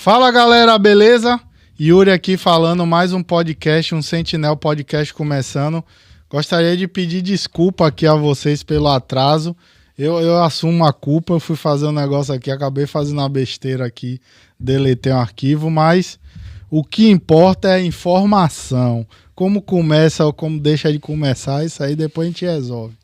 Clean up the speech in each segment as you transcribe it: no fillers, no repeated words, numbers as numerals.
Fala galera, beleza? Yuri aqui falando, mais um podcast, um Sentinel Podcast começando. Gostaria de pedir desculpa aqui a vocês pelo atraso. Eu assumo a culpa, eu fui fazer um negócio aqui, acabei fazendo uma besteira aqui, deletei um arquivo, mas o que importa é a informação. Como começa ou como deixa de começar, isso aí depois a gente resolve.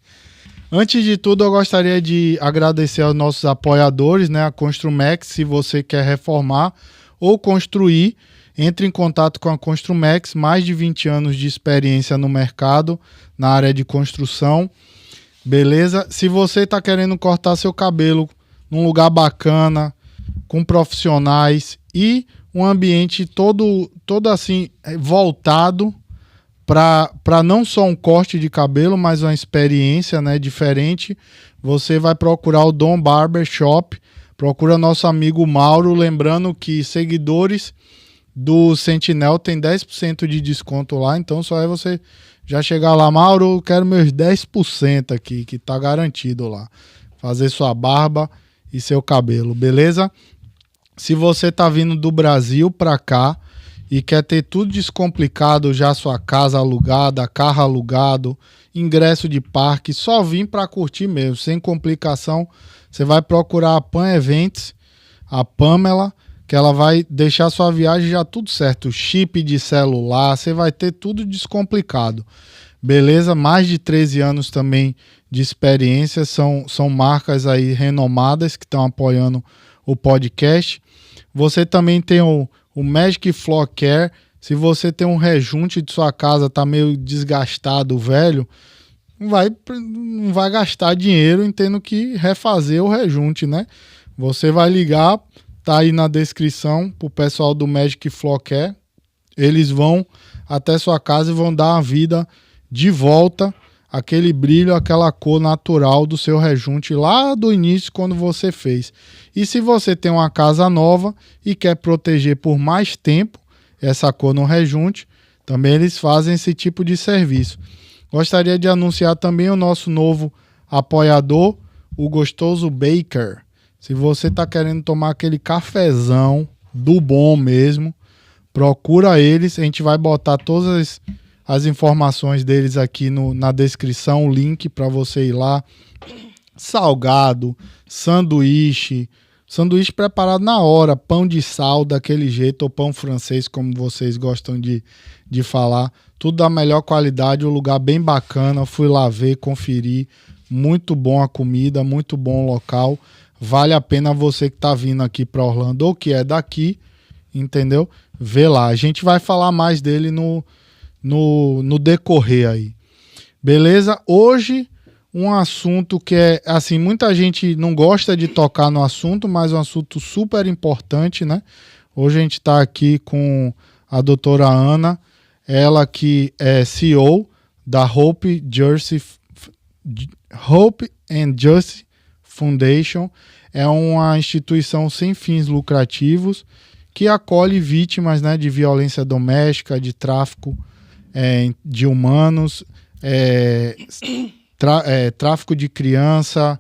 Antes de tudo, eu gostaria de agradecer aos nossos apoiadores, né? A Construmex. Se você quer reformar ou construir, entre em contato com a Construmex, mais de 20 anos de experiência no mercado, na área de construção, beleza? Se você está querendo cortar seu cabelo num lugar bacana, com profissionais e um ambiente todo assim, voltado para não só um corte de cabelo, mas uma experiência, né, diferente, você vai procurar o Dom Barber Shop, procura nosso amigo Mauro, lembrando que seguidores do Sentinel tem 10% de desconto lá, então só é você já chegar lá, Mauro, eu quero meus 10% aqui, que tá garantido lá, fazer sua barba e seu cabelo, beleza? Se você tá vindo do Brasil para cá, e quer ter tudo descomplicado, já sua casa alugada, carro alugado, ingresso de parque, só vir para curtir mesmo, sem complicação, você vai procurar a Pan Events, a Pamela, que ela vai deixar sua viagem já tudo certo, chip de celular, você vai ter tudo descomplicado, beleza? Mais de 13 anos também de experiência, são marcas aí renomadas que estão apoiando o podcast. Você também tem o Magic Floor Care. Se você tem um rejunte de sua casa, tá meio desgastado, velho, não vai gastar dinheiro em tendo que refazer o rejunte, né? Você vai ligar, tá aí na descrição, pro pessoal do Magic Floor Care. Eles vão até sua casa e vão dar a vida de volta, aquele brilho, aquela cor natural do seu rejunte lá do início quando você fez. E se você tem uma casa nova e quer proteger por mais tempo essa cor no rejunte, também eles fazem esse tipo de serviço. Gostaria de anunciar também o nosso novo apoiador, o Gostoso Baker. Se você está querendo tomar aquele cafezão do bom mesmo, procura eles. A gente vai botar todas as informações deles aqui na descrição, o link para você ir lá. Salgado, sanduíche preparado na hora, pão de sal daquele jeito, ou pão francês, como vocês gostam de falar. Tudo da melhor qualidade, um lugar bem bacana. Fui lá ver, conferir. Muito bom a comida, muito bom o local. Vale a pena você que está vindo aqui para Orlando ou que é daqui, entendeu? Vê lá. A gente vai falar mais dele no decorrer aí. Beleza? Hoje, um assunto que é, assim, muita gente não gosta de tocar no assunto, mas um assunto super importante, né? Hoje a gente está aqui com a doutora Ana, ela que é CEO da Hope and Justice Foundation. É uma instituição sem fins lucrativos que acolhe vítimas, né, de violência doméstica, de tráfico de humanos, tráfico de criança,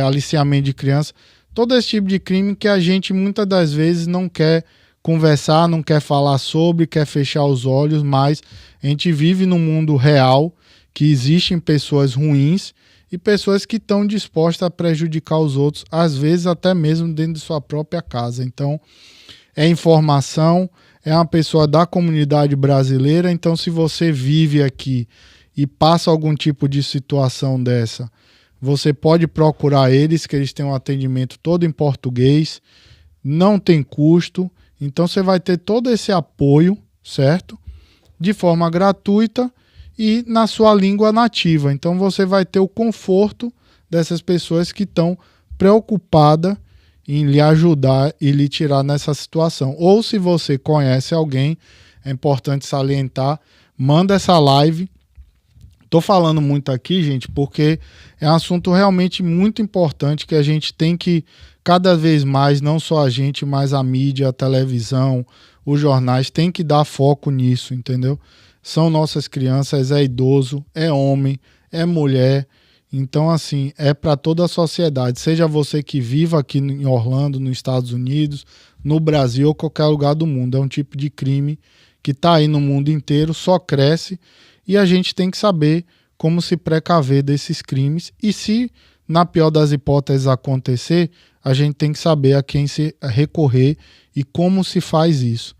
aliciamento de criança, todo esse tipo de crime que a gente muitas das vezes não quer conversar, não quer falar sobre, quer fechar os olhos, mas a gente vive num mundo real que existem pessoas ruins e pessoas que estão dispostas a prejudicar os outros, às vezes até mesmo dentro de sua própria casa. Então, é informação, é uma pessoa da comunidade brasileira, então se você vive aqui e passa algum tipo de situação dessa, você pode procurar eles, que eles têm um atendimento todo em português, não tem custo, então você vai ter todo esse apoio, certo? De forma gratuita e na sua língua nativa. Então você vai ter o conforto dessas pessoas que estão preocupadas em lhe ajudar e lhe tirar nessa situação. Ou se você conhece alguém, é importante salientar, manda essa live. Tô falando muito aqui, gente, porque é um assunto realmente muito importante que a gente tem que, cada vez mais, não só a gente, mas a mídia, a televisão, os jornais, tem que dar foco nisso, entendeu? São nossas crianças, é idoso, é homem, é mulher. Então, assim, é para toda a sociedade, seja você que viva aqui em Orlando, nos Estados Unidos, no Brasil ou qualquer lugar do mundo. É um tipo de crime que está aí no mundo inteiro, só cresce, e a gente tem que saber como se precaver desses crimes. E se, na pior das hipóteses, acontecer, a gente tem que saber a quem se recorrer e como se faz isso.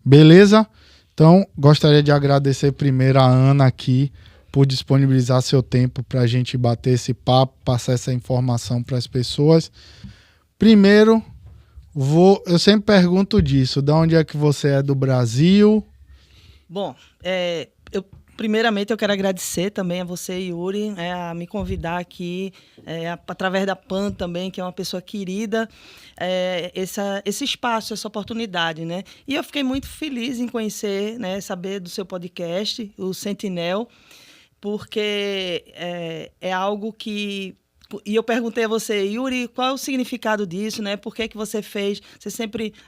Beleza? Então, gostaria de agradecer primeiro a Ana aqui por disponibilizar seu tempo para a gente bater esse papo, passar essa informação para as pessoas. Primeiro, eu sempre pergunto disso, de onde é que você é do Brasil? Bom, primeiramente eu quero agradecer também a você, Yuri, a me convidar aqui, através da PAN também, que é uma pessoa querida, esse espaço, essa oportunidade, né? E eu fiquei muito feliz em conhecer, né, saber do seu podcast, o Sentinel, porque é algo que... E eu perguntei a você, Yuri, qual é o significado disso, né? Por que você fez?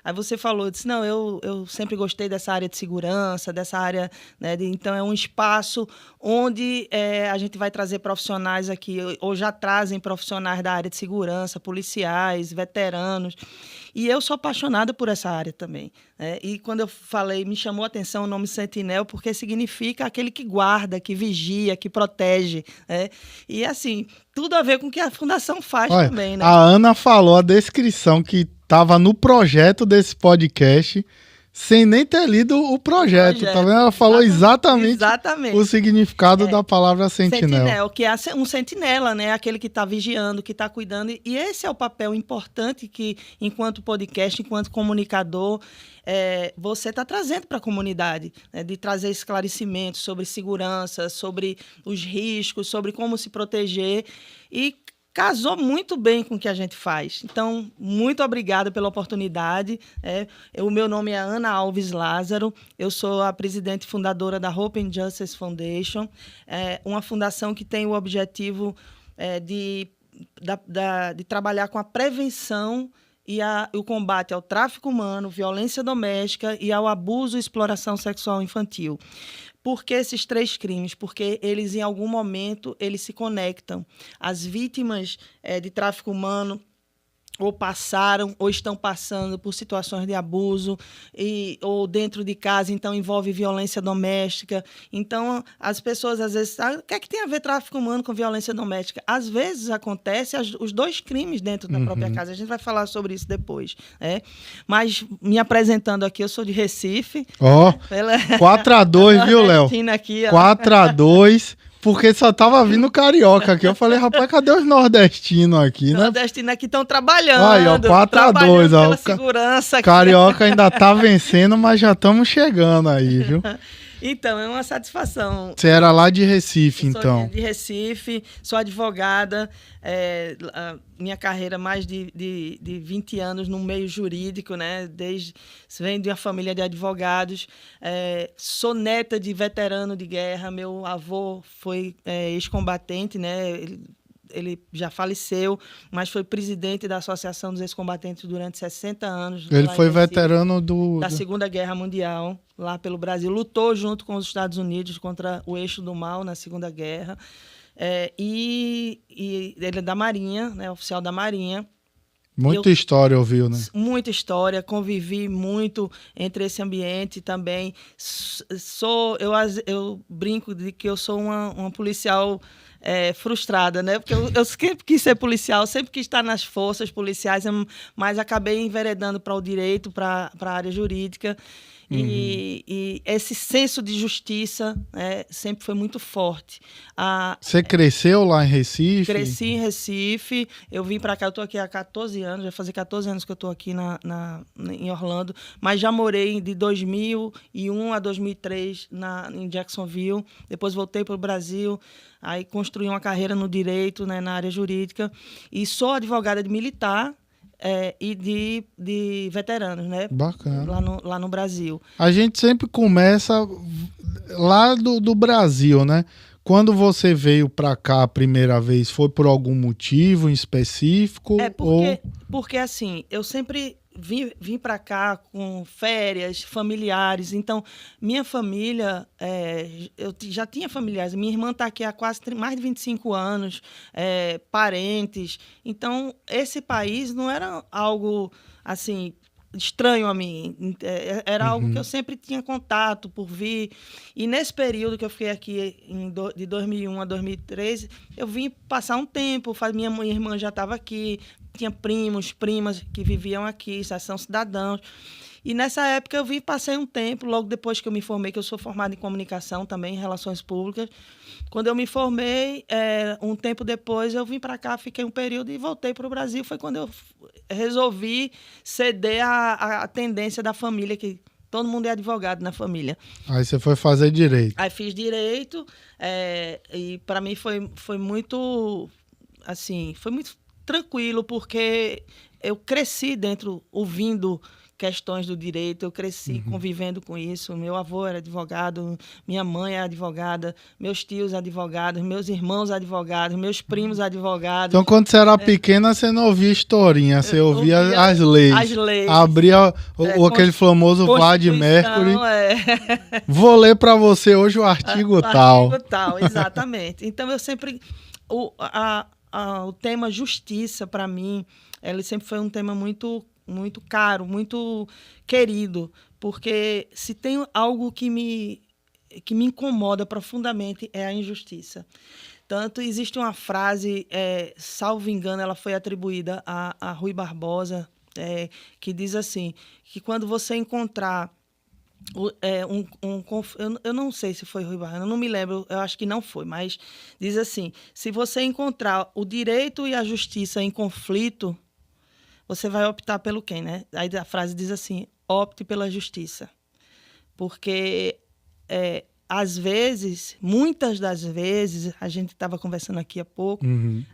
Aí você falou, disse, não, eu sempre gostei dessa área de segurança, dessa área, né? Então é um espaço onde a gente vai trazer profissionais aqui, ou já trazem profissionais da área de segurança, policiais, veteranos. E eu sou apaixonada por essa área também. E quando eu falei, me chamou a atenção o nome Sentinel, porque significa aquele que guarda, que vigia, que protege. E assim, tudo a ver com o que a Fundação faz. Olha, também, né? A Ana falou a descrição que estava no projeto desse podcast, sem nem ter lido o projeto. Tá vendo? Ela falou exatamente o significado da palavra sentinel. Sentinel, que é um sentinela, né? Aquele que está vigiando, que está cuidando. E esse é o papel importante que, enquanto podcast, enquanto comunicador, você está trazendo para a comunidade, né? De trazer esclarecimentos sobre segurança, sobre os riscos, sobre como se proteger. E casou muito bem com o que a gente faz. Então, muito obrigada pela oportunidade. O meu nome é Ana Alves Lázaro, eu sou a presidente e fundadora da Hope and Justice Foundation, uma fundação que tem o objetivo de trabalhar com a prevenção e o combate ao tráfico humano, violência doméstica e ao abuso e exploração sexual infantil. Por que esses 3 crimes? Porque eles, em algum momento, eles se conectam. As vítimas de tráfico humano ou passaram ou estão passando por situações de abuso, ou dentro de casa, então envolve violência doméstica. Então, as pessoas às vezes sabem, o que é que tem a ver tráfico humano com violência doméstica? Às vezes acontece os 2 crimes dentro da própria casa. A gente vai falar sobre isso depois. Mas, me apresentando aqui, eu sou de Recife. 4-2, viu, Léo? 4-2. Porque só tava vindo carioca aqui. Eu falei, rapaz, cadê os nordestinos aqui, né? Nordestinos aqui estão trabalhando. Aí, ó, 4-2. Pela segurança aqui. Carioca ainda tá vencendo, mas já estamos chegando aí, viu? Então, é uma satisfação. Você era lá de Recife, então? Sou de Recife, sou advogada, minha carreira mais de 20 anos no meio jurídico, né? Venho de uma família de advogados, sou neta de veterano de guerra, meu avô foi ex-combatente, né? Ele já faleceu, mas foi presidente da Associação dos Ex-Combatentes durante 60 anos. Ele foi veterano da Segunda Guerra Mundial, lá pelo Brasil. Lutou junto com os Estados Unidos contra o eixo do mal na Segunda Guerra. E ele é da Marinha, né, oficial da Marinha. Muita história ouviu, né? Muita história, convivi muito entre esse ambiente também. Eu brinco de que eu sou uma policial frustrada, né? Porque eu sempre quis ser policial, sempre quis estar nas forças policiais, mas acabei enveredando para o direito, para a área jurídica. E esse senso de justiça sempre foi muito forte. Você cresceu lá em Recife? Cresci em Recife. Eu vim para cá, eu estou aqui há 14 anos, vai fazer 14 anos que eu estou aqui em Orlando, mas já morei de 2001 a 2003 em Jacksonville. Depois voltei para o Brasil, aí construí uma carreira no direito, né, na área jurídica, e sou advogada de militar, e de veteranos, né? Bacana. Lá no Brasil. A gente sempre começa lá do Brasil, né? Quando você veio para cá a primeira vez, foi por algum motivo em específico? Porque assim, eu sempre vim para cá com férias, familiares. Então, minha família, eu já tinha familiares. Minha irmã está aqui há quase mais de 25 anos, parentes. Então, esse país não era algo assim estranho a mim. Era algo que eu sempre tinha contato por vir. E nesse período que eu fiquei aqui, de 2001 a 2013, eu vim passar um tempo. Minha irmã já estava aqui, tinha primos, primas que viviam aqui, já são cidadãos. E nessa época eu passei um tempo, logo depois que eu me formei, que eu sou formada em comunicação também, em relações públicas. Quando eu me formei, um tempo depois eu vim para cá, fiquei um período e voltei para o Brasil. Foi quando eu resolvi ceder à tendência da família, que todo mundo é advogado na família. Aí você foi fazer direito. Aí fiz direito, e para mim foi muito, assim, foi muito tranquilo, porque eu cresci ouvindo questões do direito, eu cresci convivendo com isso. Meu avô era advogado, minha mãe é advogada, meus tios advogados, meus irmãos advogados, meus primos advogados. Então, quando você era pequena, você não ouvia historinha, você ouvia as leis. As leis. Abria aquele famoso Vade Mercury. Vou ler para você hoje o artigo tal. O artigo tal, exatamente. Então, eu sempre... O tema justiça, para mim, ele sempre foi um tema muito caro, muito querido, porque se tem algo que me incomoda profundamente é a injustiça. Tanto existe uma frase, salvo engano, ela foi atribuída a Rui Barbosa, que diz assim, que quando você encontrar eu não sei se foi Rui Barbosa, eu não me lembro, eu acho que não foi, mas diz assim, se você encontrar o direito e a justiça em conflito, você vai optar pelo quem, né? Aí a frase diz assim, opte pela justiça. Porque, às vezes, muitas das vezes, a gente estava conversando aqui há pouco,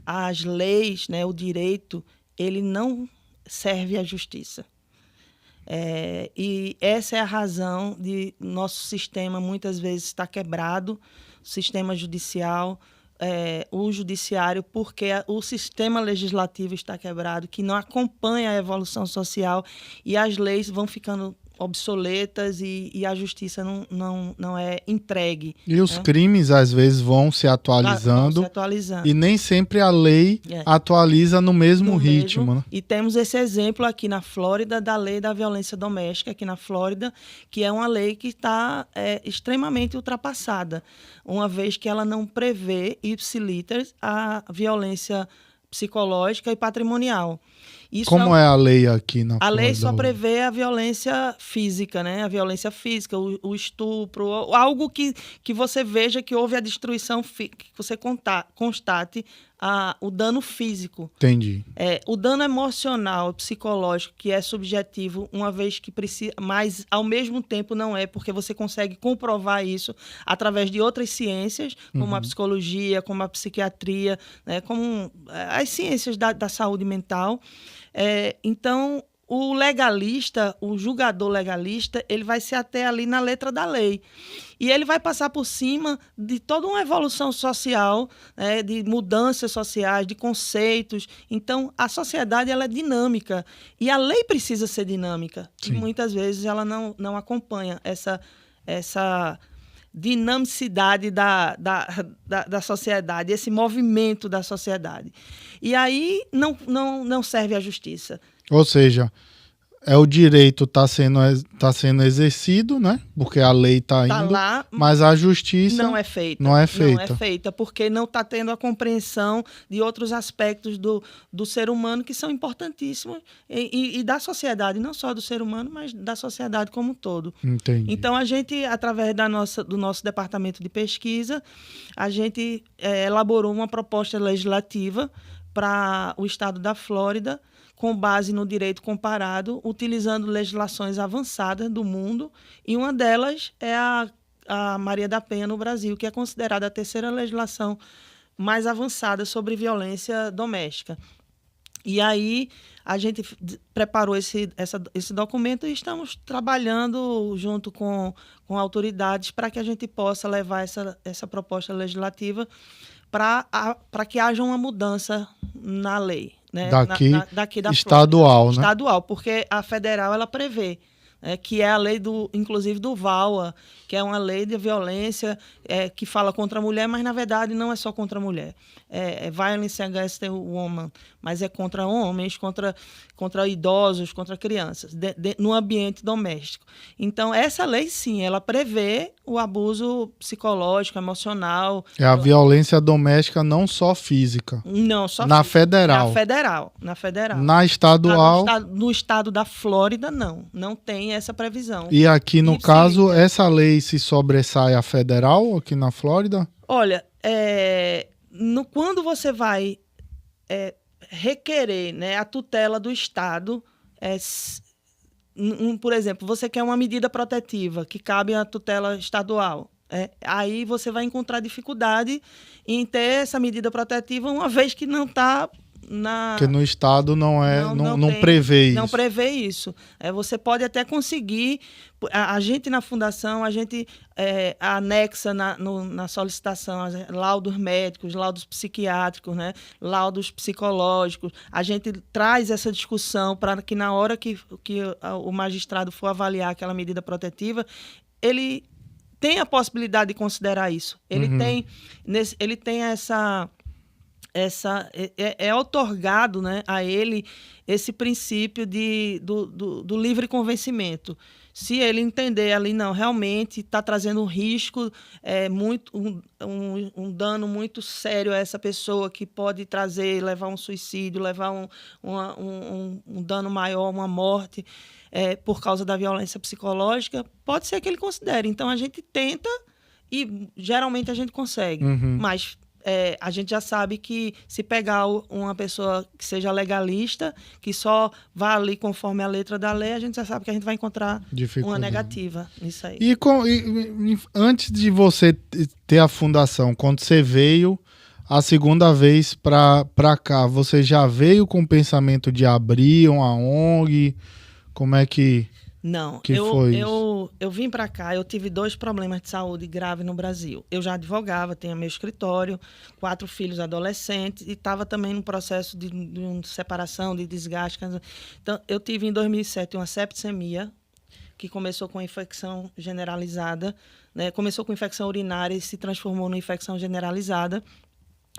as leis, né, o direito, ele não serve à justiça. E essa é a razão de nosso sistema muitas vezes estar quebrado, o sistema judicial, o judiciário, porque o sistema legislativo está quebrado, que não acompanha a evolução social e as leis vão ficando obsoletas e a justiça não é entregue. E os crimes, às vezes, vão se atualizando. E nem sempre a lei atualiza no mesmo ritmo. Né? E temos esse exemplo aqui na Flórida da lei da violência doméstica, aqui na Flórida, que é uma lei que está extremamente ultrapassada, uma vez que ela não prevê ipsiliter a violência psicológica e patrimonial. Isso Como é a lei aqui na Flórida? A lei só prevê a violência física, né? A violência física, o estupro, algo que você veja que houve a destruição, que você constate o dano físico. Entendi. O dano emocional, psicológico, que é subjetivo, uma vez que precisa, mas ao mesmo tempo não é, porque você consegue comprovar isso através de outras ciências, como a psicologia, como a psiquiatria, né? Como as ciências da saúde mental. Então, o legalista, o julgador legalista, ele vai se ater ali na letra da lei. E ele vai passar por cima de toda uma evolução social, né, de mudanças sociais, de conceitos. Então, a sociedade ela é dinâmica. E a lei precisa ser dinâmica. Sim. E muitas vezes ela não acompanha essa dinamicidade da sociedade, esse movimento da sociedade. E aí não serve a justiça. Ou seja, o direito está sendo exercido, né? Porque a lei está indo, lá, mas a justiça não é feita. Não é feita porque não está tendo a compreensão de outros aspectos do ser humano que são importantíssimos e da sociedade, não só do ser humano, mas da sociedade como um todo. Entendi. Então, a gente, através do nosso departamento de pesquisa, a gente elaborou uma proposta legislativa para o estado da Flórida, com base no direito comparado, utilizando legislações avançadas do mundo, e uma delas é a Maria da Penha no Brasil, que é considerada a terceira legislação mais avançada sobre violência doméstica. E aí a gente preparou esse documento e estamos trabalhando junto com autoridades para que a gente possa levar essa proposta legislativa para que haja uma mudança na lei. né, daqui, daqui da estadual, Flórida, né? estadual, porque a federal ela prevê, que é a lei inclusive do VAWA, que é uma lei de violência que fala contra a mulher, mas na verdade não é só contra a mulher. É violence against the woman, mas é contra homens, contra idosos, contra crianças, no ambiente doméstico. Então, essa lei, sim, ela prevê o abuso psicológico, emocional. É a violência doméstica, não só física. Não, só na física. federal. Na federal. Na estadual. No estado da Flórida, não tem essa previsão. E aqui, no caso, civil, essa lei se sobressai à federal, aqui na Flórida? Olha, quando você vai requerer, né, a tutela do Estado, por exemplo, você quer uma medida protetiva que cabe à tutela estadual. Aí você vai encontrar dificuldade em ter essa medida protetiva, uma vez que não está Porque no estado não prevê isso. Não prevê isso. Você pode até conseguir. A gente na fundação, a gente anexa na solicitação laudos médicos, laudos psiquiátricos, né, laudos psicológicos. A gente traz essa discussão para que na hora que o magistrado for avaliar aquela medida protetiva, ele tem a possibilidade de considerar isso. Ele tem essa outorgado, né, a ele esse princípio do livre convencimento. Se ele entender ali, não, realmente está trazendo um risco, um dano muito sério a essa pessoa, que pode levar um suicídio, levar um dano maior, uma morte, por causa da violência psicológica, pode ser que ele considere. Então, a gente tenta e geralmente a gente consegue, mas a gente já sabe que se pegar uma pessoa que seja legalista, que só vá ali conforme a letra da lei, a gente já sabe que a gente vai encontrar uma negativa nisso aí. E antes de você ter a fundação, quando você veio a segunda vez para cá, você já veio com o pensamento de abrir uma ONG? Como é que... Não, eu vim para cá, eu tive 2 problemas de saúde graves no Brasil. Eu já advogava, tinha meu escritório, 4 filhos adolescentes e estava também no processo de separação, de desgaste. Então, eu tive em 2007 uma septicemia, que começou com infecção generalizada, né? Começou com infecção urinária e se transformou numa infecção generalizada,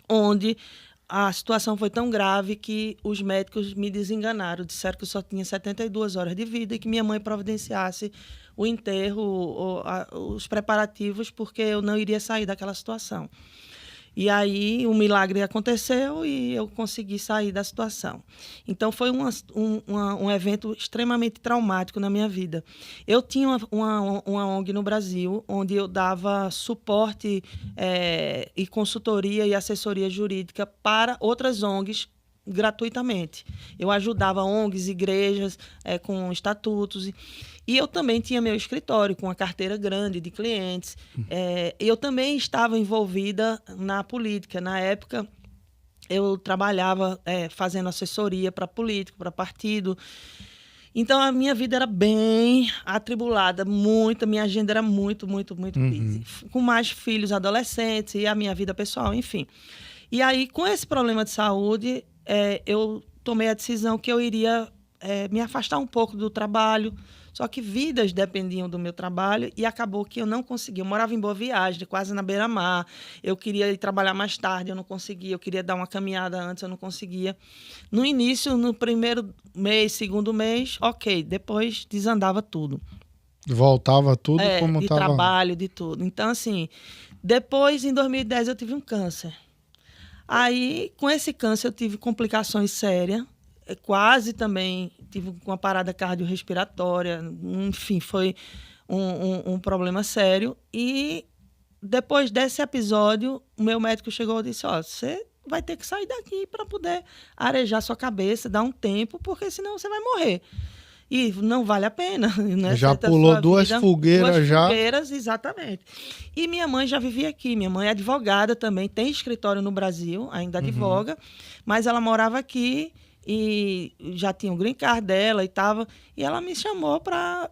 onde a situação foi tão grave que os médicos me desenganaram. Disseram que eu só tinha 72 horas de vida e que minha mãe providenciasse o enterro, os preparativos, porque eu não iria sair daquela situação. E aí um milagre aconteceu e eu consegui sair da situação. Então foi um evento extremamente traumático na minha vida. Eu tinha uma ONG no Brasil, onde eu dava suporte e consultoria e assessoria jurídica para outras ONGs gratuitamente. Eu ajudava ONGs, igrejas com estatutos. E eu também tinha meu escritório com uma carteira grande de clientes. Eu também estava envolvida na política. Na época, eu trabalhava fazendo assessoria para político, para partido. Então, a minha vida era bem atribulada, minha agenda era muito busy. Com mais filhos adolescentes e a minha vida pessoal, enfim. E aí, com esse problema de saúde, eu tomei a decisão que eu iria me afastar um pouco do trabalho. Só que vidas dependiam do meu trabalho e acabou que eu não conseguia. Eu morava em Boa Viagem, quase na beira-mar. Eu queria ir trabalhar mais tarde, eu não conseguia. Eu queria dar uma caminhada antes, eu não conseguia. No início, no primeiro mês, segundo mês, ok. Depois desandava tudo. Voltava tudo como estava. De trabalho, de tudo. Então, assim, depois, em 2010, eu tive um câncer. Aí, com esse câncer, eu tive complicações sérias. Quase também tive uma parada cardiorrespiratória, enfim, foi um problema sério. E depois desse episódio, o meu médico chegou e disse: você vai ter que sair daqui para poder arejar sua cabeça, dar um tempo, porque senão você vai morrer. E não vale a pena. Né? Já pulou duas fogueiras. Duas fogueiras, exatamente. E minha mãe já vivia aqui. Minha mãe é advogada também, tem escritório no Brasil, ainda advoga, mas ela morava aqui e já tinha um green card dela e ela me chamou para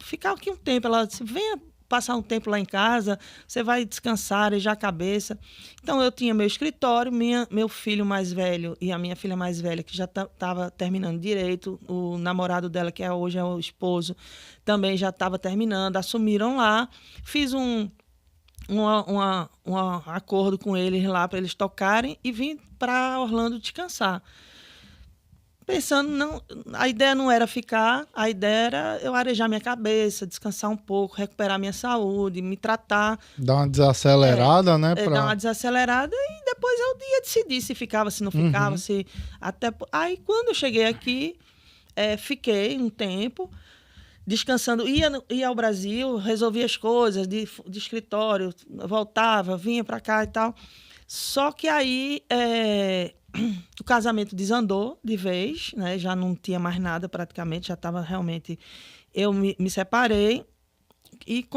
ficar aqui um tempo. Ela disse: venha passar um tempo lá em casa, você vai descansar, arejar a cabeça. Então, eu tinha meu escritório, meu filho mais velho e a minha filha mais velha, que já estava terminando direito, o namorado dela, que hoje é o esposo, também já estava terminando, assumiram lá. Fiz um acordo com eles lá para eles tocarem e vim para Orlando descansar. Pensando, não, a ideia não era ficar, a ideia era eu arejar minha cabeça, descansar um pouco, recuperar minha saúde, me tratar. Dar uma desacelerada, né? Dar uma desacelerada e depois eu ia decidir se ficava, se não ficava, se até. Aí quando eu cheguei aqui, fiquei um tempo descansando, ia ao Brasil, resolvia as coisas de escritório, voltava, vinha para cá e tal. Só que aí o casamento desandou de vez, né? Já não tinha mais nada praticamente, já estava realmente... Eu me separei e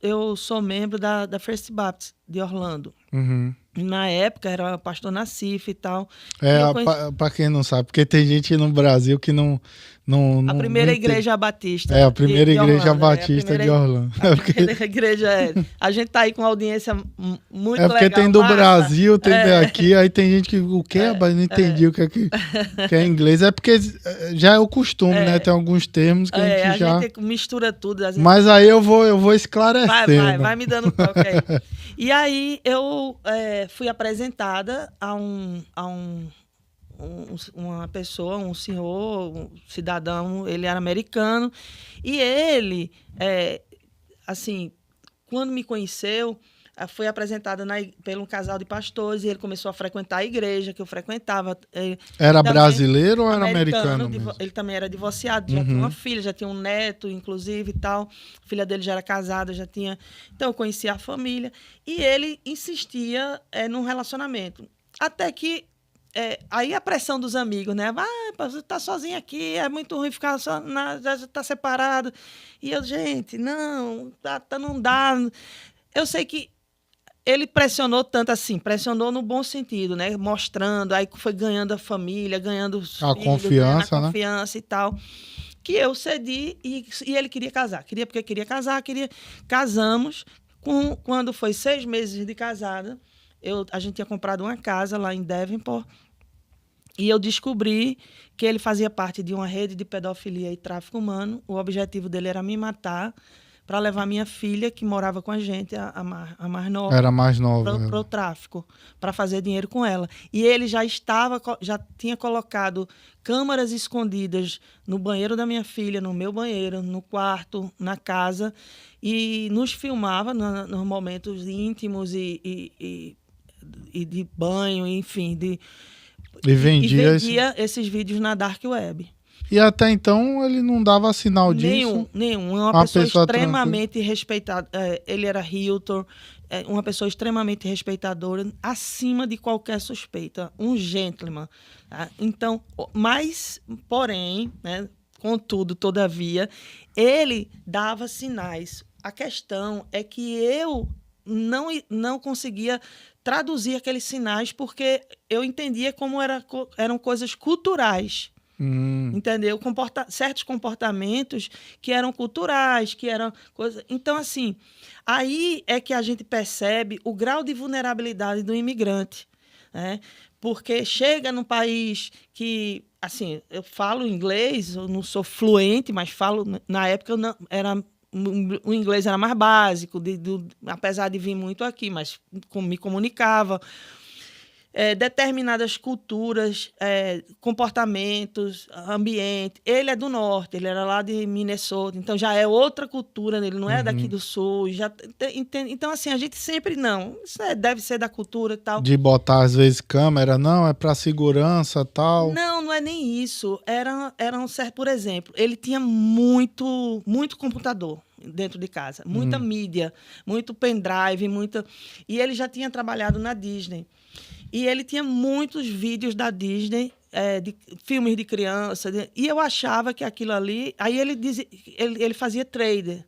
eu sou membro da First Baptist de Orlando. Na época era o pastor Nassif e tal. Para quem não sabe, porque tem gente no Brasil que não a primeira igreja batista. A primeira igreja batista de Orlando. A primeira igreja a gente tá aí com uma audiência muito legal. Porque tem do Brasil, tem daqui, aí tem gente que... O quê? Mas não entendi o que é inglês. É porque já é o costume, né? Tem alguns termos que a gente já... A gente mistura tudo. Mas aí eu vou esclarecer. Vai me dando toque aí. E aí eu fui apresentada a uma pessoa, um senhor, um cidadão, ele era americano, e ele, assim, quando me conheceu, foi apresentada por um casal de pastores, e ele começou a frequentar a igreja que eu frequentava. Era brasileiro ou era americano mesmo? Ele também era divorciado, já tinha uma filha, já tinha um neto, inclusive, e tal. A filha dele já era casada, já tinha... Então, eu conhecia a família. E ele insistia num relacionamento. Até que aí a pressão dos amigos, né? Você tá sozinho aqui, é muito ruim ficar só, já tá separado. E eu, gente, não dá. Eu sei que ele pressionou tanto assim, pressionou no bom sentido, né? Mostrando, aí foi ganhando a família, ganhando os filhos, confiança, né? Confiança e tal. Que eu cedi e ele queria casar. Porque queria casar, casamos. Quando foi 6 meses de casada, a gente tinha comprado uma casa lá em Davenport e eu descobri que ele fazia parte de uma rede de pedofilia e tráfico humano. O objetivo dele era me matar para levar minha filha, que morava com a gente, a mais nova. Era mais nova. Para o tráfico, para fazer dinheiro com ela. E ele já tinha colocado câmaras escondidas no banheiro da minha filha, no meu banheiro, no quarto, na casa, e nos filmava nos momentos íntimos e de banho, enfim. E vendia esses vídeos na Dark Web. E até então ele não dava sinal disso? Nenhum. Uma pessoa extremamente respeitada. Ele era realtor, uma pessoa extremamente respeitadora, acima de qualquer suspeita. Um gentleman. Tá? Então, porém, né, contudo, todavia, ele dava sinais. A questão é que eu não conseguia traduzir aqueles sinais porque eu entendia como eram coisas culturais. Entendeu? Certos comportamentos que eram culturais, que eram coisas... Então, assim, aí é que a gente percebe o grau de vulnerabilidade do imigrante, né? Porque chega num país que, assim, eu falo inglês, eu não sou fluente, mas falo... Na época, o inglês era mais básico, apesar de vir muito aqui, mas me comunicava. Determinadas culturas, comportamentos, ambiente. Ele é do norte, ele era lá de Minnesota, então já é outra cultura, ele não é daqui do sul. Então, assim, a gente sempre isso deve ser da cultura e tal. De botar, às vezes, câmera, não, é para segurança e tal. Não é nem isso. Por exemplo, ele tinha muito computador dentro de casa, muita mídia, muito pendrive, e ele já tinha trabalhado na Disney. E ele tinha muitos vídeos da Disney, de filmes de criança, e eu achava que aquilo ali... Aí ele fazia trader,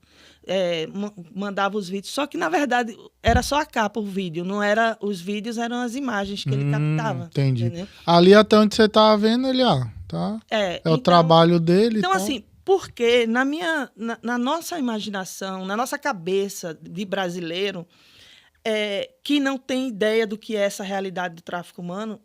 mandava os vídeos, só que, na verdade, era só a capa, o vídeo, não era... Os vídeos eram as imagens que ele captava. Entendi. Entendeu? Ali até onde você estava vendo, ele, tá? Então, o trabalho dele. Então, assim, Porque na nossa imaginação, na nossa cabeça de brasileiro, que não tem ideia do que é essa realidade do tráfico humano,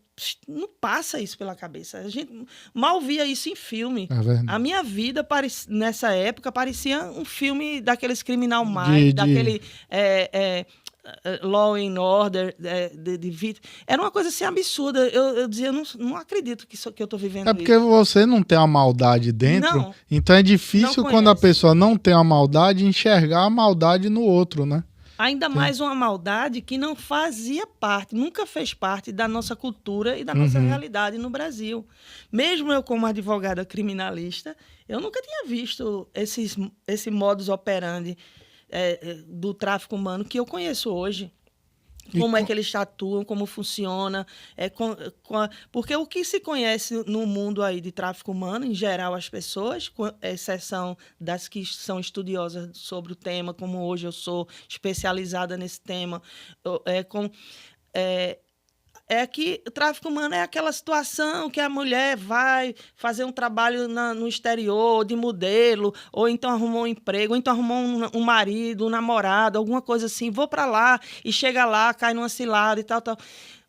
não passa isso pela cabeça. A gente mal via isso em filme. É verdade. A minha vida, nessa época, parecia um filme daqueles Criminal Minds, daquele Law and Order, era uma coisa assim absurda. Eu dizia, eu não acredito que eu estou vivendo isso. É porque você não tem a maldade dentro, Não, então é difícil quando a pessoa não tem a maldade enxergar a maldade no outro, né? Ainda mais uma maldade que não fazia parte, nunca fez parte da nossa cultura e da nossa realidade no Brasil. Mesmo eu, como advogada criminalista, eu nunca tinha visto esse modus operandi do tráfico humano que eu conheço hoje. Como é que eles atuam, como funciona. Porque o que se conhece no mundo aí de tráfico humano, em geral, as pessoas, com exceção das que são estudiosas sobre o tema, como hoje eu sou especializada nesse tema, que o tráfico humano é aquela situação que a mulher vai fazer um trabalho no exterior, de modelo, ou então arrumou um emprego, ou então arrumou um marido, um namorado, alguma coisa assim, vou para lá e chega lá, cai numa cilada e tal.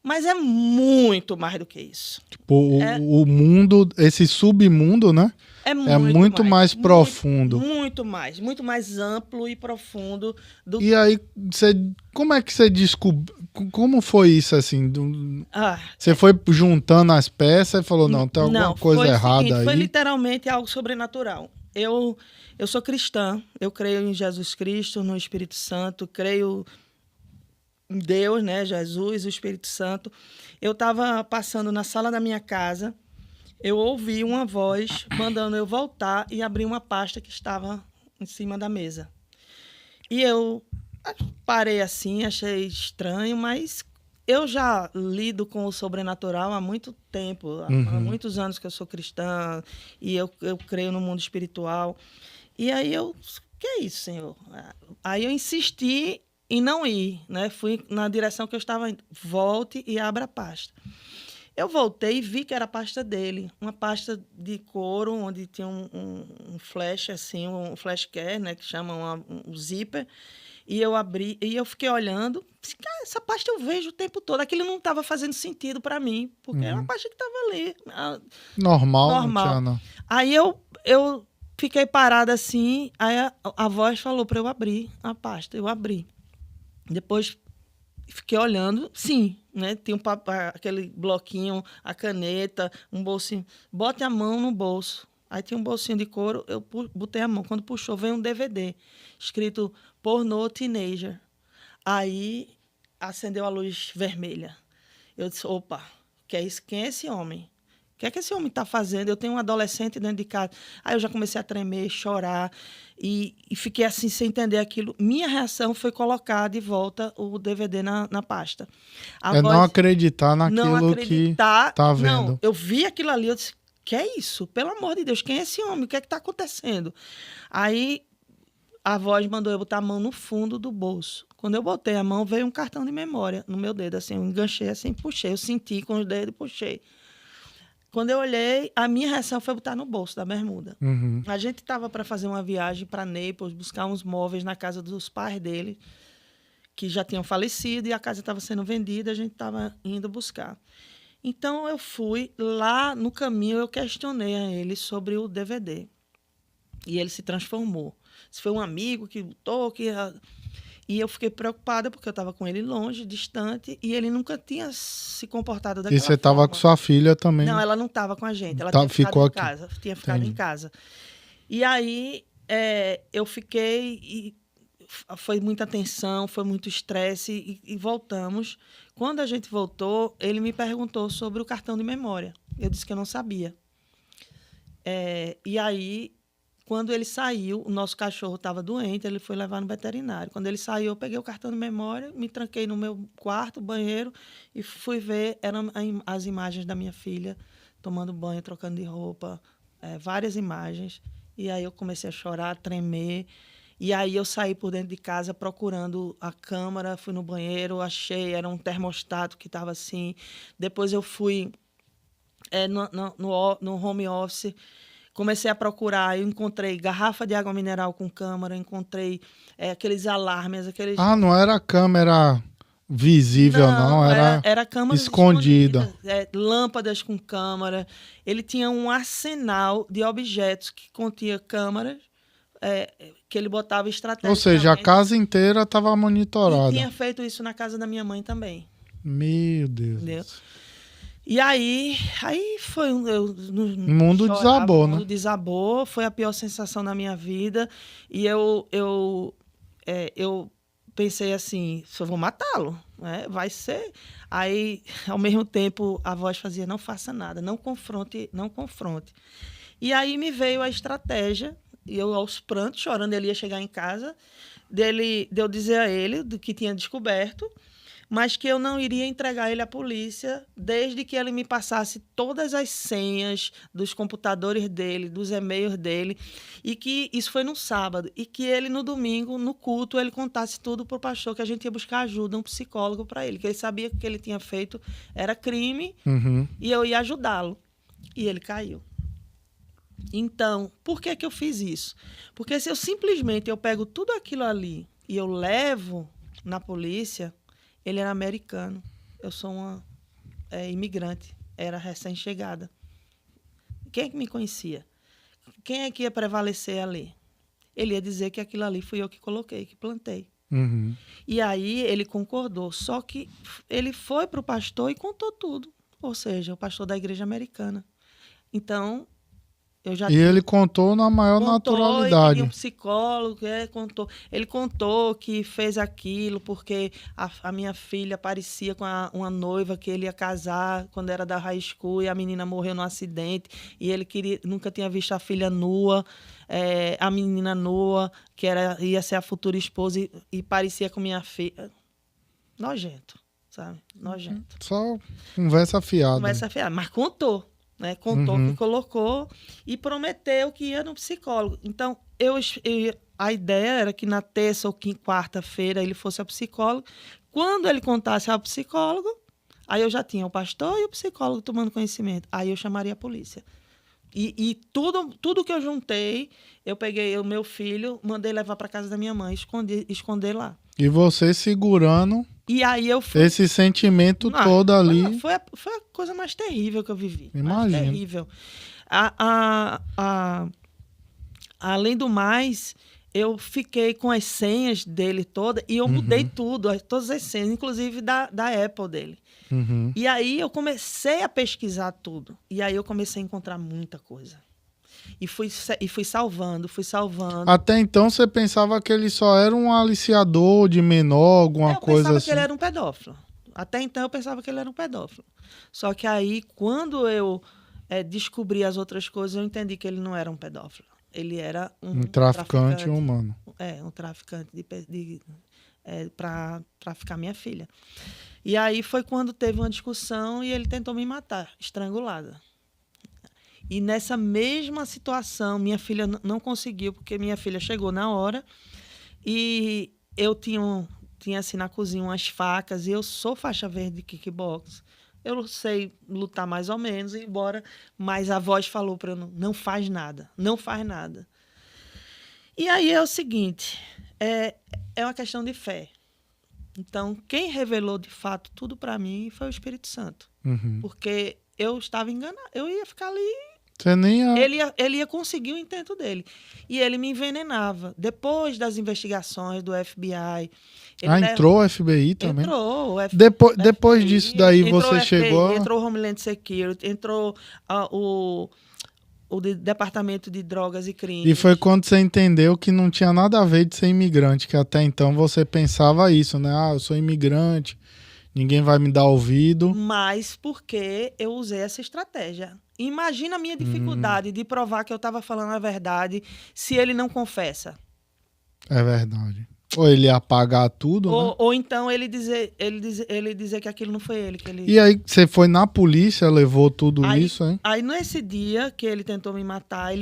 Mas é muito mais do que isso. Tipo, o mundo, esse submundo, né? É muito mais profundo. Muito mais amplo e profundo. E aí, como é que você descobriu? Como foi isso, assim? Você foi juntando as peças e falou, não, tem alguma coisa errada aí? Foi literalmente algo sobrenatural. Eu sou cristã, eu creio em Jesus Cristo, no Espírito Santo, creio em Deus, né? Jesus, o Espírito Santo. Eu estava passando na sala da minha casa, eu ouvi uma voz mandando eu voltar e abrir uma pasta que estava em cima da mesa. E eu parei assim, achei estranho, mas eu já lido com o sobrenatural há muito tempo, há muitos anos que eu sou cristã e eu creio no mundo espiritual. E aí que é isso, Senhor? Aí eu insisti em não ir, né? Fui na direção que eu estava indo. Volte e abra a pasta. Eu voltei e vi que era a pasta dele, uma pasta de couro, onde tinha um flash, assim, um flash care, né, que chamam um zíper, e eu abri, e eu fiquei olhando, cara, essa pasta eu vejo o tempo todo, aquilo não estava fazendo sentido para mim, porque era uma pasta que estava ali. Normal. Não tinha, não. Aí eu fiquei parada assim, aí a voz falou para eu abrir a pasta, eu abri. Depois fiquei olhando, sim, né? Tem aquele bloquinho, a caneta, um bolsinho. Bote a mão no bolso. Aí tinha um bolsinho de couro, eu botei a mão. Quando puxou, veio um DVD escrito Pornô Teenager. Aí acendeu a luz vermelha. Eu disse, opa, quem é esse homem? O que é que esse homem está fazendo? Eu tenho um adolescente dentro de casa. Aí eu já comecei a tremer, chorar, e fiquei assim, sem entender aquilo. Minha reação foi colocar de volta o DVD na pasta. Não acreditar naquilo que tá vendo. Não, eu vi aquilo ali, eu disse, que é isso? Pelo amor de Deus, quem é esse homem? O que é que está acontecendo? Aí a voz mandou eu botar a mão no fundo do bolso. Quando eu botei a mão, veio um cartão de memória no meu dedo, assim, eu enganchei assim, puxei, eu senti com os dedos e puxei. Quando eu olhei, a minha reação foi botar no bolso da bermuda. A gente estava para fazer uma viagem para Naples, buscar uns móveis na casa dos pais dele, que já tinham falecido, e a casa estava sendo vendida, a gente estava indo buscar. Então, eu fui lá no caminho, eu questionei a ele sobre o DVD. E ele se transformou. Se foi um amigo que botou, E eu fiquei preocupada, porque eu estava com ele longe, distante, e ele nunca tinha se comportado daquela forma. E você estava com sua filha também? Não, ela não estava com a gente. Ela tinha ficado em casa. Tinha ficado em casa. E aí eu fiquei... E foi muita tensão, foi muito estresse, e voltamos. Quando a gente voltou, ele me perguntou sobre o cartão de memória. Eu disse que eu não sabia. E aí... Quando ele saiu, o nosso cachorro estava doente, ele foi levar no veterinário. Quando ele saiu, eu peguei o cartão de memória, me tranquei no meu quarto, banheiro, e fui ver, eram as imagens da minha filha tomando banho, trocando de roupa, várias imagens. E aí eu comecei a chorar, a tremer. E aí eu saí por dentro de casa procurando a câmera, fui no banheiro, achei, era um termostato que estava assim. Depois eu fui no home office, Comecei a procurar, eu encontrei garrafa de água mineral com câmera, encontrei aqueles alarmes, aqueles... Ah, não era câmera visível, não, era era câmeras escondida. escondidas, lâmpadas com câmera. Ele tinha um arsenal de objetos que continha câmeras, que ele botava Ou estrategicamente. seja, a casa inteira estava E monitorada. tinha feito isso na casa da minha mãe também. Meu Deus. Entendeu? E aí foi O mundo desabou, o mundo né? desabou, foi a pior sensação da minha vida. E eu pensei assim, eu vou matá-lo, né? Vai ser. Aí, ao mesmo tempo, a voz fazia, não faça nada, não confronte, não confronte. E aí me veio a estratégia, e eu aos prantos, chorando, ele ia chegar em casa, de eu dizer a ele do que tinha descoberto, mas que eu não iria entregar ele à polícia desde que ele me passasse todas as senhas dos computadores dele, dos e-mails dele, e que isso foi no sábado, e que ele no domingo, no culto, ele contasse tudo para o pastor, que a gente ia buscar ajuda, um psicólogo para ele, que ele sabia que o que ele tinha feito era crime Uhum. e eu ia ajudá-lo. E ele caiu. Então, por que eu fiz isso? Porque se eu simplesmente eu pego tudo aquilo ali e eu levo na polícia, ele era americano, eu sou uma imigrante, era recém-chegada. Quem é que me conhecia? Quem é que ia prevalecer ali? Ele ia dizer que aquilo ali fui eu que coloquei, que plantei. Uhum. E aí ele concordou, só que ele foi para o pastor e contou tudo, ou seja, o pastor da igreja americana. Então, eu já E ele contou na maior contou, e naturalidade. pediu um psicólogo, contou. Ele contou que fez aquilo porque a minha filha parecia com uma noiva que ele ia casar quando era da high school e a menina morreu num acidente e ele nunca tinha visto a filha nua, a menina nua, que ia ser a futura esposa e parecia com minha filha. Nojento, sabe? Nojento. Só conversa fiada. Conversa fiada, mas contou. Né? Contou que colocou e prometeu que ia no psicólogo. Então, a ideia era que na terça ou quarta-feira ele fosse ao psicólogo. Quando ele contasse ao psicólogo, aí eu já tinha o pastor e o psicólogo tomando conhecimento. Aí eu chamaria a polícia. E tudo que eu juntei, eu peguei o meu filho, mandei levar para casa da minha mãe, esconder lá. E você segurando E aí eu fui... esse sentimento todo ali. Foi a coisa mais terrível que eu vivi. Imagino. Mais terrível. Além do mais, eu fiquei com as senhas dele todas e eu mudei tudo, todas as senhas, inclusive da Apple dele. Uhum. E aí eu comecei a pesquisar tudo. E aí eu comecei a encontrar muita coisa. E fui salvando. Até então você pensava que ele só era um aliciador de menor, alguma coisa assim? Eu pensava que ele era um pedófilo. Até então eu pensava que ele era um pedófilo. Só que aí, quando eu descobri as outras coisas, eu entendi que ele não era um pedófilo. Ele era um traficante humano. Um traficante para traficar minha filha. E aí foi quando teve uma discussão e ele tentou me matar, estrangulada. E nessa mesma situação, minha filha não conseguiu, porque minha filha chegou na hora e eu tinha assim na cozinha umas facas e eu sou faixa verde de kickbox. Eu sei lutar mais ou menos, embora, mas a voz falou para eu não faz nada, não faz nada. E aí é o seguinte, é uma questão de fé. Então, quem revelou de fato tudo para mim foi o Espírito Santo. Uhum. Porque eu estava enganada, eu ia ficar ali... Você nem ia... Ele ia conseguir o intento dele. E ele me envenenava. Depois das investigações do FBI... entrou o FBI também? Entrou. O depois disso daí você chegou... Entrou o Homeland Security, entrou o Departamento de Drogas e Crimes. E foi quando você entendeu que não tinha nada a ver de ser imigrante, que até então você pensava isso, né? Ah, eu sou imigrante, ninguém vai me dar ouvido. Mas porque eu usei essa estratégia. Imagina a minha dificuldade de provar que eu estava falando a verdade se ele não confessa. É verdade. Ou ele ia apagar tudo, né? Ou então ele dizer que aquilo não foi ele. E aí você foi na polícia, levou tudo isso, hein? Aí nesse dia que ele tentou me matar,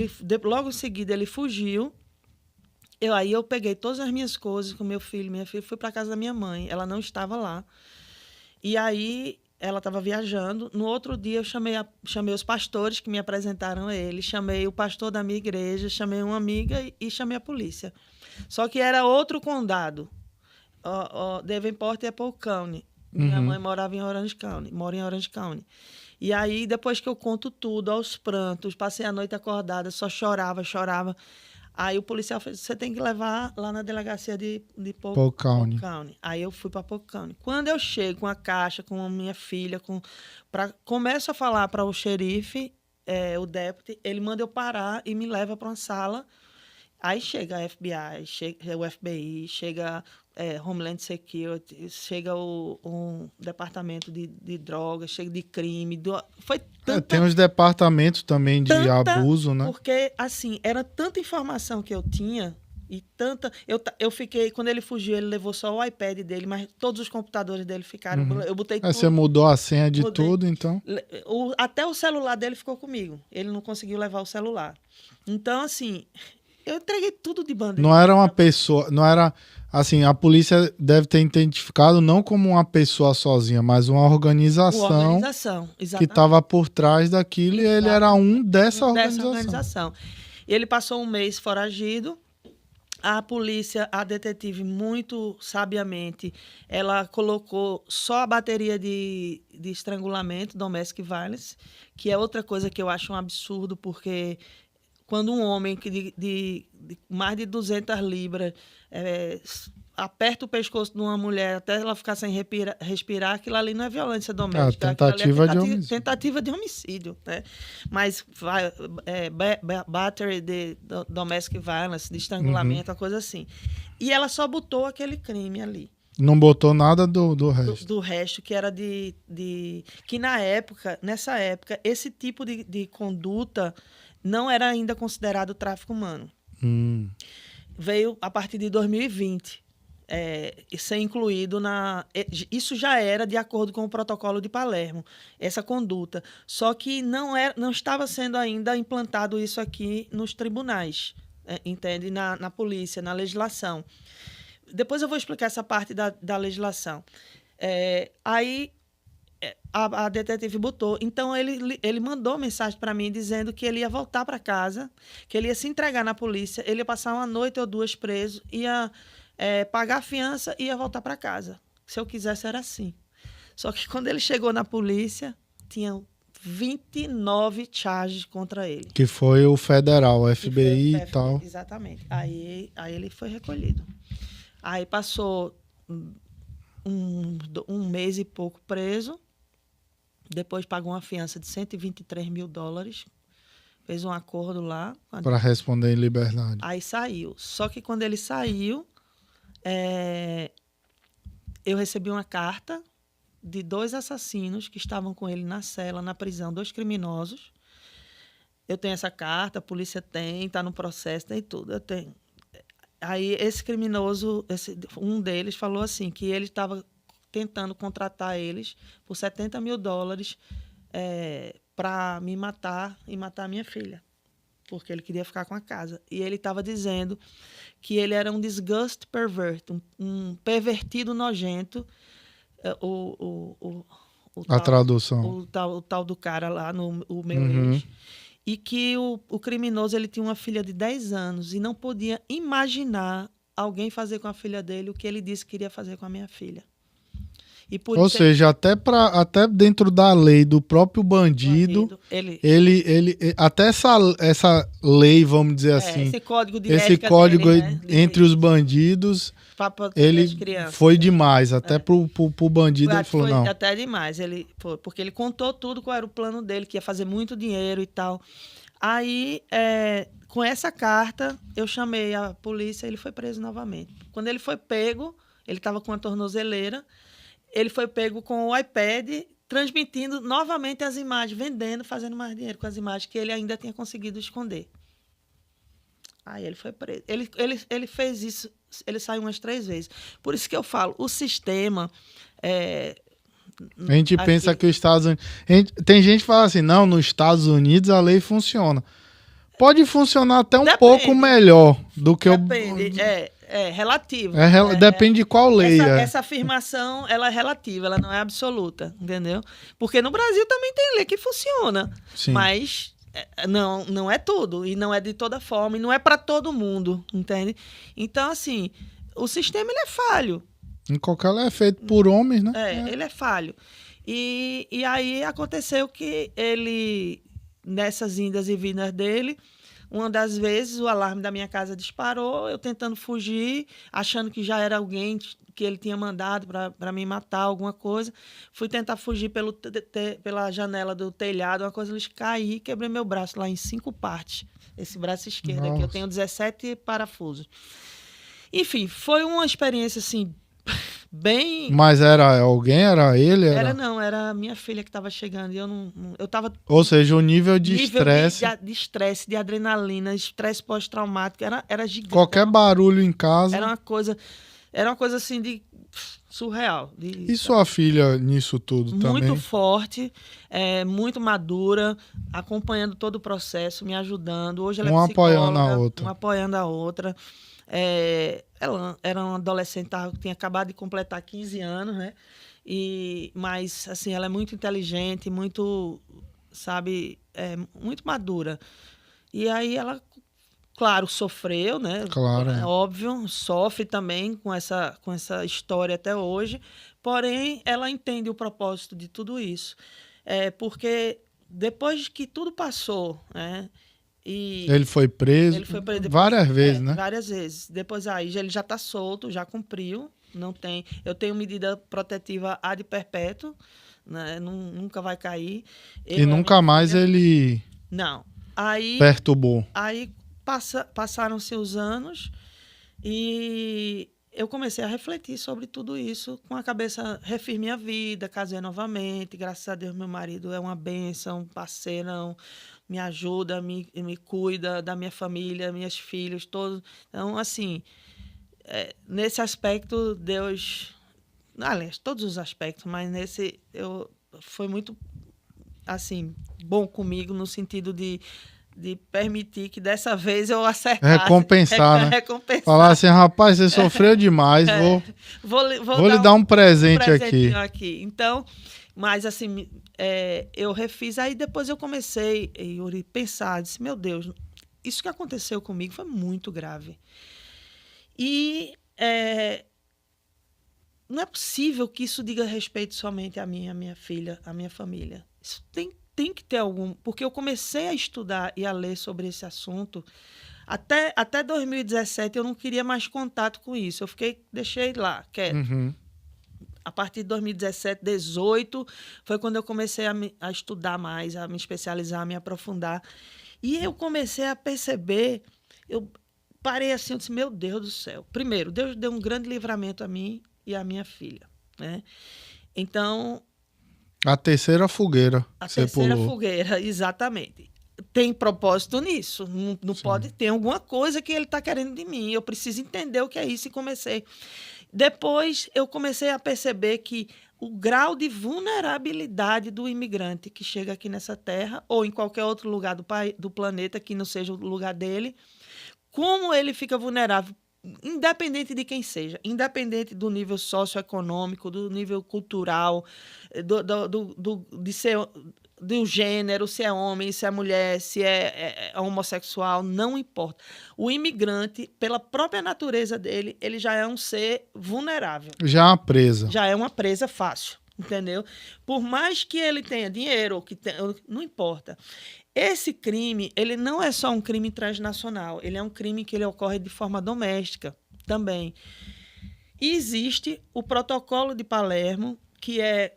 logo em seguida ele fugiu. Aí eu peguei todas as minhas coisas com meu filho, minha filha, fui para casa da minha mãe. Ela não estava lá. E aí ela estava viajando. No outro dia, eu chamei os pastores que me apresentaram a ele, chamei o pastor da minha igreja, chamei uma amiga e chamei a polícia. Só que era outro condado. Davenport é Polk County. Minha mãe morava em Orange County, mora em Orange County. E aí, depois que eu conto tudo, aos prantos, passei a noite acordada, só chorava. Aí o policial fez, você tem que levar lá na delegacia de Polk County. Aí eu fui para Polk County. Quando eu chego com a caixa, com a minha filha, começo a falar para o xerife, o deputy, ele manda eu parar e me leva para uma sala. Aí chega a FBI, chega o FBI, chega Homeland Security, chega o departamento de drogas, chega de crime. Foi tanta, tem os departamentos também de abuso, né? Porque, assim, era tanta informação que eu tinha e tanta... Eu fiquei... Quando ele fugiu, ele levou só o iPad dele, mas todos os computadores dele ficaram... Eu botei tudo. Você mudou a senha de tudo, então? Até o celular dele ficou comigo. Ele não conseguiu levar o celular. Então, assim... Eu entreguei tudo de bandeira. Não era uma pessoa, não era assim, a polícia deve ter identificado não como uma pessoa sozinha, mas uma organização que estava por trás daquilo. Exatamente. E ele era dessa organização. E ele passou um mês foragido. A polícia, a detetive, muito sabiamente, ela colocou só a bateria de estrangulamento, domestic violence, que é outra coisa que eu acho um absurdo, porque... Quando um homem de mais de 200 libras aperta o pescoço de uma mulher até ela ficar sem respirar, aquilo ali não é violência doméstica. Tentativa de homicídio. Né? Mas battery de domestic violence, de estrangulamento, uma coisa assim. E ela só botou aquele crime ali. Não botou nada do resto. Do resto, que era que nessa época, esse tipo de conduta não era ainda considerado tráfico humano. Veio a partir de 2020 ser incluído Isso já era de acordo com o protocolo de Palermo, essa conduta. Só que não estava sendo ainda implantado isso aqui nos tribunais, entende? Na polícia, na legislação. Depois eu vou explicar essa parte da legislação. Aí a detetive botou. Então, ele mandou mensagem para mim dizendo que ele ia voltar para casa, que ele ia se entregar na polícia, ele ia passar uma noite ou duas preso, ia pagar a fiança e ia voltar para casa. Se eu quisesse, era assim. Só que quando ele chegou na polícia, tinha 29 charges contra ele. Que foi o federal, o FBI e tal. Exatamente. Aí ele foi recolhido. Aí passou um mês e pouco preso. Depois pagou uma fiança de $123 mil. Fez um acordo lá. Para responder em liberdade. Aí saiu. Só que quando ele saiu, eu recebi uma carta de 2 assassinos que estavam com ele na cela, na prisão, 2 criminosos. Eu tenho essa carta, a polícia tem, está no processo, tem tudo, eu tenho. Aí esse criminoso, um deles falou assim, que ele estava tentando contratar eles por $70 mil para me matar e matar minha filha, porque ele queria ficar com a casa. E ele estava dizendo que ele era um disgust pervert, um pervertido nojento, tradução. O tal do cara lá, o meu ex. E que o criminoso ele tinha uma filha de 10 anos e não podia imaginar alguém fazer com a filha dele o que ele disse que queria fazer com a minha filha. Ou seja, até dentro da lei do próprio bandido, ele até essa lei, vamos dizer assim, esse código de esse ética código dele, entre os bandidos, ele foi demais. Até pro bandido ele falou, não. Até demais. Porque ele contou tudo, qual era o plano dele, que ia fazer muito dinheiro e tal. Aí, com essa carta, eu chamei a polícia e ele foi preso novamente. Quando ele foi pego, ele estava com uma tornozeleira, ele foi pego com o iPad, transmitindo novamente as imagens, vendendo, fazendo mais dinheiro com as imagens que ele ainda tinha conseguido esconder. Aí ele foi preso. Ele fez isso, ele saiu umas 3 vezes. Por isso que eu falo, o sistema... a gente pensa que os Estados Unidos... Tem gente que fala assim, não, nos Estados Unidos a lei funciona. Pode funcionar até um pouco melhor do que Depende. relativo. Depende de qual lei. Essa afirmação, ela é relativa, ela não é absoluta, entendeu? Porque no Brasil também tem lei que funciona, Sim. mas não é tudo, e não é de toda forma, e não é para todo mundo, entende? Então, assim, o sistema ele é falho. Em qualquer lei é feito por homens, né? Ele é falho. E aí aconteceu que ele, nessas indas e vindas dele, uma das vezes o alarme da minha casa disparou, eu tentando fugir, achando que já era alguém que ele tinha mandado para me matar, alguma coisa. Fui tentar fugir pela janela do telhado, uma coisa, eles caí e quebrei meu braço lá em 5 partes. Esse braço esquerdo aqui, eu tenho 17 parafusos. Enfim, foi uma experiência assim, bem... Mas era alguém? Era ele? Era a minha filha que estava chegando e eu estava... Ou seja, o nível de estresse... de estresse, de adrenalina, estresse pós-traumático, era gigante. Qualquer barulho em casa... Era uma coisa assim de surreal. E sua filha nisso tudo também? Muito forte, muito madura, acompanhando todo o processo, me ajudando. Hoje ela é psicóloga, uma apoiando a outra. Ela era uma adolescente, tinha acabado de completar 15 anos, né? Mas, assim, ela é muito inteligente, muito, sabe, muito madura. E aí ela, claro, sofreu, né? Claro. Óbvio, sofre também com essa história até hoje. Porém, ela entende o propósito de tudo isso. Porque depois que tudo passou, né? Ele foi preso depois, várias vezes, né? Várias vezes. Depois aí ele já está solto, já cumpriu. Não tem, eu tenho medida protetiva ad perpétuo, né? Nunca vai cair. E nunca mais ele... Não. Aí perturbou. Aí passaram-se os anos e eu comecei a refletir sobre tudo isso com a cabeça, refiz minha vida, casei novamente, graças a Deus meu marido é uma bênção, parceirão, me ajuda, me cuida da minha família, minhas filhas, todos. Então, assim, nesse aspecto, Deus... Aliás, todos os aspectos, mas nesse foi muito, assim, bom comigo no sentido de permitir que dessa vez eu acertasse. Recompensar, né? Falar assim, rapaz, você sofreu demais, vou lhe dar um presente aqui. Então, mas assim, eu refiz, aí depois eu comecei, Yuri, pensar, disse, meu Deus, isso que aconteceu comigo foi muito grave. E não é possível que isso diga respeito somente a mim, a minha filha, a minha família. Isso tem que ter algum... Porque eu comecei a estudar e a ler sobre esse assunto. Até 2017 eu não queria mais contato com isso. Deixei lá, quieto. Uhum. A partir de 2017, 2018, foi quando eu comecei a estudar mais, a me especializar, a me aprofundar. E eu comecei a perceber... Eu parei assim, eu disse, meu Deus do céu. Primeiro, Deus deu um grande livramento a mim e a minha filha, né? Então... A terceira fogueira. A terceira fogueira, exatamente. Tem propósito nisso. Não pode ter alguma coisa que ele está querendo de mim. Eu preciso entender o que é isso e comecei. Depois, eu comecei a perceber que o grau de vulnerabilidade do imigrante que chega aqui nessa terra ou em qualquer outro lugar do planeta que não seja o lugar dele, como ele fica vulnerável, independente de quem seja, independente do nível socioeconômico, do nível cultural, do gênero, se é homem, se é mulher, se é homossexual, não importa. O imigrante, pela própria natureza dele, ele já é um ser vulnerável. Já é uma presa. Já é uma presa fácil, entendeu? Por mais que ele tenha dinheiro, não importa. Esse crime, ele não é só um crime transnacional, ele é um crime que ele ocorre de forma doméstica também. E existe o Protocolo de Palermo, que é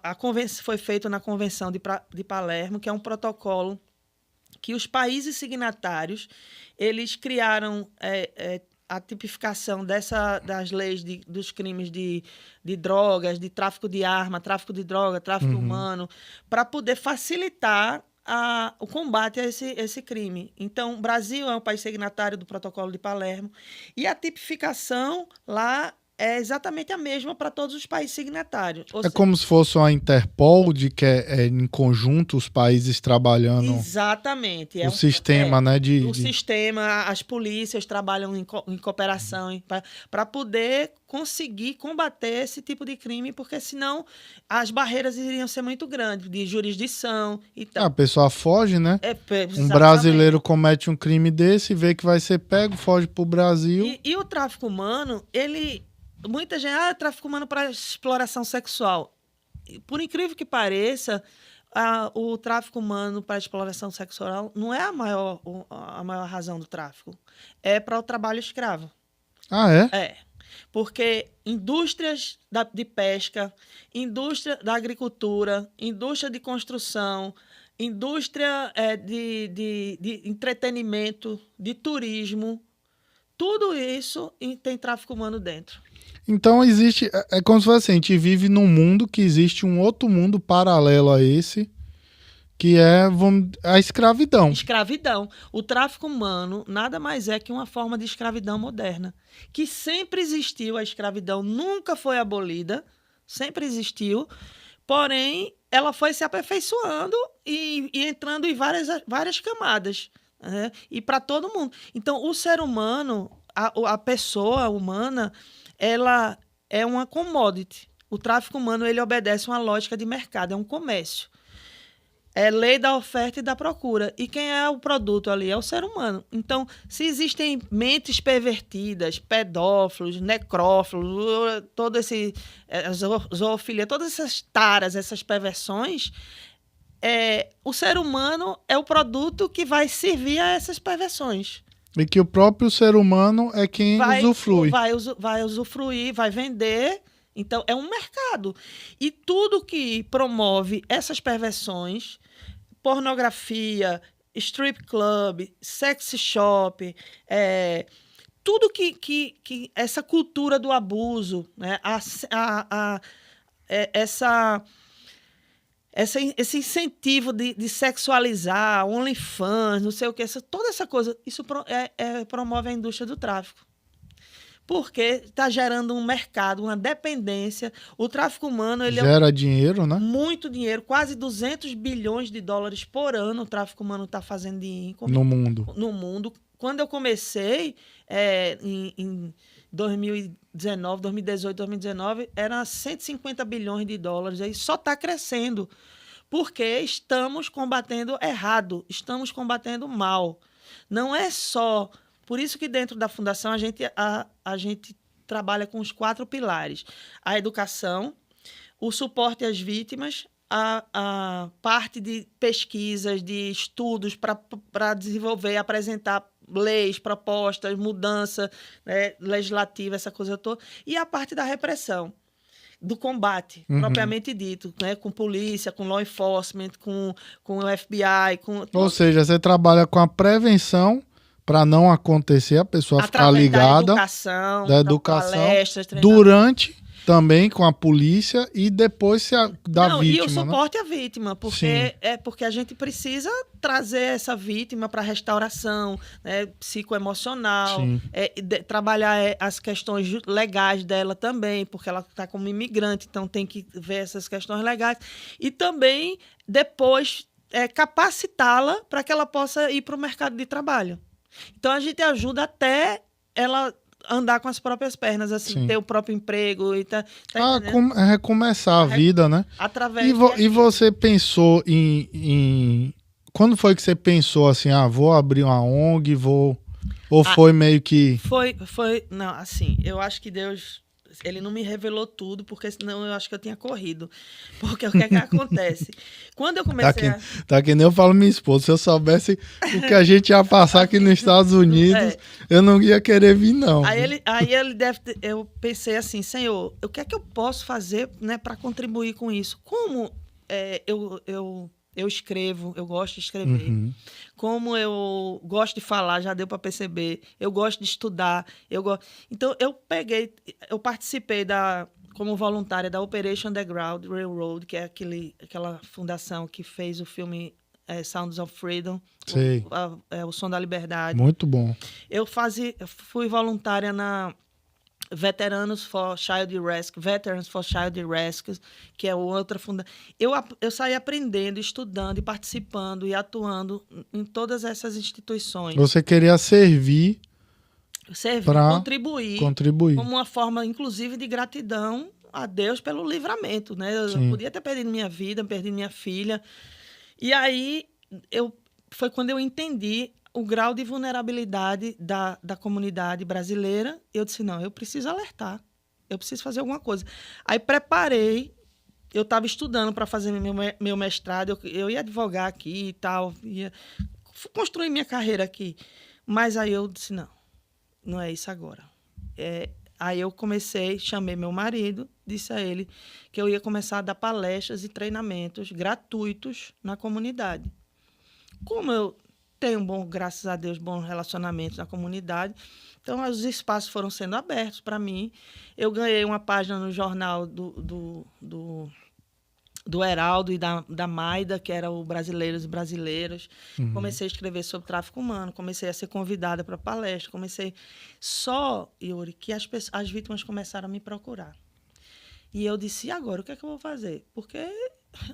a convenção, foi feito na Convenção de Palermo, que é um protocolo que os países signatários eles criaram a tipificação das leis dos crimes de drogas, de tráfico de arma, tráfico de droga, tráfico humano, para poder facilitar o combate a esse crime. Então, o Brasil é um país signatário do Protocolo de Palermo e a tipificação lá é exatamente a mesma para todos os países signatários. Ou É seja, como se fosse uma Interpol, de que é em conjunto os países trabalhando exatamente. o sistema, né? O sistema, as polícias trabalham em cooperação para poder conseguir combater esse tipo de crime, porque senão as barreiras iriam ser muito grandes, de jurisdição e A tal. pessoa foge, né? Um Exatamente. brasileiro comete um crime desse, vê que vai ser pego, foge pro Brasil. E o tráfico humano, muita gente, tráfico humano para exploração sexual. Por incrível que pareça, o tráfico humano para exploração sexual não é a maior razão do tráfico. É para o trabalho escravo. Ah, é? É. Porque indústrias de pesca, indústria da agricultura, indústria de construção, indústria de entretenimento, de turismo, tudo isso tem tráfico humano dentro. Então existe. É como se fosse assim, a gente vive num mundo que existe um outro mundo paralelo a esse, que é a escravidão. Escravidão. O tráfico humano nada mais é que uma forma de escravidão moderna. Que sempre existiu a escravidão, nunca foi abolida, sempre existiu, porém ela foi se aperfeiçoando e entrando em várias camadas. Né? E para todo mundo. Então, o ser humano, a pessoa humana, ela é uma commodity. O tráfico humano ele obedece uma lógica de mercado, é um comércio. É lei da oferta e da procura. E quem é o produto ali? É o ser humano. Então, se existem mentes pervertidas, pedófilos, necrófilos, todo esse zoofilia, todas essas taras, essas perversões, o ser humano é o produto que vai servir a essas perversões. E que o próprio ser humano é quem usufrui. Vai usufruir, vai vender. Então, é um mercado. E tudo que promove essas perversões, pornografia, strip club, sex shop, tudo que essa cultura do abuso, né, esse incentivo de sexualizar, OnlyFans, não sei o que, toda essa coisa, isso promove a indústria do tráfico. Porque está gerando um mercado, uma dependência. O tráfico humano ele gera dinheiro, né? Muito dinheiro, quase 200 bilhões de dólares por ano o tráfico humano está fazendo de income no mundo. No mundo. Quando eu comecei, em 2019, 2018, 2019, era 150 bilhões de dólares. Aí só está crescendo, porque estamos combatendo errado, estamos combatendo mal. Não é só... Por isso que dentro da Fundação a gente trabalha com os 4 pilares. A educação, o suporte às vítimas, a parte de pesquisas, de estudos para desenvolver, apresentar leis, propostas, mudança, né, legislativa, essa coisa toda. E a parte da repressão, do combate, propriamente dito, né, com polícia, com law enforcement, com o FBI. Ou seja, você trabalha com a prevenção para não acontecer, a pessoa ficar ligada da educação palestras, durante também com a polícia e depois da vítima. E o suporte, né? à vítima, porque a gente precisa trazer essa vítima para restauração, né, psicoemocional, trabalhar as questões legais dela também, porque ela está como imigrante, então tem que ver essas questões legais. E também, depois, capacitá-la para que ela possa ir para o mercado de trabalho. Então, a gente ajuda até ela andar com as próprias pernas, assim, ter o próprio emprego. Recomeçar a vida, né? Através e você pensou em... Quando foi que você pensou assim, vou abrir uma ONG, vou... Ou foi meio que... Foi... Não, assim, eu acho que Deus... Ele não me revelou tudo, porque senão eu acho que eu tinha corrido. Porque o que é que acontece? Quando eu comecei Tá que nem eu falo minha esposa, se eu soubesse o que a gente ia passar aqui nos Estados Unidos, eu não ia querer vir, não. Eu pensei assim, Senhor, o que é que eu posso fazer, né, para contribuir com isso? Como eu escrevo, eu gosto de escrever. Como eu gosto de falar, já deu para perceber. Eu gosto de estudar. Então, eu participei como voluntária da Operation Underground Railroad, que é aquela fundação que fez o filme Sounds of Freedom, o Som da Liberdade. Muito bom. Eu fui voluntária Veterans for Child Rescue, Veterans for Child Rescue, que é outra fundação. Eu saí aprendendo, estudando e participando e atuando em todas essas instituições. Você queria servir para contribuir como uma forma, inclusive, de gratidão a Deus pelo livramento, né? Eu podia ter perdido minha vida, perdido minha filha. E aí, foi quando eu entendi o grau de vulnerabilidade da comunidade brasileira. Eu disse, não, eu preciso alertar, eu preciso fazer alguma coisa. Aí preparei, eu estava estudando para fazer meu mestrado, eu ia advogar aqui e tal, ia construir minha carreira aqui. Mas aí eu disse, não é isso agora. Aí eu chamei meu marido, disse a ele que eu ia começar a dar palestras e treinamentos gratuitos na comunidade. Como eu tenho, graças a Deus, bons relacionamentos na comunidade, então os espaços foram sendo abertos para mim. Eu ganhei uma página no jornal do Heraldo e da Maida, que era o Brasileiros e Brasileiras. Comecei a escrever sobre tráfico humano, comecei a ser convidada para palestra, Yuri, que as vítimas começaram a me procurar. E eu disse, e agora, o que é que eu vou fazer? Porque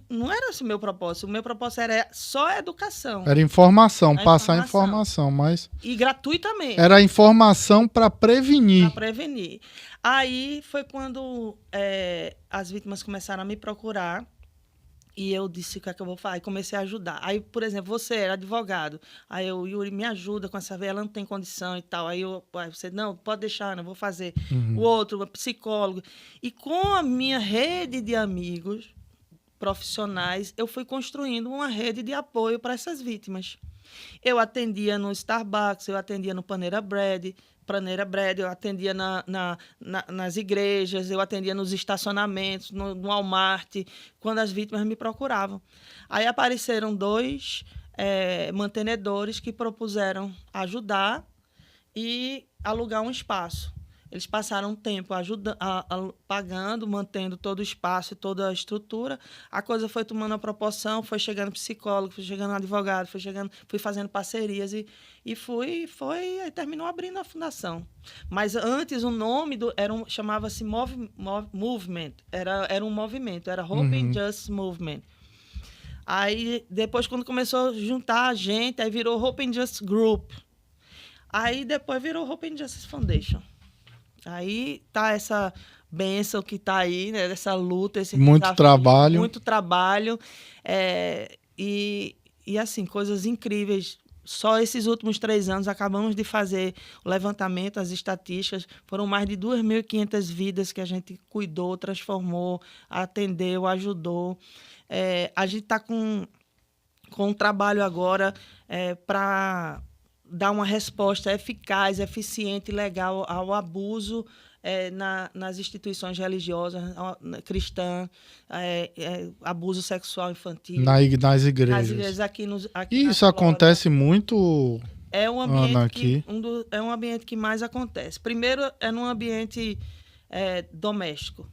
não era esse o meu propósito. O meu propósito era só a educação. Era informação, passar informação, mas... E gratuitamente. Era informação para prevenir. Para prevenir. Aí foi quando as vítimas começaram a me procurar. E eu disse, o que é que eu vou fazer? Aí comecei a ajudar. Aí, por exemplo, você era advogado. Aí eu, Yuri, me ajuda com essa veia, ela não tem condição e tal. Aí você, não, pode deixar, não vou fazer. O outro, psicólogo. E com a minha rede de amigos profissionais, eu fui construindo uma rede de apoio para essas vítimas. Eu atendia no Starbucks, eu atendia no Panera Bread, eu atendia nas igrejas, eu atendia nos estacionamentos, no Walmart, quando as vítimas me procuravam. Aí apareceram 2 mantenedores que propuseram ajudar e alugar um espaço. Eles passaram um tempo pagando, mantendo todo o espaço e toda a estrutura. A coisa foi tomando a proporção, foi chegando psicólogo, foi chegando advogado, fui fazendo parcerias e aí terminou abrindo a fundação. Mas antes o nome chamava-se Movement, era um movimento, era Hope and Justice Movement. Aí depois, quando começou a juntar a gente, aí virou Hope and Justice Group. Aí depois virou Hope and Justice Foundation. Aí tá essa bênção que tá aí, né? Essa luta, esse muito desafio, trabalho. Muito trabalho. E assim, coisas incríveis. Só esses últimos 3 anos acabamos de fazer o levantamento, as estatísticas. Foram mais de 2.500 vidas que a gente cuidou, transformou, atendeu, ajudou. A gente está com um trabalho agora para dar uma resposta eficaz, eficiente e legal ao abuso nas instituições religiosas cristãs, abuso sexual infantil. Nas igrejas. Nas igrejas aqui isso acontece muito, é um ambiente Ana, aqui. É um ambiente que mais acontece. Primeiro, é num ambiente doméstico.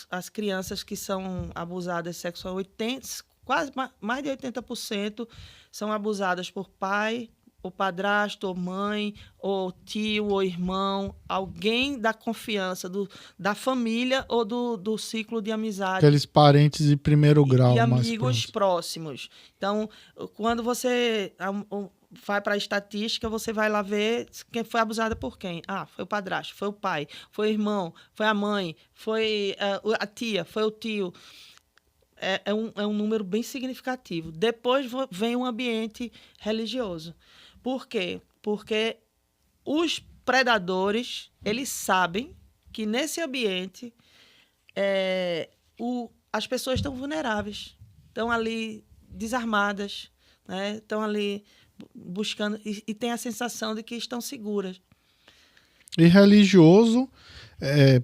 As crianças que são abusadas sexualmente, quase mais de 80% são abusadas por pai, ou padrasto, ou mãe, ou tio, ou irmão, alguém da confiança, da família ou do ciclo de amizade. Aqueles parentes de primeiro grau. E amigos próximos. Então, quando você vai para a estatística, você vai lá ver quem foi abusada por quem. Foi o padrasto, foi o pai, foi o irmão, foi a mãe, foi a tia, foi o tio. É um número bem significativo. Depois vem um ambiente religioso. Por quê? Porque os predadores, eles sabem que nesse ambiente as pessoas estão vulneráveis, estão ali desarmadas, né? Estão ali buscando e têm a sensação de que estão seguras. E religioso,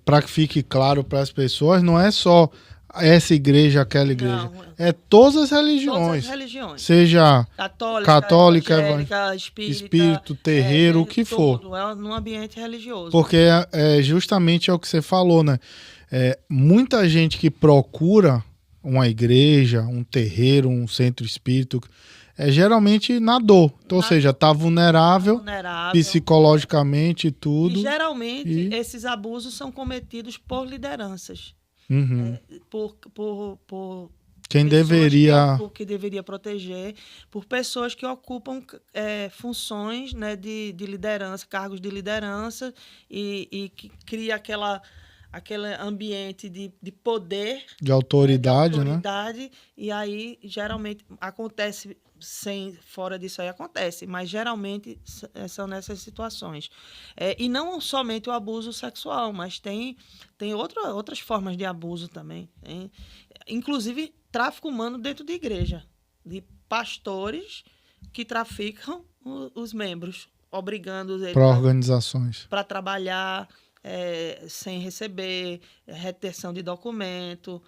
para que fique claro para as pessoas, não é só essa igreja, aquela igreja. Não, é todas as religiões. Todas as religiões. Seja católica, evangélica, espírito, terreiro, o que for. Tudo, num ambiente religioso. Porque justamente é o que você falou, né? Muita gente que procura uma igreja, um terreiro, um centro espírita, é geralmente na dor. Então, ou seja, tá vulnerável, psicologicamente e tudo. E geralmente esses abusos são cometidos por lideranças. Uhum. Por quem deveria... que deveria proteger, por pessoas que ocupam funções, né, de liderança, cargos de liderança, e que cria aquele ambiente de poder, de autoridade, né? E aí geralmente acontece, fora disso aí acontece, mas geralmente são nessas situações. E não somente o abuso sexual, mas tem outras formas de abuso também. Inclusive tráfico humano dentro de igreja, de pastores que traficam os membros, obrigando eles para organizações para trabalhar sem receber, retenção de documento,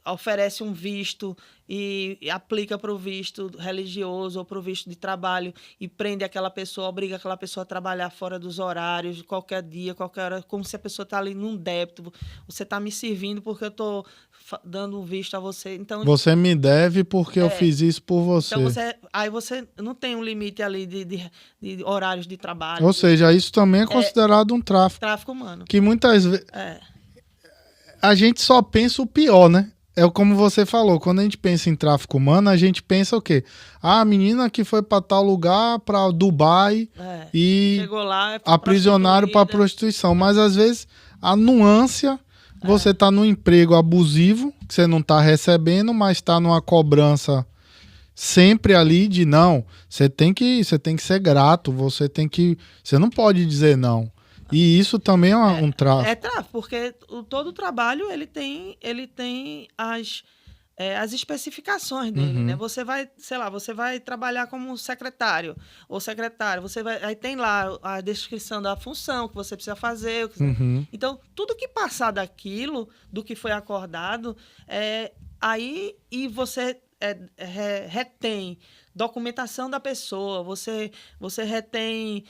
oferece um visto e aplica para o visto religioso ou para o visto de trabalho e prende aquela pessoa, obriga aquela pessoa a trabalhar fora dos horários, qualquer dia, qualquer hora, como se a pessoa está ali num débito. Você está me servindo porque eu estou dando um visto a você. Então, você me deve porque eu fiz isso por você. Então aí você não tem um limite ali de horários de trabalho. Ou seja, isso também é considerado um tráfico. Tráfico humano. Que muitas vezes a gente só pensa o pior, né? É como você falou, quando a gente pensa em tráfico humano, a gente pensa o quê? A menina que foi para tal lugar, para Dubai, e chegou lá, aprisionaram para prostituição. Mas às vezes a nuance, você tá num emprego abusivo, que você não tá recebendo, mas tá numa cobrança sempre ali de não, você tem que ser grato, você não pode dizer não. E isso também é um tráfico. É tráfico, porque todo o trabalho ele tem as especificações dele, né? Você vai trabalhar como secretário ou secretário, aí tem lá a descrição da função que você precisa fazer. Então, tudo que passar daquilo, do que foi acordado, aí e você retém documentação da pessoa, você retém...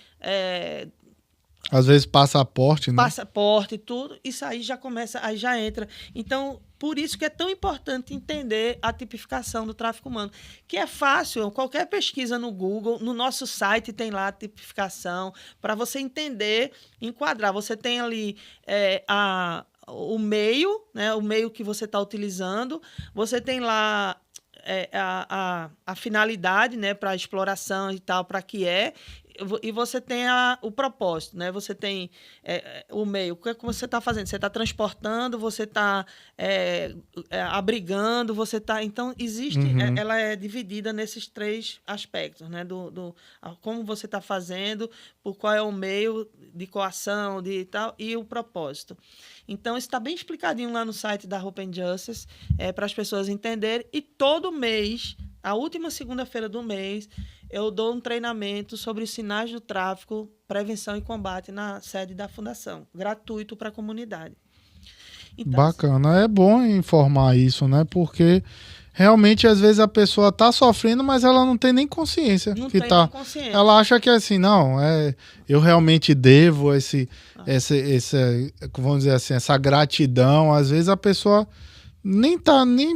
às vezes passaporte, né? Passaporte, tudo, isso aí já começa, aí já entra. Então, por isso que é tão importante entender a tipificação do tráfico humano, que é fácil, qualquer pesquisa no Google, no nosso site tem lá a tipificação, para você entender, enquadrar. Você tem ali o meio, né, o meio que você está utilizando, você tem lá a finalidade, né, para exploração e tal, para que e você tem o propósito, né? Você tem o meio. O que é que você está fazendo? Você está transportando, você está abrigando, você está... Então, existe... ela é dividida nesses 3 aspectos, né? Como você está fazendo, por qual é o meio de coação, de tal, e o propósito. Então, isso está bem explicadinho lá no site da Hope and Justice, para as pessoas entenderem. E todo mês, a última segunda-feira do mês, eu dou um treinamento sobre os sinais do tráfico, prevenção e combate na sede da Fundação, gratuito para a comunidade. Então, bacana, é bom informar isso, né? Porque realmente às vezes a pessoa tá sofrendo, mas ela não tem nem consciência. Ela acha que é assim, não, eu realmente devo vamos dizer assim, essa gratidão. Às vezes a pessoa nem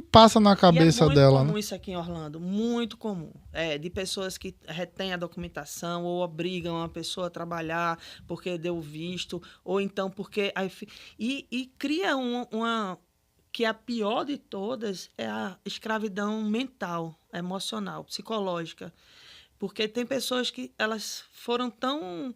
passa na cabeça dela. É muito comum, né? Isso aqui em Orlando, muito comum. De pessoas que retêm a documentação ou obrigam a pessoa a trabalhar porque deu visto, ou então porque... E cria uma... que a pior de todas é a escravidão mental, emocional, psicológica. Porque tem pessoas que elas foram tão...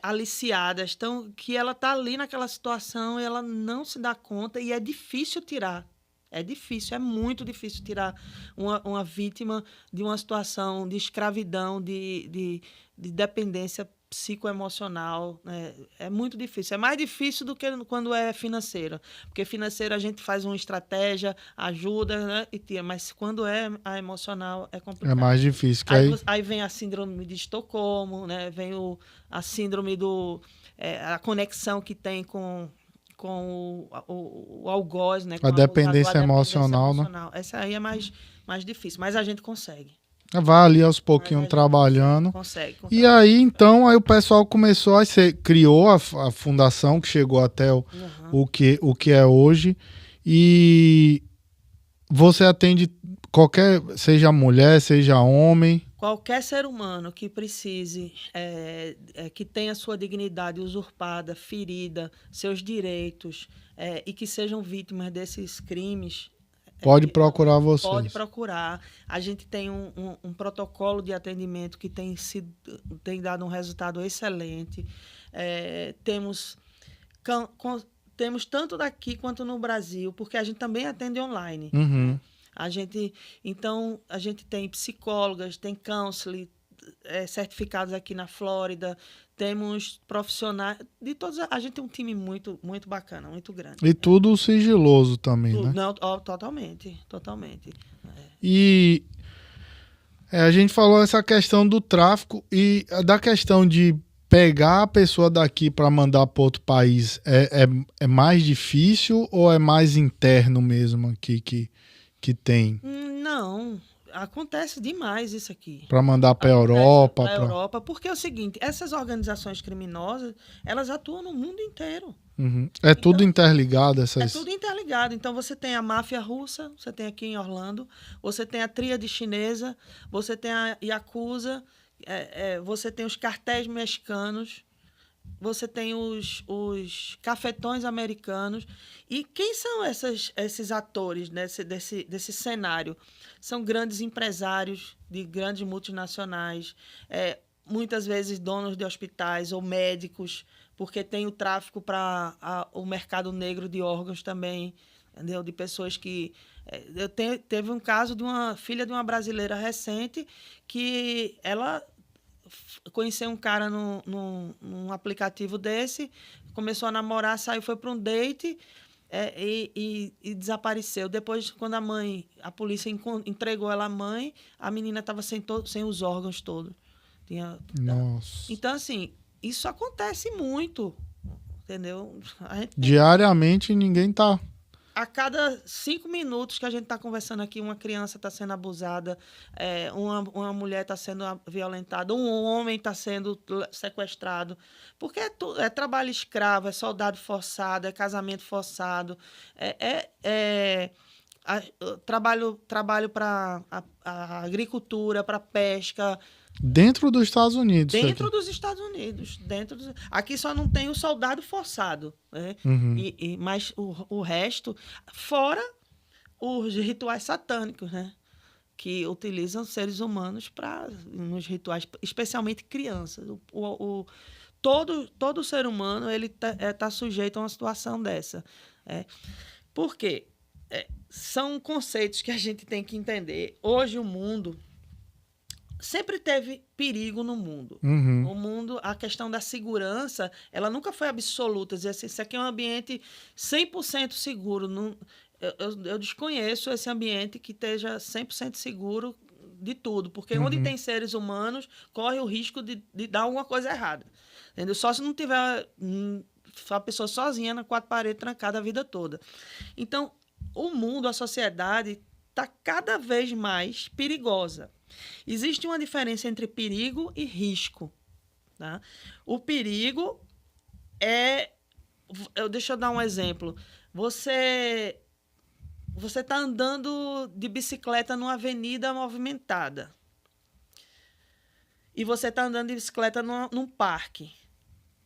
aliciadas, que ela está ali naquela situação e ela não se dá conta e é difícil tirar. É muito difícil tirar uma vítima de uma situação de escravidão, de dependência psicoemocional. Né? É muito difícil. É mais difícil do que quando é financeira. Porque financeira a gente faz uma estratégia, ajuda, né? E tira. Mas quando é a emocional, é complicado. É mais difícil. Aí vem a síndrome de Estocolmo, né? Vem a síndrome a conexão que tem com o algoz, né? Com a dependência emocional, né? Essa aí é mais difícil, mas a gente consegue. Vai ali aos pouquinhos trabalhando. Consegue. E aí, então, o pessoal começou criou a fundação que chegou até o que é hoje. E você atende qualquer, seja mulher, seja homem. Qualquer ser humano que precise, que tenha sua dignidade usurpada, ferida, seus direitos, e que sejam vítimas desses crimes, Pode procurar pode vocês. procurar. A gente tem um protocolo de atendimento que tem dado um resultado excelente. Temos tanto daqui quanto no Brasil, porque a gente também atende online. Uhum. A gente tem psicólogas, tem counseling, certificados aqui na Flórida, temos profissionais de todos. A gente tem um time muito, muito bacana, muito grande. E tudo sigiloso também, né? Não, totalmente. E a gente falou essa questão do tráfico e da questão de pegar a pessoa daqui para mandar para outro país é mais difícil ou é mais interno mesmo aqui que tem? Não, acontece demais isso aqui. Para mandar para a Europa. Para a Europa, porque é o seguinte, essas organizações criminosas, elas atuam no mundo inteiro. Uhum. É tudo interligado. É tudo interligado. Então, você tem a máfia russa, você tem aqui em Orlando, você tem a tríade chinesa, você tem a Yakuza, você tem os cartéis mexicanos, você tem os cafetões americanos. E quem são esses atores desse cenário? São grandes empresários de grandes multinacionais, muitas vezes donos de hospitais ou médicos, porque tem o tráfico para o mercado negro de órgãos também, entendeu? De pessoas que... Teve um caso de uma filha de uma brasileira recente que ela conheceu um cara num aplicativo desse, começou a namorar, foi para um date e desapareceu. Depois, quando a polícia entregou ela à mãe, a menina estava sem os órgãos todos. Nossa. Então, assim, isso acontece muito, entendeu? Diariamente ninguém tá... A cada 5 minutos que a gente está conversando aqui, uma criança está sendo abusada, uma mulher está sendo violentada, um homem está sendo sequestrado. Porque é trabalho escravo, é soldado forçado, é casamento forçado, trabalho para a agricultura, para a pesca. Dentro dos Estados Unidos. Dentro dos Estados Unidos. Aqui só não tem o soldado forçado, né? Uhum. Mas o resto, fora os rituais satânicos, né? Que utilizam seres humanos nos rituais, especialmente crianças. Todo ser humano ele tá sujeito a uma situação dessa. Por quê? São conceitos que a gente tem que entender. Hoje o mundo... Sempre teve perigo no mundo. Uhum. O mundo, a questão da segurança, ela nunca foi absoluta. Dizer assim, isso aqui é um ambiente 100% seguro. Eu desconheço esse ambiente que esteja 100% seguro de tudo. Porque onde tem seres humanos, corre o risco de dar alguma coisa errada. Entendeu? Só se não tiver a pessoa sozinha na quatro paredes, trancada a vida toda. Então, o mundo, a sociedade, está cada vez mais perigosa. Existe uma diferença entre perigo e risco. Tá? O perigo deixa eu dar um exemplo. Você está andando de bicicleta numa avenida movimentada. E você está andando de bicicleta num parque.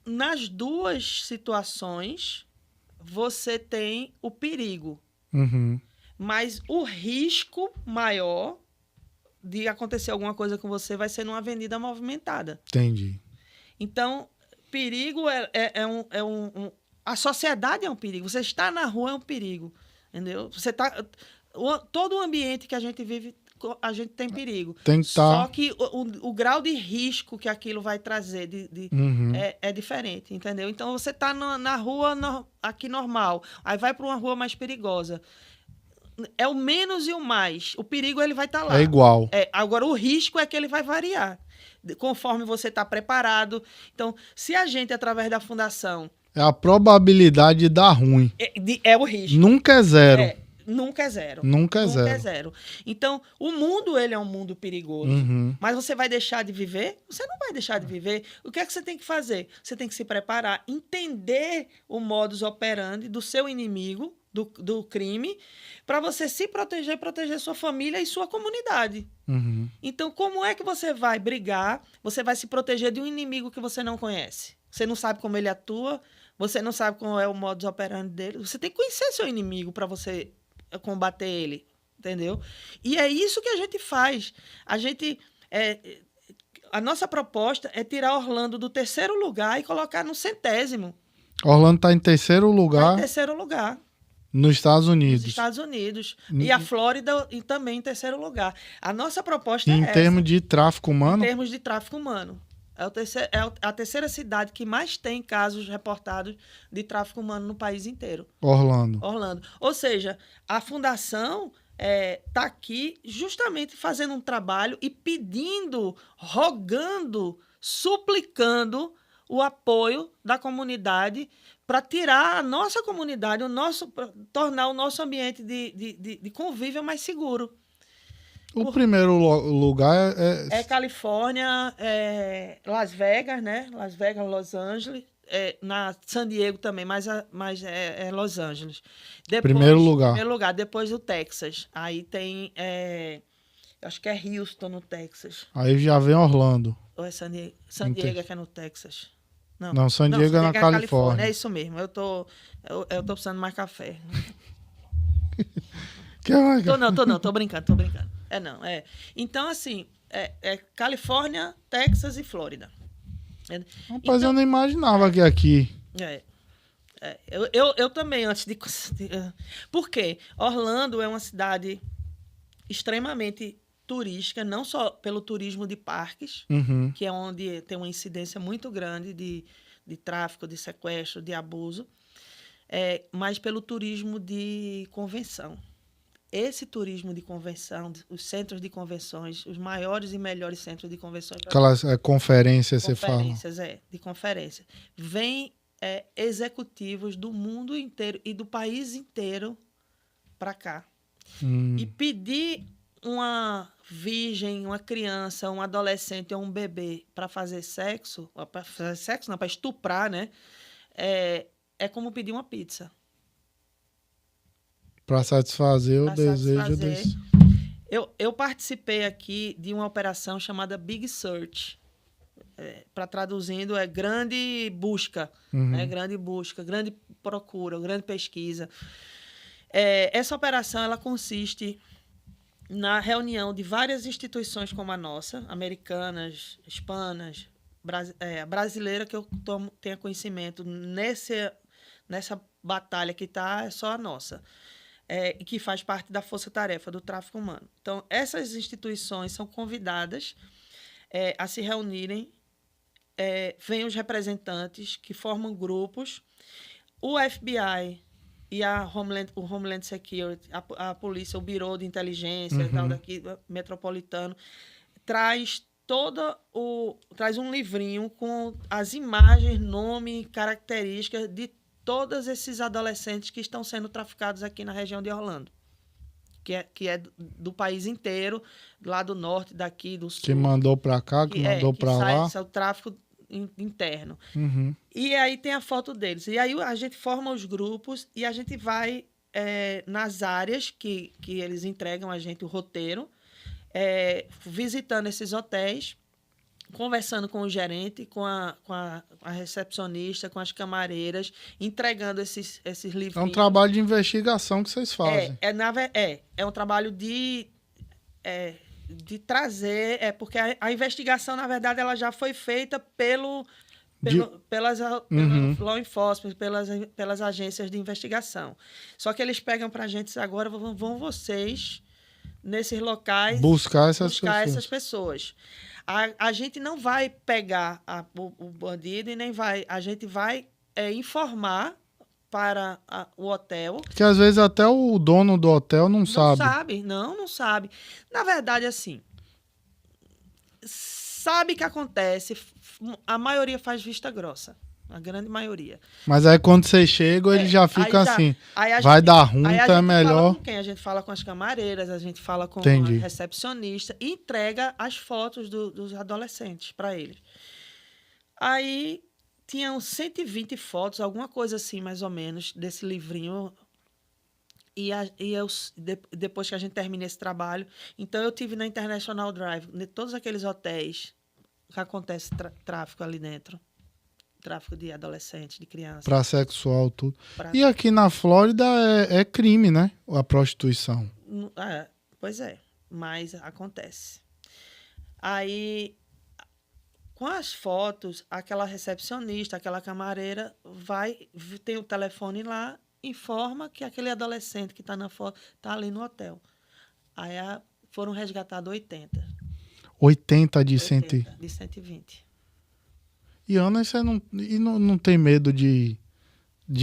Nas duas situações, você tem o perigo. Uhum. Mas o risco maior de acontecer alguma coisa com você vai ser numa avenida movimentada. Entendi. Então, perigo a sociedade é um perigo. Você está na rua é um perigo, entendeu? Todo o ambiente que a gente vive, a gente tem perigo. Só que o grau de risco que aquilo vai trazer é diferente, entendeu? Então, você está na rua aqui normal, aí vai para uma rua mais perigosa. É o menos e o mais. O perigo ele vai estar lá. É igual. Agora, o risco é que ele vai variar, conforme você está preparado. Então, se a gente, através da fundação... É a probabilidade de dar ruim. É o risco. Nunca é zero. Nunca é zero. Nunca é zero. Então, o mundo ele é um mundo perigoso. Mas você vai deixar de viver? Você não vai deixar de viver. O que é que você tem que fazer? Você tem que se preparar, entender o modus operandi do seu inimigo, do crime, para você se proteger, proteger sua família e sua comunidade. Uhum. Então, como é que você vai brigar? Você vai se proteger de um inimigo que você não conhece. Você não sabe como ele atua, você não sabe qual é o modus operandi dele. Você tem que conhecer seu inimigo para você combater ele, entendeu? E é isso que a gente faz. A nossa proposta é tirar Orlando do 3º lugar e colocar no 100º. Orlando está em 3º lugar. Está em 3º lugar. Nos Estados Unidos. Nos Estados Unidos. E a Flórida também em 3º lugar. A nossa proposta em é termos de tráfico humano? Em termos de tráfico humano. É a 3ª cidade que mais tem casos reportados de tráfico humano no país inteiro. Orlando. Ou seja, a fundação está aqui justamente fazendo um trabalho e pedindo, rogando, suplicando o apoio da comunidade para tirar a nossa comunidade, tornar o nosso ambiente de convívio mais seguro. O primeiro lugar é Califórnia, Las Vegas, né? Las Vegas, Los Angeles, na San Diego também, mas é Los Angeles. Depois, primeiro lugar, depois o Texas. Aí tem, acho que é Houston, no Texas. Aí já vem Orlando. Ou é San Diego que é no Texas? Não, San Diego é na Califórnia. É isso mesmo. Eu tô precisando mais café. Tô brincando. Então, assim, Califórnia, Texas e Flórida. Rapaz, então, eu não imaginava que aqui. Eu também, antes de... Por quê? Orlando é uma cidade extremamente turística, não só pelo turismo de parques, que é onde tem uma incidência muito grande de tráfico, de sequestro, de abuso, mas pelo turismo de convenção. Esse turismo de convenção, os centros de convenções, os maiores e melhores centros de convenções... Aquelas conferências, você fala. De conferência. Vêm executivos do mundo inteiro e do país inteiro para cá. E pedir uma virgem, uma criança, um adolescente ou um bebê para fazer sexo, para estuprar, né? É como pedir uma pizza. Para satisfazer o desejo desse. Eu participei aqui de uma operação chamada Big Search. Para traduzindo, é grande busca, né? Grande busca, grande procura, grande pesquisa. Essa operação ela consiste na reunião de várias instituições como a nossa, americanas, hispanas, brasileira, que eu tenha conhecimento nessa batalha que é só a nossa. E que faz parte da força-tarefa do tráfico humano. Então, essas instituições são convidadas a se reunirem, vêm os representantes que formam grupos, o FBI e o Homeland Security, a polícia, o Bureau de Inteligência tal, daqui, metropolitano, traz um livrinho com as imagens, nome, características de todos esses adolescentes que estão sendo traficados aqui na região de Orlando, que é do país inteiro, lá do norte, daqui, do sul. Que mandou para cá, que mandou para lá. Isso é o tráfico interno. E aí tem a foto deles. E aí a gente forma os grupos e a gente vai nas áreas que eles entregam a gente o roteiro, visitando esses hotéis, conversando com o gerente, com a recepcionista, com as camareiras, entregando esses livros. É um trabalho de investigação que vocês fazem. É um trabalho de trazer... porque a investigação, na verdade, ela já foi feita pelo law enforcement, pelas agências de investigação. Só que eles pegam para a gente agora, vão vocês nesses locais buscar essas pessoas. A gente não vai pegar o bandido e nem vai... A gente vai informar para o hotel. Que às vezes até o dono do hotel não sabe. Não sabe. Na verdade, assim, sabe que acontece, a maioria faz vista grossa. A grande maioria. Mas aí quando vocês chegam, ele já fica assim, vai dar ruim, então é melhor... Fala com quem? A gente fala com as camareiras, a gente fala com a recepcionista e entrega as fotos dos adolescentes para eles. Aí tinham 120 fotos, alguma coisa assim, mais ou menos, desse livrinho Depois que a gente termina esse trabalho, então eu tive na International Drive, todos aqueles hotéis que acontece tráfico ali dentro. Tráfico de adolescentes, de crianças. Pra sexual, tudo. E aqui na Flórida é crime, né? A prostituição. Pois é, mas acontece. Aí, com as fotos, aquela recepcionista, aquela camareira, tem o telefone lá, informa que aquele adolescente que está na foto está ali no hotel. Aí foram resgatados 80. 80 de 120. E Ana, você não tem medo de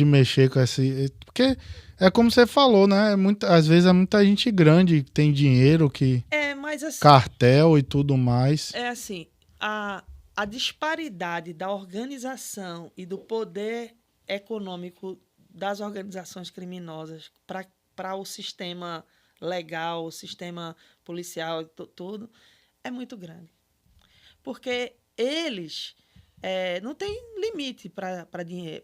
mexer com esse... Porque é como você falou, né? Às vezes é muita gente grande que tem dinheiro, mas assim... Cartel e tudo mais. É assim, a disparidade da organização e do poder econômico das organizações criminosas para o sistema legal, o sistema policial, tudo, é muito grande. Porque eles... não tem limite para dinheiro.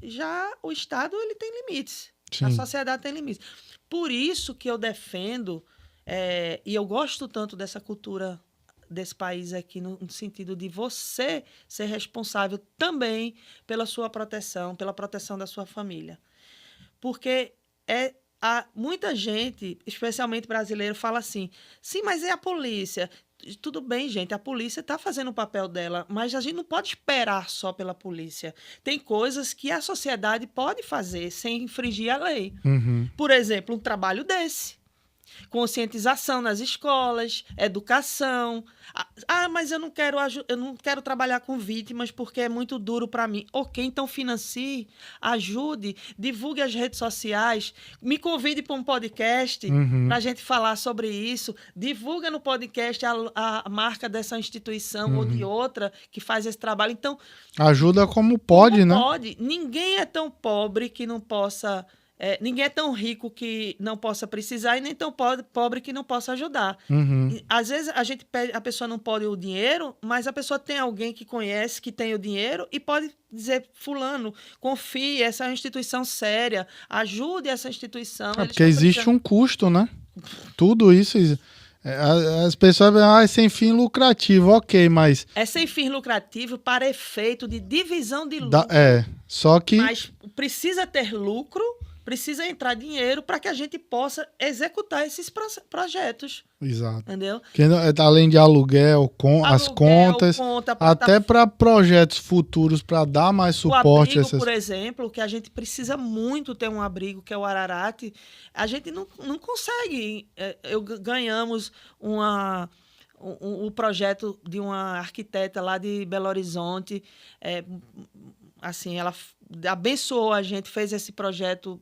Já o Estado ele tem limites. Sim. A sociedade tem limites. Por isso que eu defendo, e eu gosto tanto dessa cultura desse país aqui, no sentido de você ser responsável também pela sua proteção, pela proteção da sua família. Porque muita gente, especialmente brasileiro, fala assim, sim, mas é a polícia. Tudo bem, gente, a polícia está fazendo o papel dela, mas a gente não pode esperar só pela polícia. Tem coisas que a sociedade pode fazer sem infringir a lei. Uhum. Por exemplo, um trabalho desse. Conscientização nas escolas, educação. Mas eu não quero trabalhar com vítimas porque é muito duro para mim. Ok, então financie, ajude, divulgue as redes sociais, me convide para um podcast para a gente falar sobre isso. Divulga no podcast a marca dessa instituição ou de outra que faz esse trabalho. Então, ajuda como pode, né? Pode. Ninguém é tão pobre que não possa... ninguém é tão rico que não possa precisar e nem tão pobre que não possa ajudar. Às vezes a pessoa não pode o dinheiro, mas a pessoa tem alguém que conhece, que tem o dinheiro e pode dizer, fulano, confie, essa é uma instituição séria, ajude essa instituição. Porque existe um custo, né? Tudo isso... As pessoas veem, é sem fim lucrativo, ok, mas... É sem fim lucrativo para efeito de divisão de lucro. Só que... Mas precisa ter lucro, precisa entrar dinheiro para que a gente possa executar esses projetos. Exato. Entendeu? Que, além de aluguel, as contas, até para projetos futuros, para dar mais suporte. O abrigo, por exemplo, que a gente precisa muito ter um abrigo, que é o Ararate, a gente não consegue. Ganhamos o projeto de uma arquiteta lá de Belo Horizonte, assim, ela abençoou a gente, fez esse projeto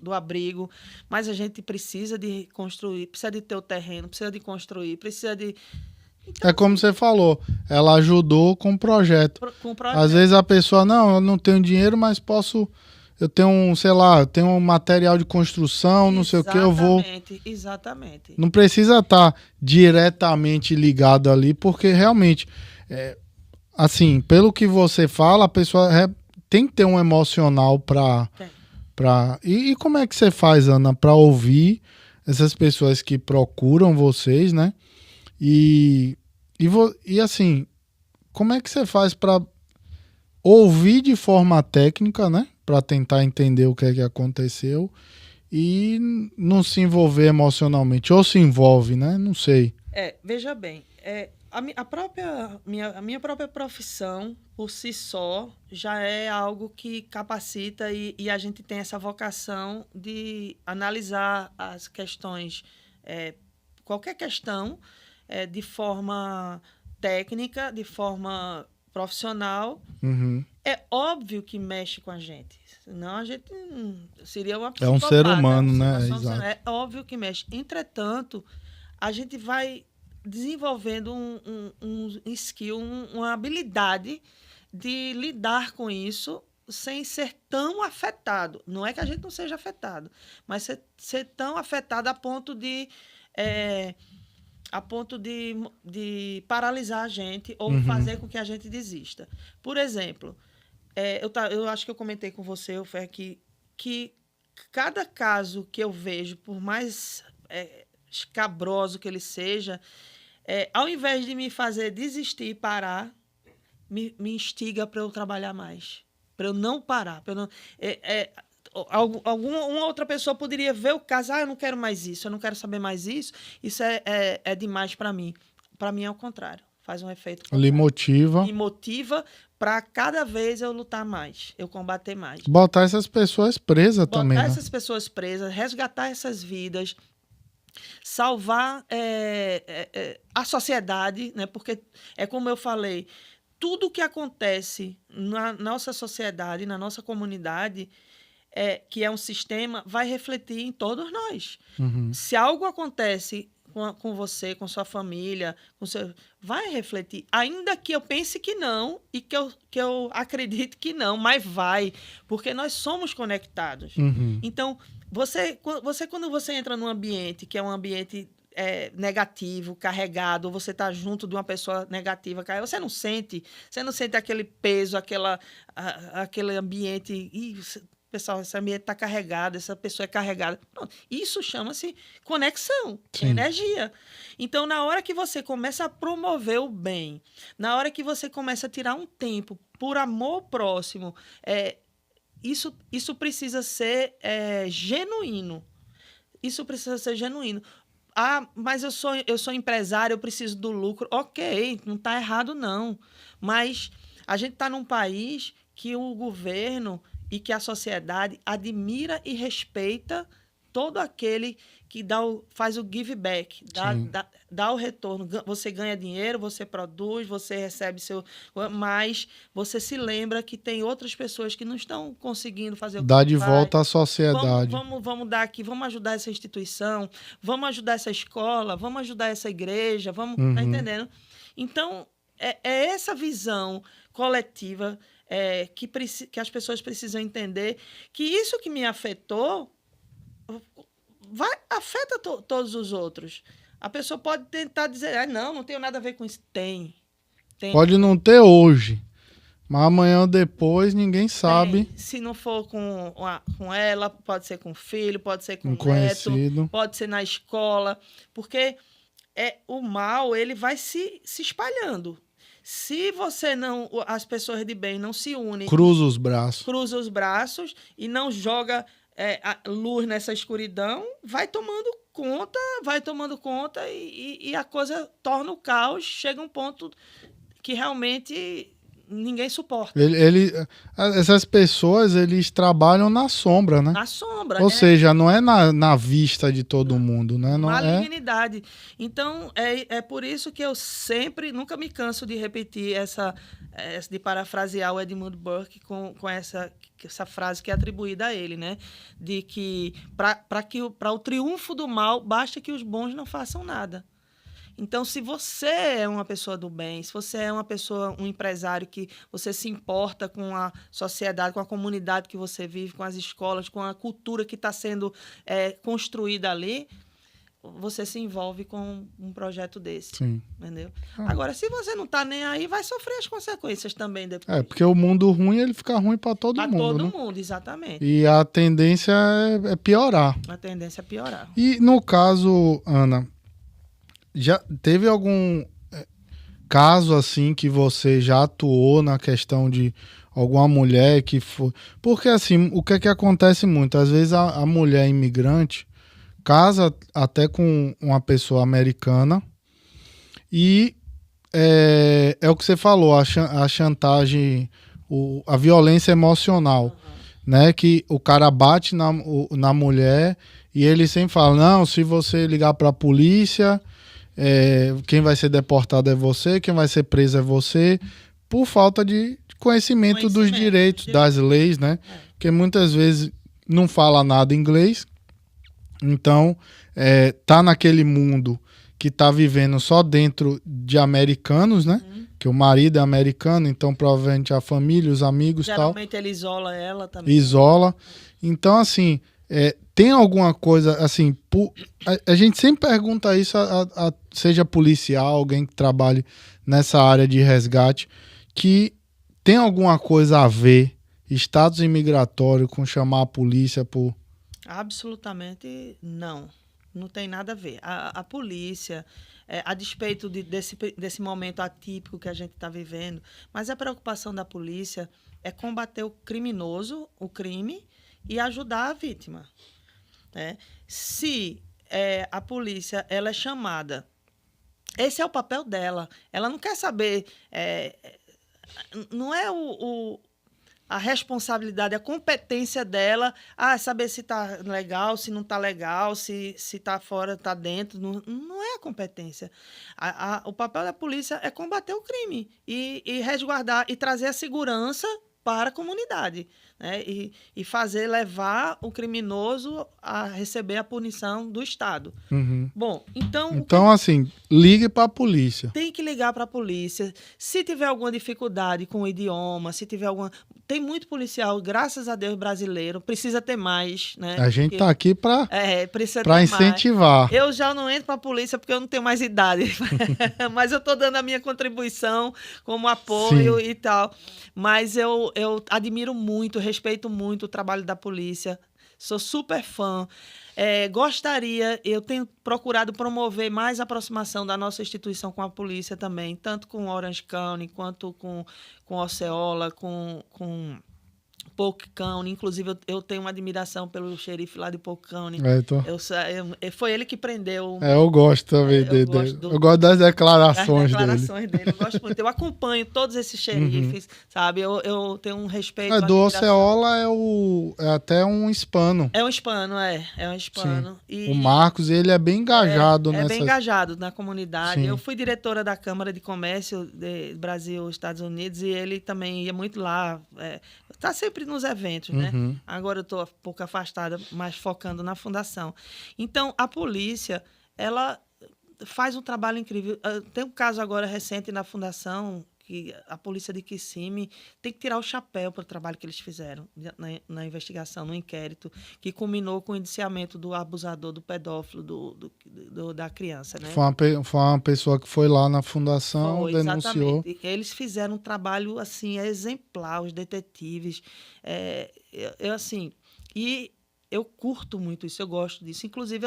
do abrigo, mas a gente precisa de construir, precisa de ter o terreno, precisa de construir, precisa de... Então, como você falou, ela ajudou com o projeto. Às vezes a pessoa, eu não tenho dinheiro, mas eu tenho tenho um material de construção, não sei o que, eu vou... Exatamente. Não precisa estar diretamente ligado ali, porque realmente, assim, pelo que você fala, a pessoa tem que ter um emocional E como é que você faz, Ana, para ouvir essas pessoas que procuram vocês, né? E assim, como é que você faz para ouvir de forma técnica, né? Para tentar entender o que é que aconteceu e não se envolver emocionalmente. Ou se envolve, né? Não sei. Veja bem, a minha própria profissão, por si só, já é algo que capacita e a gente tem essa vocação de analisar as questões, qualquer questão, de forma técnica, de forma profissional. É óbvio que mexe com a gente. Senão a gente seria uma psicopata. É um ser humano, né? Exato. É óbvio que mexe. Entretanto, a gente vai desenvolvendo um skill, uma habilidade de lidar com isso sem ser tão afetado. Não é que a gente não seja afetado, mas ser tão afetado a ponto de paralisar a gente ou fazer com que a gente desista. Por exemplo, eu acho que eu comentei com você, que que cada caso que eu vejo, por mais escabroso que ele seja, ao invés de me fazer desistir e parar, me instiga para eu trabalhar mais, para eu não parar. Pra eu não, alguma outra pessoa poderia ver o caso, eu não quero mais isso, eu não quero saber mais isso, isso é demais para mim. Para mim é o contrário, faz um efeito contrário. Me motiva para cada vez eu lutar mais, eu combater mais. Botar essas pessoas presas também, né? Botar essas pessoas presas, resgatar essas vidas, salvar a sociedade, né? Porque é como eu falei, tudo que acontece na nossa sociedade, na nossa comunidade, que é um sistema, vai refletir em todos nós. Uhum. Se algo acontece com você, com sua família, vai refletir. Ainda que eu pense que não e que eu acredite que não, mas vai, porque nós somos conectados. Uhum. Então, quando você entra num ambiente que é um ambiente negativo, carregado, você está junto de uma pessoa negativa, você não sente aquele peso, aquele ambiente. Pessoal, esse ambiente está carregado, essa pessoa é carregada. Pronto. Isso chama-se conexão, energia. Então, na hora que você começa a promover o bem, na hora que você começa a tirar um tempo por amor ao próximo, isso precisa ser genuíno. Isso precisa ser genuíno. Mas eu sou empresário, eu preciso do lucro. Ok, não está errado, não. Mas a gente está num país que o governo e que a sociedade admira e respeita todo aquele que faz o give back, dá o retorno. Você ganha dinheiro, você produz, você recebe mas você se lembra que tem outras pessoas que não estão conseguindo fazer o que dá de volta à sociedade. Vamos dar aqui, vamos ajudar essa instituição, vamos ajudar essa escola, vamos ajudar essa igreja, tá entendendo? Então, é essa visão coletiva que as pessoas precisam entender que isso que me afetou afeta todos os outros. A pessoa pode tentar dizer, não tenho nada a ver com isso. Tem. Pode não ter hoje, mas amanhã ou depois ninguém sabe. Se não for com ela, pode ser com o filho, pode ser com o conhecido, neto, pode ser na escola, porque o mal ele vai se espalhando. Se as pessoas de bem não se unem, cruza os braços e não joga a luz nessa escuridão, vai tomando conta e a coisa torna o caos, chega um ponto que realmente ninguém suporta. Essas pessoas, eles trabalham na sombra, né? Na sombra. Ou seja, não é na vista de todo mundo, né? Não malignidade. Então, é por isso que eu nunca me canso de repetir de parafrasear o Edmund Burke com essa frase que é atribuída a ele, né? De que para o triunfo do mal, basta que os bons não façam nada. Então, se você é uma pessoa do bem, se você é um empresário que você se importa com a sociedade, com a comunidade que você vive, com as escolas, com a cultura que está sendo construída ali, você se envolve com um projeto desse. Sim. Entendeu? Agora, se você não está nem aí, vai sofrer as consequências também depois. Porque o mundo ruim, ele fica ruim para todo mundo. Para todo mundo, exatamente. E a tendência é piorar. A tendência é piorar. E no caso, Ana, já teve algum caso assim que você já atuou na questão de alguma mulher que foi... Porque assim, o que é que acontece muito? Às vezes a mulher imigrante casa até com uma pessoa americana e é o que você falou, a chantagem, a violência emocional, né? Que o cara bate na mulher e ele sempre fala, não, se você ligar para a polícia... quem vai ser deportado é você, quem vai ser preso é você, por falta de conhecimento dos direitos, das leis, né? Porque muitas vezes não fala nada inglês, então tá naquele mundo que tá vivendo só dentro de americanos, né? Que o marido é americano, então provavelmente a família, os amigos e tal. Geralmente ele isola ela também. Isola. Então, assim... tem alguma coisa, assim, a gente sempre pergunta isso seja policial, alguém que trabalhe nessa área de resgate, que tem alguma coisa a ver status imigratório com chamar a polícia por... Absolutamente não. Não tem nada a ver. A polícia, a despeito desse momento atípico que a gente está vivendo, mas a preocupação da polícia é combater o criminoso, o crime, e ajudar a vítima. Né? Se a polícia ela é chamada, esse é o papel dela. Ela não quer saber... não é a responsabilidade, a competência dela, saber se está legal, se não está legal, se está fora, está dentro. Não é a competência. O papel da polícia é combater o crime e resguardar e trazer a segurança para a comunidade, né? E levar o criminoso a receber a punição do Estado. Uhum. Bom, então assim, ligue para a polícia. Tem que ligar para a polícia. Se tiver alguma dificuldade com o idioma, se tiver alguma... Tem muito policial, graças a Deus, brasileiro. Precisa ter mais, né? A gente está aqui para incentivar. Mais. Eu já não entro para a polícia porque eu não tenho mais idade. Mas eu estou dando a minha contribuição como apoio. Sim. E tal. Mas eu admiro muito, respeito muito o trabalho da polícia. Sou super fã. Eu tenho procurado promover mais aproximação da nossa instituição com a polícia também, tanto com Orange County, quanto com Osceola, com Polk County. Inclusive, eu tenho uma admiração pelo xerife lá de Polk County. Foi ele que prendeu... eu gosto também dele. Eu gosto das declarações dele. Eu gosto muito. Eu acompanho todos esses xerifes, sabe? Eu tenho um respeito... do Osceola é até um hispano. É um hispano. O Marcos, ele é bem engajado nessa... bem engajado na comunidade. Sim. Eu fui diretora da Câmara de Comércio de Brasil, Estados Unidos, e ele também ia muito lá. Está sempre nos eventos, né? Agora eu estou um pouco afastada, mas focando na fundação. Então, a polícia, ela faz um trabalho incrível. Tem um caso agora recente na fundação, que a polícia de Kissimmee tem que tirar o chapéu para o trabalho que eles fizeram na investigação, no inquérito, que culminou com o indiciamento do abusador, do pedófilo, da criança. Né? Foi uma pessoa que foi lá na fundação, denunciou. Exatamente. Eles fizeram um trabalho assim, exemplar, os detetives. Eu curto muito isso, eu gosto disso. Inclusive,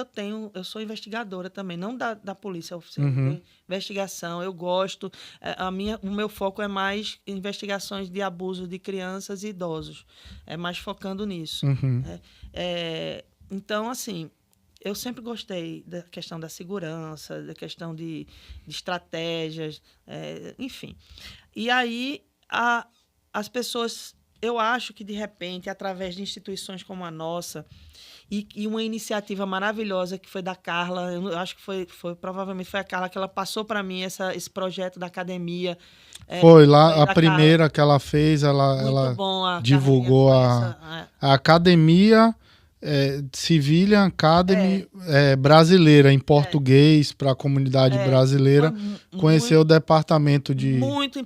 eu sou investigadora também, não da polícia oficial, investigação, eu gosto. O meu foco é mais investigações de abuso de crianças e idosos, é mais focando nisso. Então, assim, eu sempre gostei da questão da segurança, da questão de estratégias, enfim. E aí, as pessoas... Eu acho que, de repente, através de instituições como a nossa e uma iniciativa maravilhosa que foi da Carla, eu acho que provavelmente foi a Carla que ela passou para mim esse projeto da academia. Foi lá a primeira Carla, que ela fez, ela divulgou a academia... Civilian Academy brasileira, em português, para a comunidade brasileira, conhecer o departamento de... Muito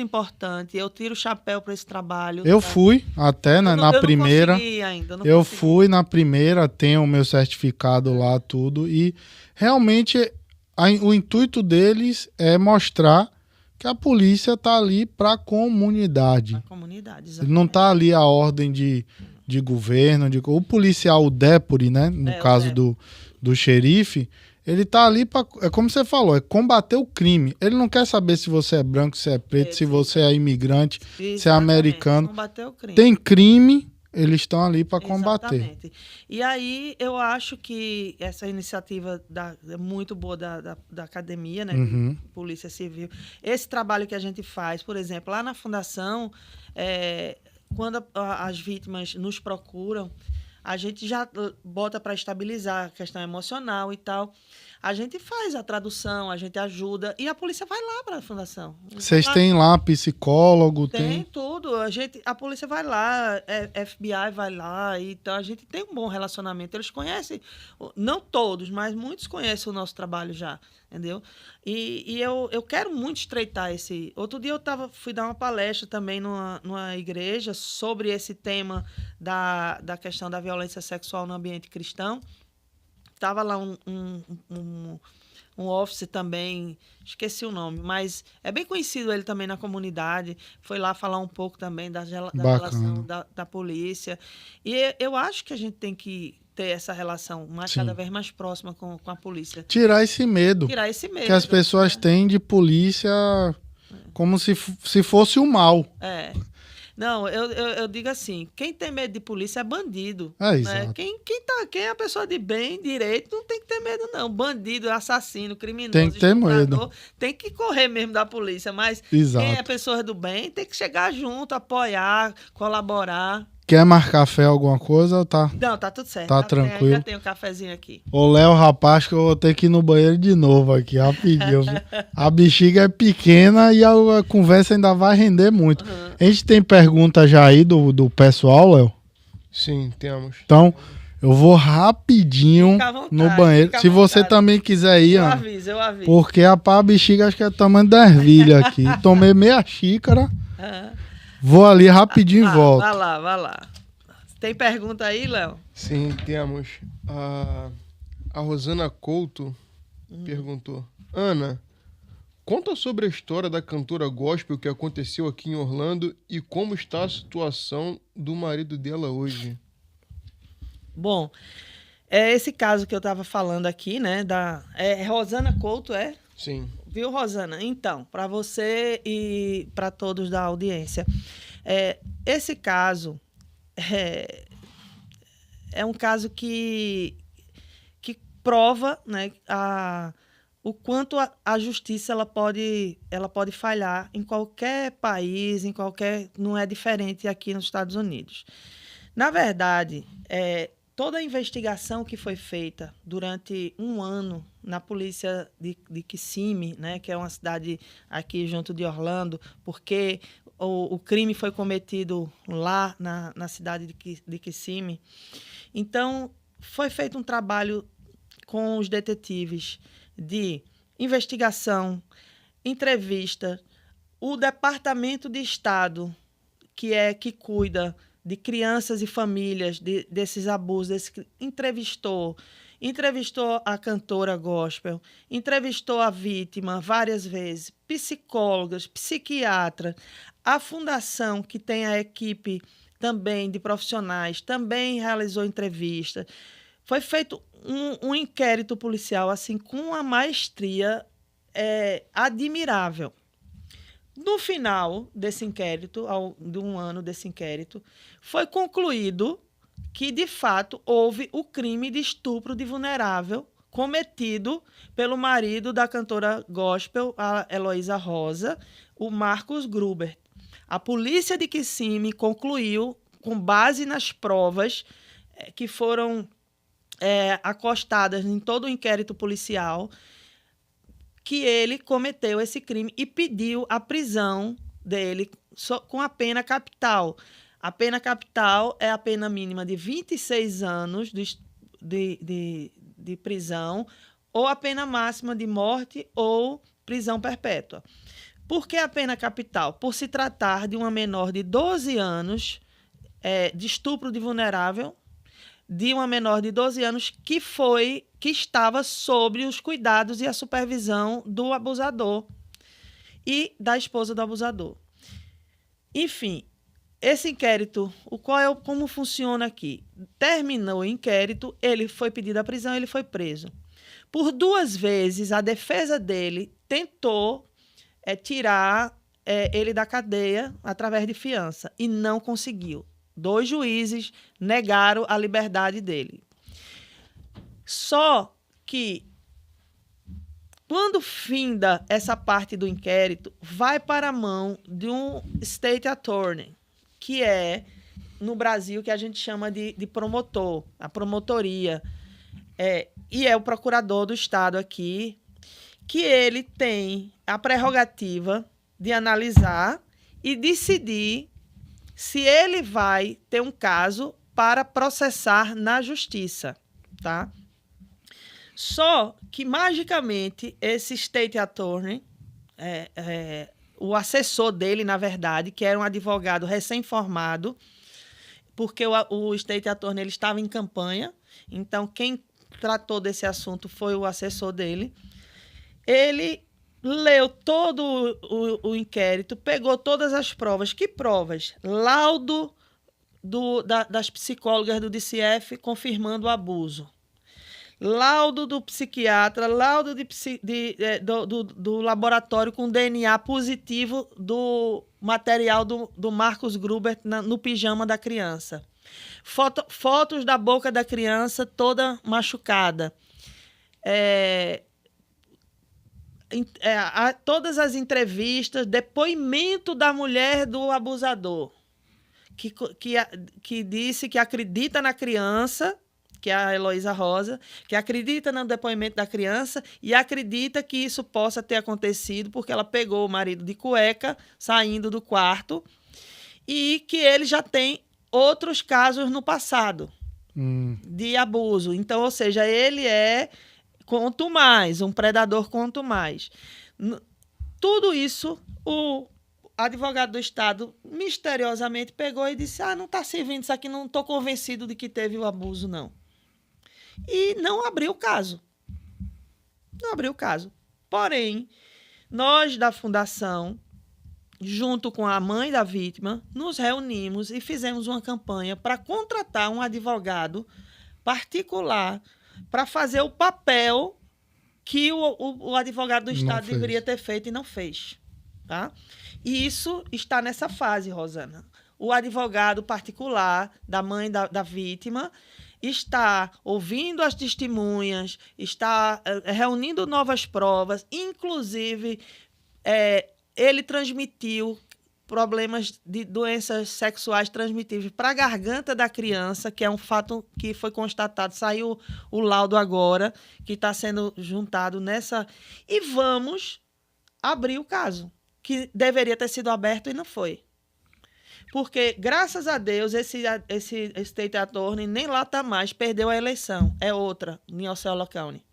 importante. Eu tiro o chapéu para esse trabalho. Eu fui até na primeira. Não consegui ainda. Fui na primeira, tenho o meu certificado lá, tudo. E realmente o intuito deles é mostrar que a polícia está ali para a comunidade. A comunidade, exatamente. Ele não está ali a ordem de governo, o policial, o deputy, né? No caso do xerife, ele tá ali para, como você falou, é combater o crime. Ele não quer saber se você é branco, se é preto, se você é imigrante, se é americano. Combater o crime. Tem crime, eles estão ali para combater. Exatamente. E aí eu acho que essa iniciativa é muito boa da academia, né? Polícia Civil. Esse trabalho que a gente faz, por exemplo, lá na Fundação, quando as vítimas nos procuram, a gente já bota para estabilizar a questão emocional e tal. A gente faz a tradução, a gente ajuda e a polícia vai lá para a fundação. Vocês têm lá psicólogo? Tem tudo. A polícia vai lá, FBI vai lá, então a gente tem um bom relacionamento. Eles conhecem, não todos, mas muitos conhecem o nosso trabalho já, entendeu? E eu quero muito estreitar esse... Outro dia fui dar uma palestra também numa igreja sobre esse tema da questão da violência sexual no ambiente cristão. Estava lá um um officer também, esqueci o nome, mas é bem conhecido ele também na comunidade. Foi lá falar um pouco também da relação da polícia. E eu acho que a gente tem que ter essa relação cada vez mais próxima com a polícia. Tirar esse medo. Que as pessoas têm de polícia como se fosse o mal. Não, eu digo assim, quem tem medo de polícia é bandido. Exato. Quem é a pessoa de bem, direito, não tem que ter medo, não. Bandido, assassino, criminoso, tem que ter medo. Tem que correr mesmo da polícia. Mas exato. Quem é pessoa do bem tem que chegar junto, apoiar, colaborar. Quer marcar café, alguma coisa? Tá? Não, tá tudo certo. Tá tranquilo. Já tem um cafezinho aqui. Ô, Léo, rapaz, que eu vou ter que ir no banheiro de novo aqui, rapidinho. A bexiga é pequena e a conversa ainda vai render muito. A gente tem pergunta já aí do pessoal, Léo? Sim, temos. Então, eu vou rapidinho no banheiro. Se você também quiser ir, eu aviso. Porque a bexiga acho que é o tamanho da ervilha aqui. Tomei meia xícara. Vou ali rapidinho e volto. Vai lá. Tem pergunta aí, Léo? Sim, temos. A Rosana Couto perguntou. Ana, conta sobre a história da cantora gospel que aconteceu aqui em Orlando e como está a situação do marido dela hoje. Bom, é esse caso que eu estava falando aqui, né? Rosana Couto, é? Sim. Viu, Rosana? Então, para você e para todos da audiência, esse caso é um caso que prova, né, o quanto a justiça ela pode falhar em qualquer país, não é diferente aqui nos Estados Unidos. Na verdade, toda a investigação que foi feita durante um ano na polícia de Kissimmee, né, que é uma cidade aqui junto de Orlando, porque o crime foi cometido lá na cidade de Kissimmee. Então, foi feito um trabalho com os detetives de investigação, entrevista, o Departamento de Estado, que cuida de crianças e famílias desses abusos, entrevistou a cantora gospel, entrevistou a vítima várias vezes, psicólogas, psiquiatra, a fundação, que tem a equipe também de profissionais, também realizou entrevista. Foi feito um inquérito policial assim, com uma maestria admirável. No final desse inquérito, de um ano desse inquérito, foi concluído que, de fato, houve o crime de estupro de vulnerável cometido pelo marido da cantora gospel, a Heloísa Rosa, o Marcos Gruber. A polícia de Kissimmee concluiu, com base nas provas que foram acostadas em todo o inquérito policial, que ele cometeu esse crime e pediu a prisão dele com a pena capital. A pena capital é a pena mínima de 26 anos de prisão, ou a pena máxima de morte ou prisão perpétua. Por que a pena capital? Por se tratar de uma menor de 12 anos, de estupro de vulnerável, de uma menor de 12 anos que estava sob os cuidados e a supervisão do abusador e da esposa do abusador. Enfim, esse inquérito, como funciona aqui? Terminou o inquérito, ele foi pedido a prisão, ele foi preso. Por 2 vezes, a defesa dele tentou tirar ele da cadeia através de fiança e não conseguiu. 2 juízes negaram a liberdade dele. Só que, quando finda essa parte do inquérito, vai para a mão de um state attorney, que é, no Brasil, que a gente chama de promotor, a promotoria, e é o procurador do Estado aqui, que ele tem a prerrogativa de analisar e decidir se ele vai ter um caso para processar na justiça, tá? Só que, magicamente, esse state attorney, o assessor dele, na verdade, que era um advogado recém-formado, porque o state attorney ele estava em campanha, então quem tratou desse assunto foi o assessor dele, Ele leu todo o inquérito, pegou todas as provas. Que provas? Laudo das psicólogas do DCF confirmando o abuso. Laudo do psiquiatra, laudo do laboratório com DNA positivo do material do Marcos Gruber no pijama da criança. Fotos da boca da criança toda machucada. Todas as entrevistas, depoimento da mulher do abusador, que disse que acredita na criança, que é a Heloísa Rosa, que acredita no depoimento da criança e acredita que isso possa ter acontecido porque ela pegou o marido de cueca saindo do quarto e que ele já tem outros casos no passado de abuso. Então, ou seja, ele é quanto mais, um predador quanto mais. Tudo isso, o advogado do Estado misteriosamente pegou e disse: não está servindo isso aqui, não estou convencido de que teve o abuso, não. E não abriu o caso. Não abriu o caso. Porém, nós da Fundação, junto com a mãe da vítima, nos reunimos e fizemos uma campanha para contratar um advogado particular para fazer o papel que o advogado do Estado deveria ter feito e não fez. Tá? E isso está nessa fase, Rosana. O advogado particular da mãe da vítima está ouvindo as testemunhas, está reunindo novas provas, inclusive ele transmitiu problemas de doenças sexuais transmissíveis para a garganta da criança, que é um fato que foi constatado, saiu o laudo agora, que está sendo juntado nessa... E vamos abrir o caso, que deveria ter sido aberto e não foi. Porque, graças a Deus, esse State Attorney nem lá está mais, perdeu a eleição. É outra, Nielsen Locaune.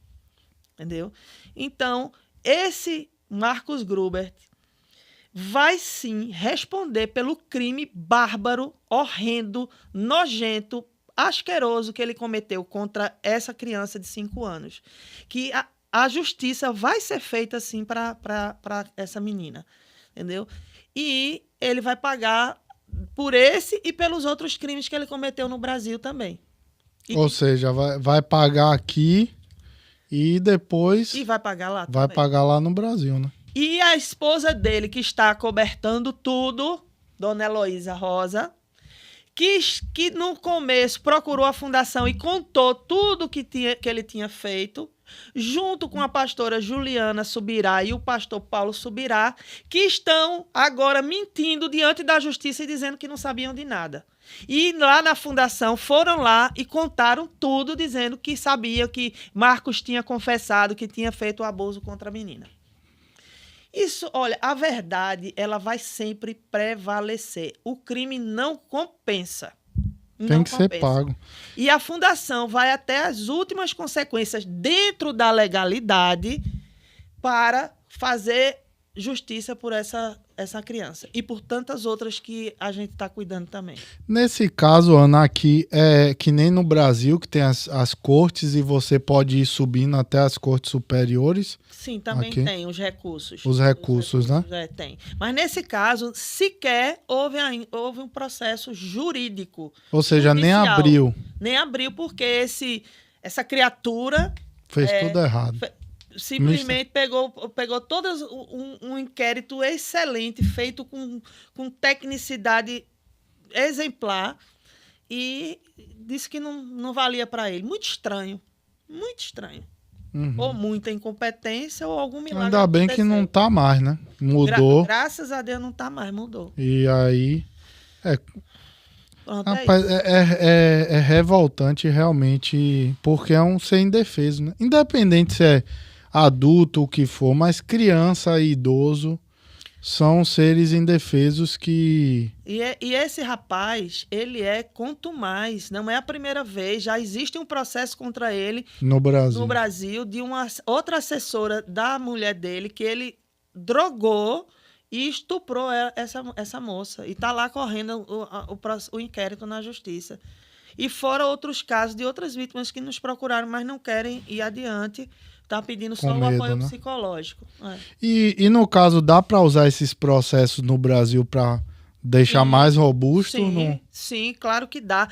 Entendeu? Então, esse Marcos Gruber vai sim responder pelo crime bárbaro, horrendo, nojento, asqueroso que ele cometeu contra essa criança de 5 anos. Que a justiça vai ser feita sim para essa menina. Entendeu? E ele vai pagar por esse e pelos outros crimes que ele cometeu no Brasil também. Ou seja, vai pagar aqui e depois... E vai pagar lá vai também. Pagar lá no Brasil, né? E a esposa dele, que está cobertando tudo, Dona Heloísa Rosa, que no começo procurou a fundação e contou tudo que ele tinha feito, junto com a pastora Juliana Subirá e o pastor Paulo Subirá, que estão agora mentindo diante da justiça e dizendo que não sabiam de nada. E lá na fundação foram lá e contaram tudo, dizendo que sabia que Marcos tinha confessado que tinha feito o abuso contra a menina. Isso, olha, a verdade, ela vai sempre prevalecer. O crime não compensa. Tem que ser pago. E a fundação vai até as últimas consequências dentro da legalidade para fazer justiça por essa criança. E por tantas outras que a gente está cuidando também. Nesse caso, Ana, aqui é que nem no Brasil, que tem as cortes e você pode ir subindo até as cortes superiores. Sim, também aqui tem os recursos. Os recursos, né? Tem. Mas nesse caso, sequer houve um processo jurídico. Ou seja, judicial. Nem abriu. Nem abriu porque essa criatura... Fez tudo errado. Simplesmente pegou todo um inquérito excelente, feito com tecnicidade exemplar, e disse que não valia para ele. Muito estranho. Muito estranho. Uhum. Ou muita incompetência ou algum milagre. Ainda bem que não tá mais, né? Mudou. Graças a Deus não tá mais, mudou. E aí... Pronto, rapaz, é revoltante realmente, porque é um ser indefeso, né? Independente se é adulto, o que for, mas criança e idoso são seres indefesos que... E esse rapaz, ele quanto mais, não é a primeira vez, já existe um processo contra ele no Brasil de uma outra assessora da mulher dele, que ele drogou e estuprou essa moça. E está lá correndo o inquérito na justiça. E fora outros casos de outras vítimas que nos procuraram, mas não querem ir adiante, Tá pedindo Com só o medo, apoio né? psicológico. E no caso, dá para usar esses processos no Brasil para deixar Sim, mais robusto? sim, sim, claro que dá.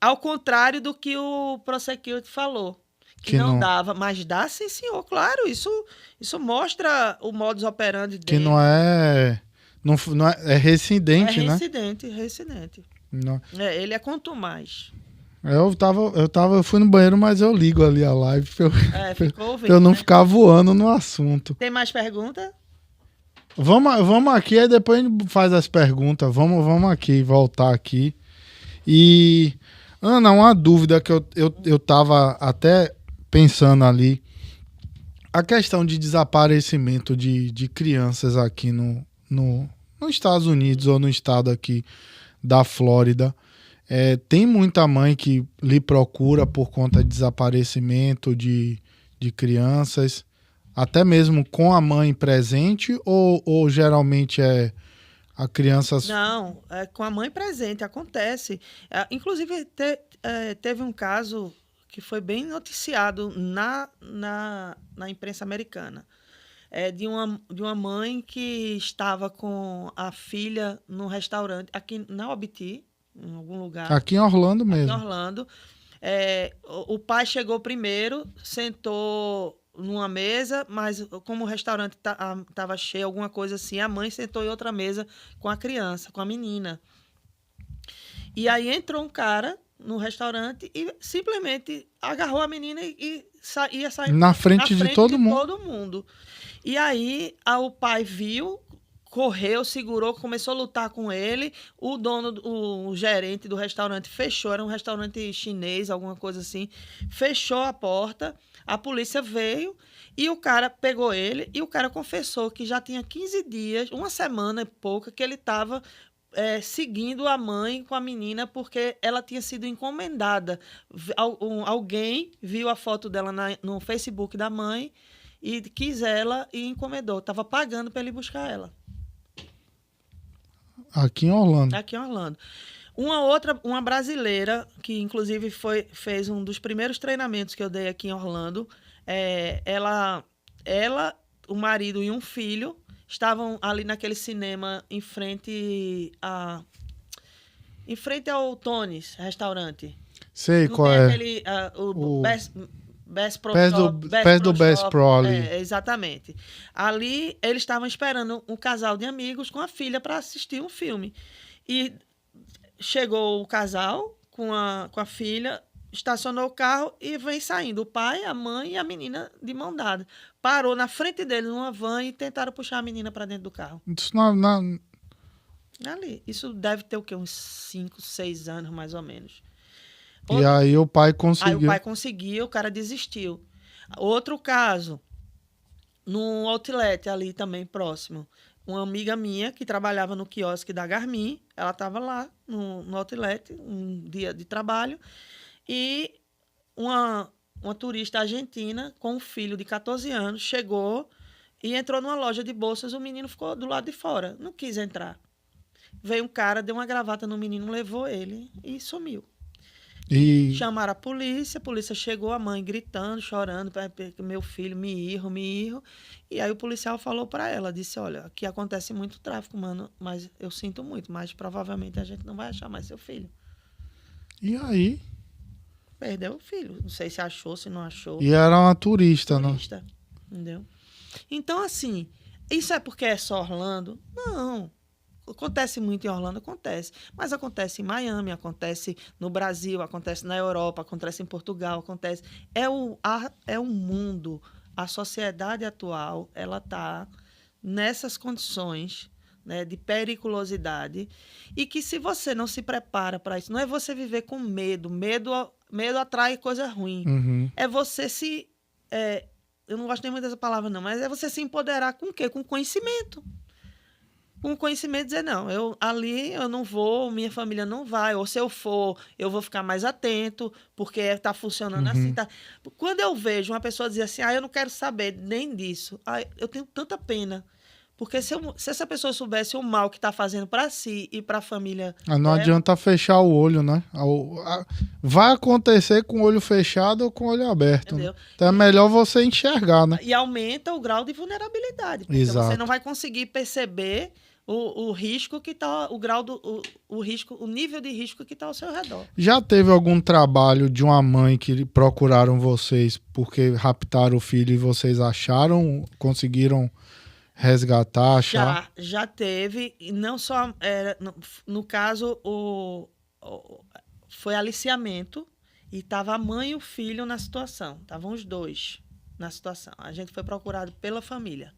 Ao contrário do que o Prosecute falou, que Que não não, dava, mas dá sim, senhor, claro, isso mostra o modus operandi que não dele. é. Não é, é É reincidente, né? reincidente, reincidente. Não. Ele é quanto mais. Eu fui no banheiro, mas eu ligo ali a live Ficou pra eu ouvindo, não né? ficar voando no assunto. Tem mais pergunta? Vamos aqui, aí depois a gente faz as perguntas. Vamos aqui, voltar aqui. E, Ana, uma dúvida que eu tava até pensando ali. A questão de desaparecimento de crianças aqui nos Estados Unidos ou no estado aqui da Flórida. Tem muita mãe que lhe procura por conta de desaparecimento de crianças, até mesmo com a mãe presente, ou geralmente é a criança. Não, com a mãe presente, acontece. Inclusive, teve um caso que foi bem noticiado na imprensa americana. De uma mãe que estava com a filha num restaurante, aqui na OBT, em algum lugar. Aqui em Orlando Aqui em mesmo. Orlando. O pai chegou primeiro, sentou numa mesa, mas como o restaurante estava cheio, alguma coisa assim, a mãe sentou em outra mesa com a criança, com a menina. E aí entrou um cara no restaurante e simplesmente agarrou a menina e ia sair Na frente de todo mundo. todo mundo. E aí o pai viu, correu, segurou, começou a lutar com ele. O dono, o gerente do restaurante fechou, era um restaurante chinês, alguma coisa assim. Fechou a porta, a polícia veio e o cara pegou ele e o cara confessou que já tinha 15 dias, uma semana e pouca, que ele estava seguindo a mãe com a menina porque ela tinha sido encomendada. Alguém viu a foto dela no Facebook da mãe e quis ela e encomendou. Estava pagando para ele buscar ela. Aqui em Orlando. Aqui em Orlando. Uma brasileira, que inclusive fez um dos primeiros treinamentos que eu dei aqui em Orlando. Ela, o marido e um filho estavam ali naquele cinema em frente ao Tony's restaurante. Sei Não qual tem é. aquele o Best Pro Shop, Perto do Best Shop. Pro ali. Exatamente. Ali eles estavam esperando um casal de amigos com a filha para assistir um filme. E chegou o casal com a filha, estacionou o carro e vem saindo o pai, a mãe e a menina de mão dada. Parou na frente deles numa van e tentaram puxar a menina para dentro do carro. Isso Ali. Isso deve ter o quê? Uns 5, 6 anos, mais ou menos. E aí o pai Aí conseguiu. o pai conseguiu, o cara desistiu. Outro caso, num outlet ali também próximo. Uma amiga minha que trabalhava no quiosque da Garmin, ela estava lá no outlet, um dia de trabalho, e uma turista argentina com um filho de 14 anos chegou e entrou numa loja de bolsas, o menino ficou do lado de fora, não quis entrar. Veio um cara, deu uma gravata no menino, levou ele e sumiu. E Chamaram a polícia chegou, a mãe gritando, chorando, meu filho, me irro. E aí o policial falou para ela, disse, olha, aqui acontece muito tráfico, mano, mas eu sinto muito, mas provavelmente a gente não vai achar mais seu filho. E aí? Perdeu o filho, não sei se achou, se não achou. E era uma turista, né? Entendeu? Então, assim, isso é porque é só Orlando? Não. Acontece muito em Orlando, acontece. Mas acontece em Miami, acontece no Brasil, acontece na Europa, acontece em Portugal, acontece. É o mundo. A sociedade atual, ela está nessas condições, né, de periculosidade e que se você não se prepara para isso, não é você viver com medo. Medo atrai coisa ruim. Uhum. É você eu não gosto nem muito dessa palavra não, mas é você se empoderar com o quê? Com conhecimento. Com conhecimento, dizer, não, ali eu não vou, minha família não vai, ou se eu for, eu vou ficar mais atento, porque está funcionando assim. Tá. Quando eu vejo uma pessoa dizer assim, eu não quero saber nem disso, eu tenho tanta pena, Porque se essa pessoa soubesse o mal que está fazendo para si e para a família Não dela, adianta fechar o olho, né? Vai acontecer com o olho fechado ou com o olho aberto. Né? entendeu? Então é melhor você enxergar, né? E aumenta o grau de vulnerabilidade. Porque Exato. você não vai conseguir perceber o risco que está, o grau do o risco, o nível de risco que está ao seu redor. Já teve algum trabalho de uma mãe que procuraram vocês porque raptaram o filho e vocês acharam, conseguiram resgatar, achar? Já teve, e não só, no caso, foi aliciamento e estava a mãe e o filho na situação. Estavam os dois na situação. A gente foi procurado pela família.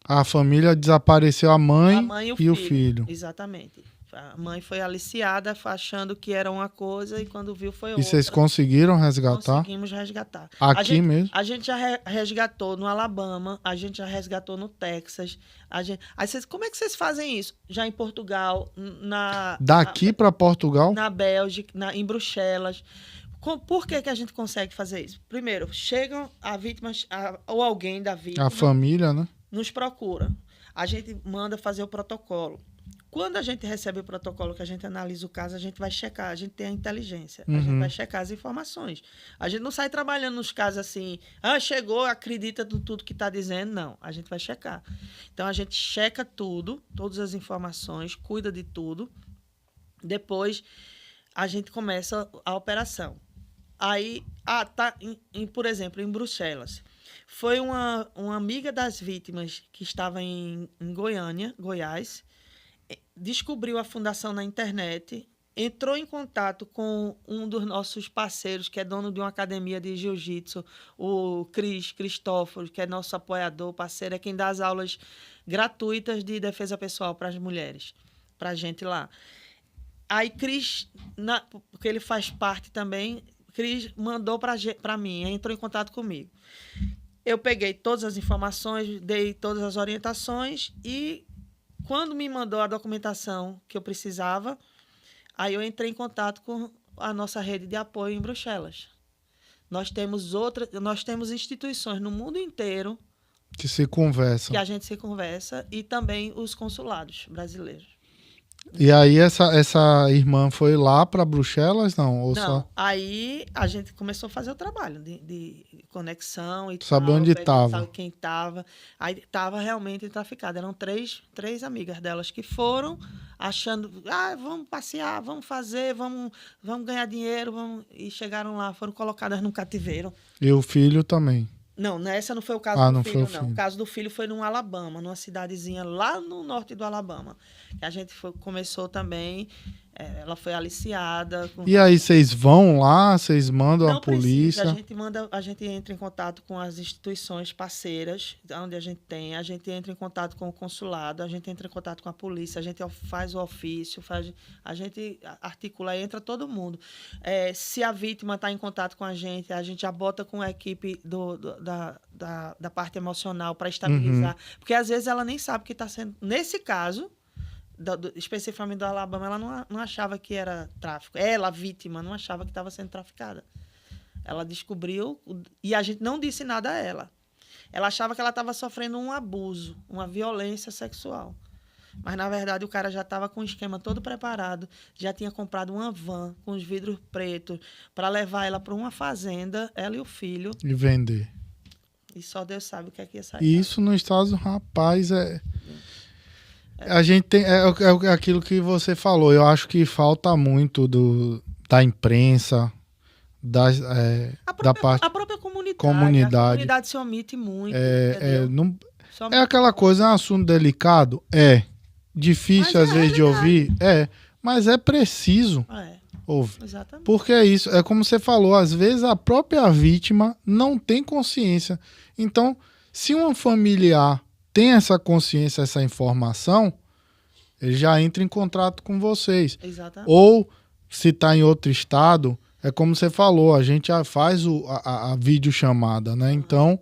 A família desapareceu a mãe e o filho. Exatamente. A mãe foi aliciada achando que era uma coisa e quando viu foi outra. E vocês conseguiram resgatar? Conseguimos resgatar. Aqui mesmo? A gente já resgatou no Alabama, a gente já resgatou no Texas. Como é que vocês fazem isso? Já em Portugal, Daqui para Portugal? Na Bélgica, em Bruxelas. Por que a gente consegue fazer isso? Primeiro, chegam a vítima ou alguém da vítima. A família, né? Nos procura. A gente manda fazer o protocolo. Quando a gente recebe o protocolo, que a gente analisa o caso, a gente vai checar, a gente tem a inteligência, a gente vai checar as informações. A gente não sai trabalhando nos casos assim, chegou, acredita em tudo que está dizendo, não. A gente vai checar. Então, a gente checa tudo, todas as informações, cuida de tudo. Depois, a gente começa a operação. Aí, por exemplo, em Bruxelas, foi uma amiga das vítimas que estava em Goiânia, Goiás, descobriu a fundação na internet, entrou em contato com um dos nossos parceiros, que é dono de uma academia de jiu-jitsu, o Cristóforo, que é nosso apoiador, parceiro, é quem dá as aulas gratuitas de defesa pessoal para as mulheres, para a gente lá. Aí Cris, porque ele faz parte também, Cris mandou para mim, entrou em contato comigo. Eu peguei todas as informações, dei todas as orientações e quando me mandou a documentação que eu precisava, aí eu entrei em contato com a nossa rede de apoio em Bruxelas. Nós temos instituições no mundo inteiro que se conversam. Que a gente se conversa e também os consulados brasileiros. E aí essa irmã foi lá para Bruxelas, não? Ou não, só... aí a gente começou a fazer o trabalho de conexão e saber onde estava. Quem estava. Aí estava realmente traficado. Eram três amigas delas que foram achando, vamos passear, vamos fazer, vamos ganhar dinheiro, e chegaram lá, foram colocadas num cativeiro. E o filho também. Não, essa não foi o caso do filho, não. O caso do filho foi no Alabama, numa cidadezinha lá no norte do Alabama. Que a gente começou também, ela foi aliciada. E aí vocês vão lá, vocês mandam a polícia? A gente entra em contato com as instituições parceiras, onde a gente entra em contato com o consulado, a gente entra em contato com a polícia, a gente faz o ofício, a gente articula, entra todo mundo. Se a vítima está em contato com a gente já bota com a equipe da parte emocional para estabilizar. Porque às vezes ela nem sabe que está sendo. Nesse caso, especificamente do Alabama, ela não achava que era tráfico. Ela, a vítima, não achava que estava sendo traficada. Ela descobriu e a gente não disse nada a ela. Ela achava que ela estava sofrendo um abuso, uma violência sexual. Mas, na verdade, o cara já estava com o esquema todo preparado, já tinha comprado uma van com os vidros pretos para levar ela para uma fazenda, ela e o filho. E vender. E só Deus sabe o que é que ia sair. E isso nos Estados Unidos, rapaz, a gente tem... É aquilo que você falou. Eu acho que falta muito da imprensa, da parte... A própria comunidade. A comunidade se omite muito. É aquela coisa, é um assunto delicado? Difícil às vezes de ouvir? Mas é preciso ouvir. Exatamente. Porque é isso, é como você falou, às vezes a própria vítima não tem consciência. Então, se um familiar tem essa consciência, essa informação, ele já entra em contato com vocês. Exatamente. Ou, se está em outro estado, é como você falou, a gente já faz a videochamada, né? Então,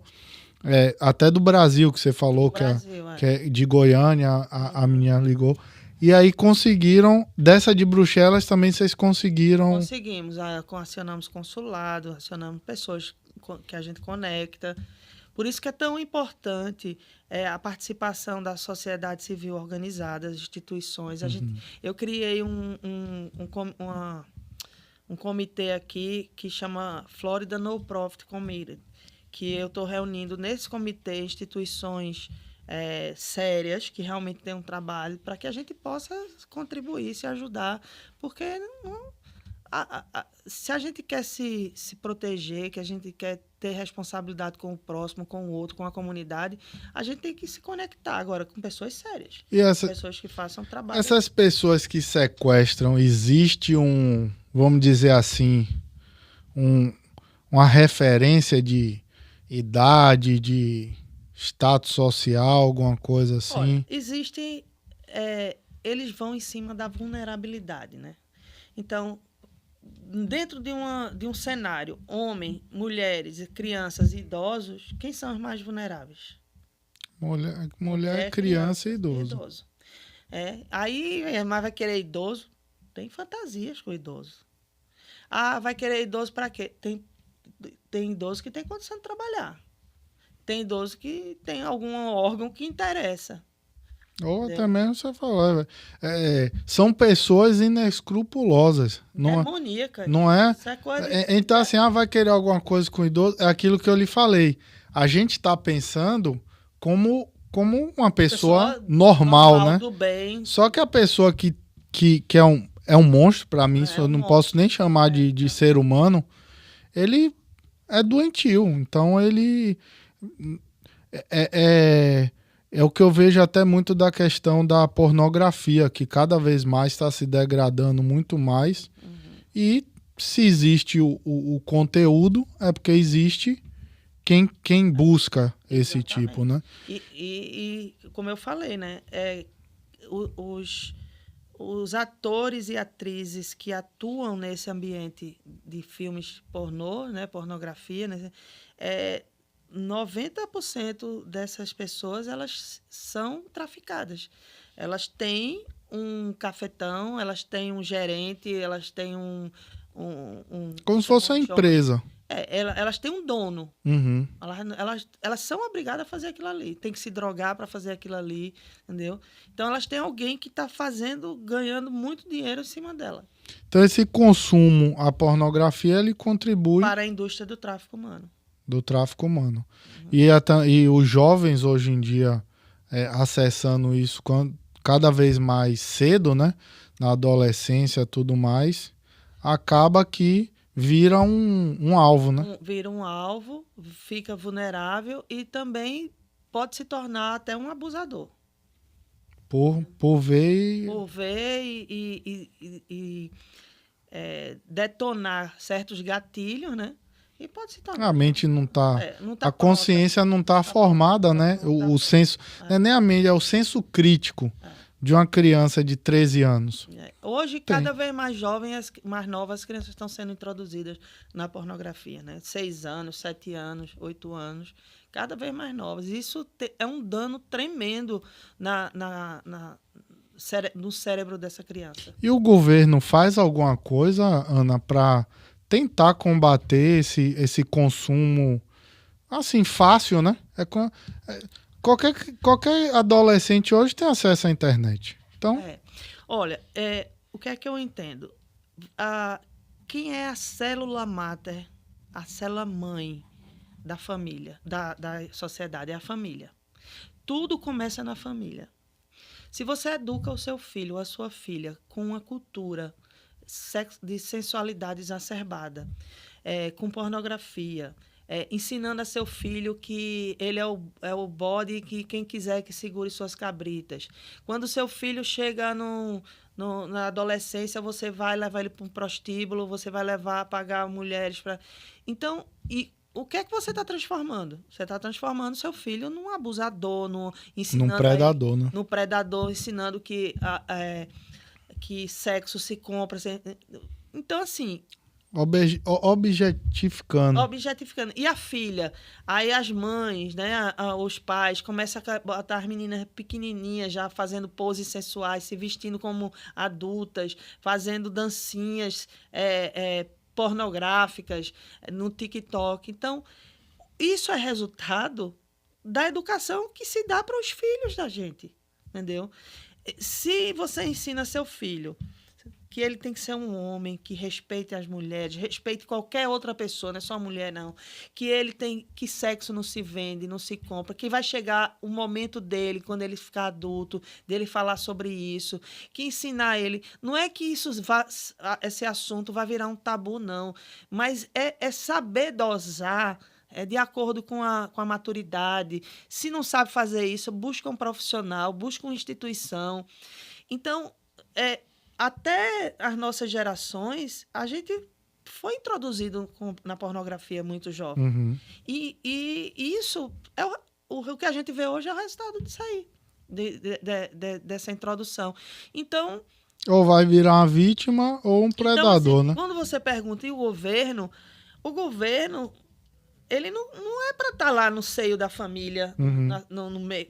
até do Brasil, que você falou, que é de Goiânia, a menina ligou. E aí conseguiram, dessa de Bruxelas também vocês conseguiram... Conseguimos, acionamos consulado, acionamos pessoas que a gente conecta, Por isso que é tão importante a participação da sociedade civil organizada, das instituições. Eu criei um comitê aqui que chama Florida No Profit Committee, que eu estou reunindo nesse comitê instituições sérias, que realmente têm um trabalho, para que a gente possa contribuir, se ajudar, porque se a gente quer se proteger, que a gente quer ter responsabilidade com o próximo, com o outro, com a comunidade, a gente tem que se conectar agora com pessoas sérias, com pessoas que façam trabalho. Essas pessoas que sequestram, existe vamos dizer assim, uma referência de idade, de status social, alguma coisa assim? Olha, existem... eles vão em cima da vulnerabilidade, né? Então, dentro de um cenário, homem, mulheres, crianças e idosos, quem são os mais vulneráveis? Mulher, criança e idoso. Aí, mas vai querer idoso? Tem fantasias com idoso. Vai querer idoso para quê? Tem idoso que tem condição de trabalhar. Tem idoso que tem algum órgão que interessa. Ou até mesmo você falou, são pessoas inescrupulosas. Demoníacas. Não é? Isso é coisa então, assim, vai querer alguma coisa com o idoso? É aquilo que eu lhe falei. A gente está pensando como uma pessoa normal, né? Do bem. Só que a pessoa que é um monstro, para mim, eu não posso nem chamar de ser humano, ele é doentio. Então, ele... É o que eu vejo até muito da questão da pornografia, que cada vez mais está se degradando muito mais. E se existe o conteúdo, é porque existe quem busca esse tipo, né? E como eu falei, né? Os atores e atrizes que atuam nesse ambiente de filmes pornô, né? Pornografia, né? 90% dessas pessoas, elas são traficadas. Elas têm um cafetão, elas têm um gerente, elas têm como se fosse uma empresa. Elas têm um dono. Uhum. Elas são obrigadas a fazer aquilo ali. Tem que se drogar para fazer aquilo ali, entendeu? Então, elas têm alguém que está ganhando muito dinheiro em cima dela. Então, esse consumo, a pornografia, ele contribui... para a indústria do tráfico humano. E os jovens hoje em dia acessando isso cada vez mais cedo, né? Na adolescência e tudo mais, acaba que vira um alvo, né? Vira um alvo, fica vulnerável e também pode se tornar até um abusador. Por ver e detonar certos gatilhos, né? E pode se tornar. A mente não tá a consciência pronta. não tá formada, né? O senso, não é nem a mente, é o senso crítico de uma criança de 13 anos. Hoje, cada vez mais jovens, mais novas, as crianças estão sendo introduzidas na pornografia, né? 6 anos, 7 anos, 8 anos, cada vez mais novas. Isso é um dano tremendo no cérebro dessa criança. E o governo faz alguma coisa, Ana, para tentar combater esse consumo assim, fácil, né? Qualquer adolescente hoje tem acesso à internet. Então... Olha, o que é que eu entendo? Quem é a célula máter, a célula mãe da família, da sociedade? É a família. Tudo começa na família. Se você educa o seu filho ou a sua filha com uma cultura de sensualidade exacerbada, com pornografia, ensinando a seu filho que ele é o bode, que quem quiser que segure suas cabritas. Quando o seu filho chega na adolescência, você vai levar ele para um prostíbulo, você vai levar a pagar mulheres para... Então, o que é que você está transformando? Você está transformando seu filho num abusador, num predador, né? Num predador, ensinando que sexo se compra. Então, assim... Objetificando. E a filha? Aí as mães, né, os pais, começam a botar as meninas pequenininhas já fazendo poses sensuais, se vestindo como adultas, fazendo dancinhas pornográficas no TikTok. Então, isso é resultado da educação que se dá para os filhos da gente, entendeu? Se você ensina seu filho que ele tem que ser um homem que respeite as mulheres, respeite qualquer outra pessoa, não é só a mulher, não. Que ele tem que sexo não se vende, não se compra, que vai chegar o momento dele, quando ele ficar adulto, dele falar sobre isso, que ensinar ele. Não é que esse assunto vai virar um tabu, não, mas é saber dosar. De acordo com a maturidade. Se não sabe fazer isso, busca um profissional, busca uma instituição. Então, até as nossas gerações, a gente foi introduzido na pornografia muito jovem. Uhum. E isso, o que a gente vê hoje é o resultado disso aí, dessa introdução. Então... Ou vai virar uma vítima ou um predador, então, assim, né? Quando você pergunta, e o governo, ele não é para estar lá no seio da família,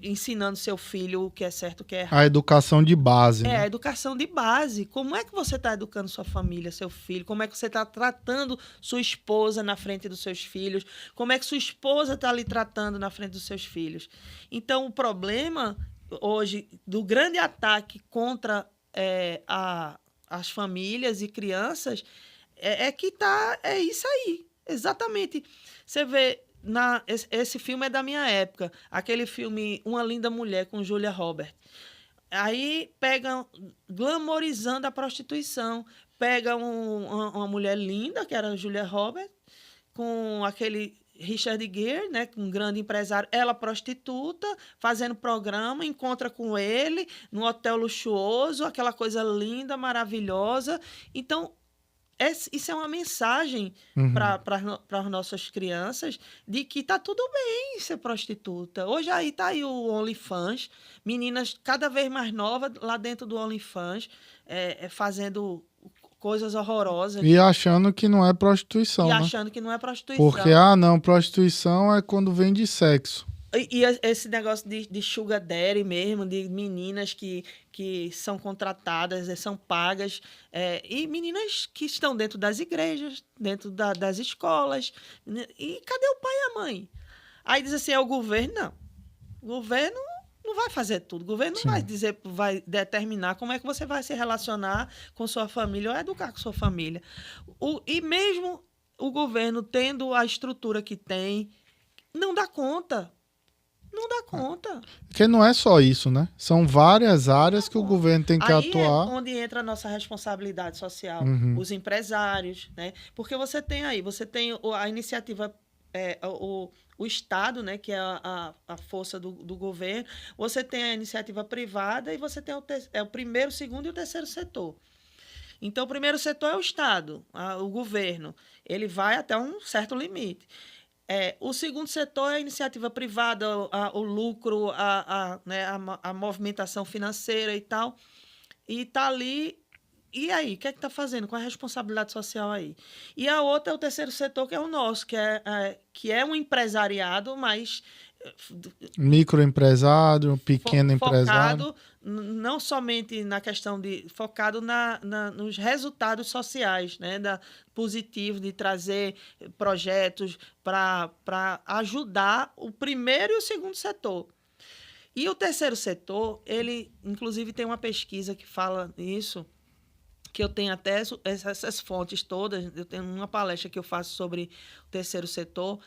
ensinando seu filho o que é certo e o que é errado. A educação de base. A educação de base. Como é que você está educando sua família, seu filho? Como é que você está tratando sua esposa na frente dos seus filhos? Como é que sua esposa está lhe tratando na frente dos seus filhos? Então, o problema hoje do grande ataque contra as famílias e crianças é isso aí. Exatamente. Você vê, esse filme é da minha época, aquele filme Uma Linda Mulher, com Julia Roberts. Aí pega, glamorizando a prostituição, pega uma mulher linda, que era a Julia Roberts, com aquele Richard Gere, né, um grande empresário, ela prostituta, fazendo programa, encontra com ele num hotel luxuoso, aquela coisa linda, maravilhosa. Então, isso é uma mensagem para as nossas crianças de que tá tudo bem ser prostituta. Hoje aí tá aí o OnlyFans, meninas cada vez mais novas lá dentro do OnlyFans, fazendo coisas horrorosas. E achando que não é prostituição, E né? achando que não é prostituição. Porque, não, prostituição é quando vem de sexo. E esse negócio de sugar daddy mesmo, de meninas que são contratadas, são pagas, e meninas que estão dentro das igrejas, dentro das escolas. E cadê o pai e a mãe? Aí diz assim, é o governo? Não. O governo não vai fazer tudo. O governo não vai determinar como é que você vai se relacionar com sua família ou educar com sua família. E mesmo o governo tendo a estrutura que tem, não dá conta. Não dá conta. Porque não é só isso, né? São várias áreas que o governo tem que atuar. Aí é onde entra a nossa responsabilidade social. Os empresários, né? Porque você tem a iniciativa, o Estado, né? Que é a força do governo. Você tem a iniciativa privada e você tem o primeiro, o segundo e o terceiro setor. Então, o primeiro setor é o Estado, o governo. Ele vai até um certo limite. O segundo setor é a iniciativa privada, o lucro, a movimentação financeira e tal. E está ali. E aí, o que é que está fazendo? Qual é a responsabilidade social aí? E a outra é o terceiro setor, que é o nosso, que é um empresariado, mas... Microempresário, pequeno empresário. Focado não somente na questão focado nos resultados sociais, né, positivos, de trazer projetos para ajudar o primeiro e o segundo setor. E o terceiro setor, ele, inclusive, tem uma pesquisa que fala nisso, que eu tenho até essas fontes todas, eu tenho uma palestra que eu faço sobre o terceiro setor,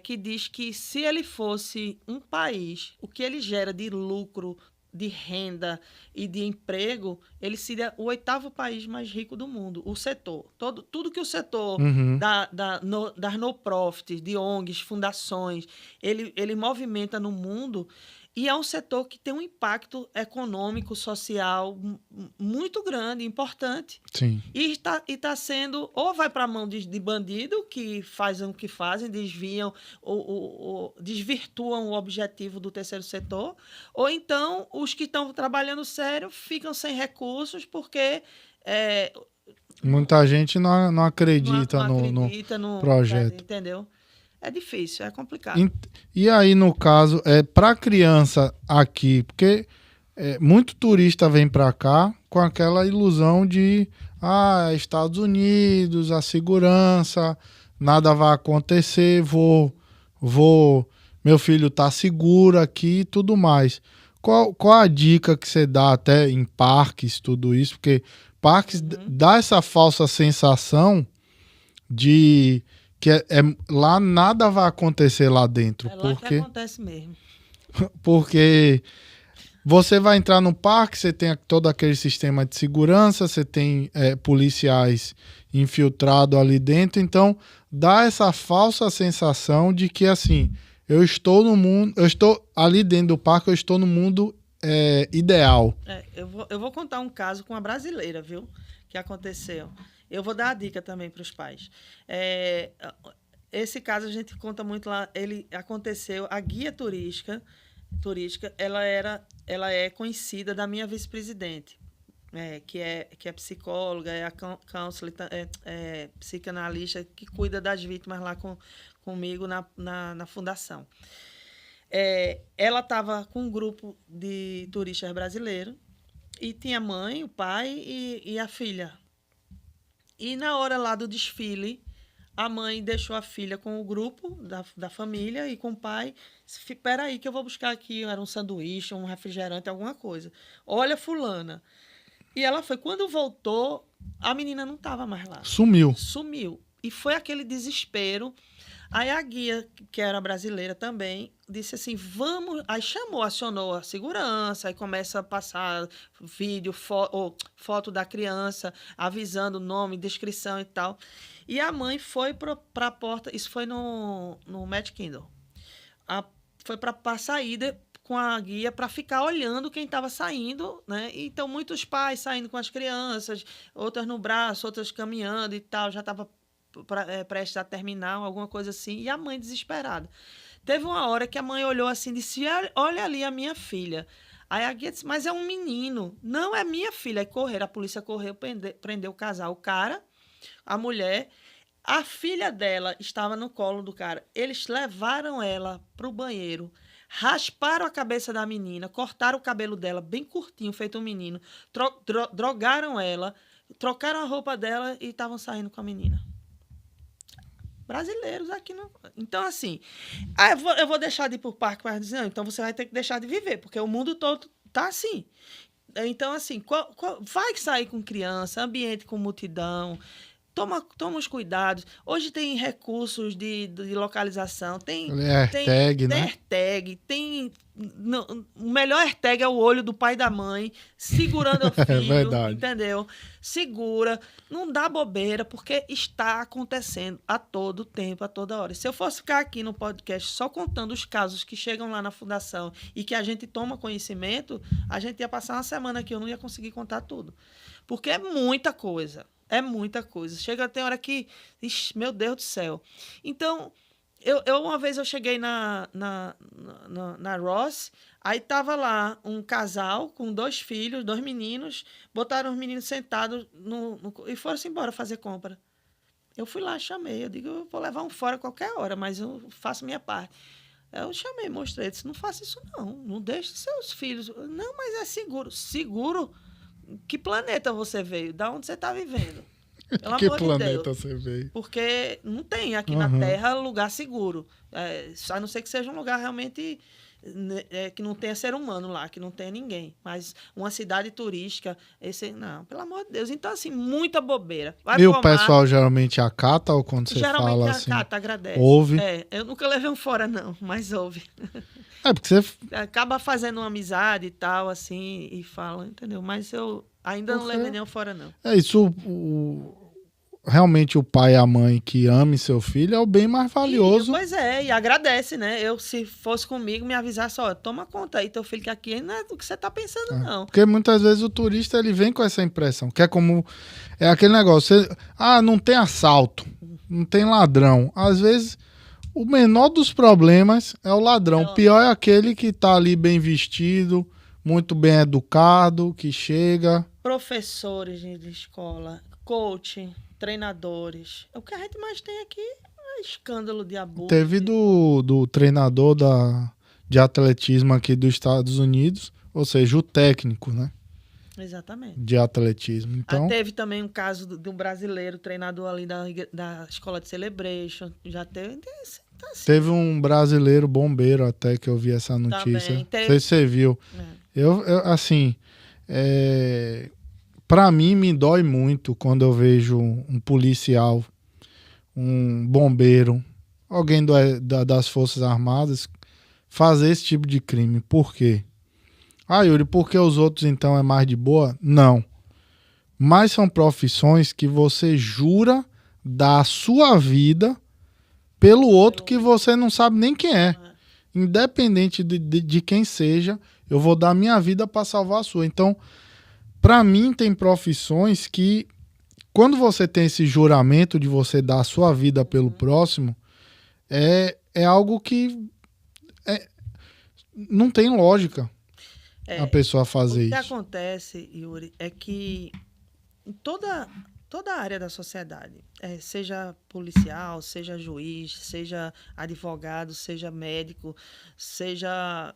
que diz que se ele fosse um país, o que ele gera de lucro, de renda e de emprego, ele seria o 8º país mais rico do mundo, o setor. Tudo que o setor das no-profits, de ONGs, fundações, ele movimenta no mundo. E é um setor que tem um impacto econômico, social muito grande, importante. Sim. E está sendo, ou vai para a mão de bandido, que fazem o que fazem, desviam ou desvirtuam o objetivo do terceiro setor, ou então os que estão trabalhando sério ficam sem recursos porque... muita gente não acredita, no projeto. Entendeu? É difícil, é complicado. E aí, no caso, para criança aqui, porque muito turista vem para cá com aquela ilusão de Estados Unidos, a segurança, nada vai acontecer, vou meu filho tá seguro aqui e tudo mais. Qual a dica que você dá até em parques, tudo isso? Porque parques dá essa falsa sensação de que lá nada vai acontecer lá dentro. É lá que acontece mesmo. Porque você vai entrar no parque, você tem todo aquele sistema de segurança, você tem policiais infiltrados ali dentro, então dá essa falsa sensação de que assim, eu estou ali dentro do parque, eu estou no mundo ideal. Eu vou contar um caso com uma brasileira, viu? Que aconteceu. Eu vou dar a dica também para os pais. Esse caso a gente conta muito lá. Ele aconteceu, a guia turística, ela é conhecida da minha vice-presidente, que é psicóloga, é a counselor, psicanalista, que cuida das vítimas lá comigo na fundação. Ela estava com um grupo de turistas brasileiros e tinha a mãe, o pai e a filha. E na hora lá do desfile, a mãe deixou a filha com o grupo da família e com o pai. Espera aí que eu vou buscar aqui, era um sanduíche, um refrigerante, alguma coisa. Olha, fulana. E ela foi. Quando voltou, a menina não estava mais lá. Sumiu. E foi aquele desespero. Aí a guia, que era brasileira também, disse assim, vamos... Aí acionou a segurança, aí começa a passar vídeo, foto da criança, avisando o nome, descrição e tal. E a mãe foi para a porta, isso foi no Magic Kingdom. Foi para a saída com a guia para ficar olhando quem estava saindo, né? Então, muitos pais saindo com as crianças, outras no braço, outras caminhando e tal, já estava prestes a terminar, alguma coisa assim, e a mãe desesperada. Teve uma hora que a mãe olhou assim e disse, olha ali a minha filha. Aí a guia disse, mas é um menino, não é minha filha. Aí a polícia correu, prendeu o casal, o cara, a mulher, a filha dela estava no colo do cara. Eles levaram ela para o banheiro, rasparam a cabeça da menina, cortaram o cabelo dela bem curtinho, feito um menino, drogaram ela, trocaram a roupa dela e estavam saindo com a menina. Brasileiros aqui não. Então, assim, eu vou deixar de ir para o parque para dizer, não, então você vai ter que deixar de viver, porque o mundo todo tá assim. Então, assim, vai sair com criança, ambiente com multidão, toma os cuidados. Hoje tem recursos de localização, tem AirTag, né? AirTag, o melhor AirTag é o olho do pai e da mãe, segurando o filho, verdade. entendeu? Segura, não dá bobeira, porque está acontecendo a todo tempo, a toda hora. Se eu fosse ficar aqui no podcast só contando os casos que chegam lá na fundação e que a gente toma conhecimento, a gente ia passar uma semana aqui, eu não ia conseguir contar tudo. Porque é muita coisa. É muita coisa. Chega até hora que... Ixi, meu Deus do céu. Então, uma vez eu cheguei na Ross, aí tava lá um casal com 2 filhos, 2 meninos, botaram os meninos sentados e foram-se embora fazer compra. Eu fui lá, chamei. Eu digo, eu vou levar um fora a qualquer hora, mas eu faço minha parte. Eu chamei, mostrei. Disse, não faça isso não. Não deixe seus filhos. Não, mas é seguro. Seguro? Que planeta você veio? Da onde você está vivendo? Pelo que amor planeta de Deus. você veio? Porque não tem aqui na Terra lugar seguro. A não ser que seja um lugar realmente que não tenha ser humano lá, que não tenha ninguém. Mas uma cidade turística, não, pelo amor de Deus. Então, assim, muita bobeira. O pessoal geralmente acata ou quando você fala assim? Geralmente acata, agradece. Ouve? Eu nunca levei um fora, não, mas ouve. Porque você... Acaba fazendo uma amizade e tal, assim, e fala, entendeu? Mas eu ainda não levei nenhum fora, não. Isso, realmente o pai e a mãe que ame seu filho é o bem mais valioso. Pois é, e agradece, né? Se fosse comigo, me avisasse, toma conta aí, teu filho que aqui não é do que você tá pensando, não. Porque muitas vezes o turista, ele vem com essa impressão, que é como... É aquele negócio, não tem assalto, não tem ladrão. Às vezes, o menor dos problemas é o ladrão. O pior é aquele que tá ali bem vestido, muito bem educado, que chega... Professores de escola, coaching, treinadores. O que a gente mais tem aqui é escândalo de abuso. Teve do treinador de atletismo aqui dos Estados Unidos, ou seja, o técnico, né? Exatamente. De atletismo. Então... teve também um caso de um brasileiro, treinador ali da escola de Celebration. Já teve. Então, assim, Teve um brasileiro bombeiro até que eu vi essa notícia. Não sei se você viu. Assim, para mim me dói muito quando eu vejo um policial, um bombeiro, alguém das Forças Armadas fazer esse tipo de crime. Por quê? Ah, Yuri, porque os outros então é mais de boa? Não. Mas são profissões que você jura dar a sua vida pelo outro que você não sabe nem quem é. Independente de quem seja, eu vou dar minha vida para salvar a sua. Então, para mim, tem profissões que, quando você tem esse juramento de você dar a sua vida pelo próximo, é algo que não tem lógica a pessoa fazer isso. O que acontece, Yuri, é que em toda a área da sociedade, seja policial, seja juiz, seja advogado, seja médico, seja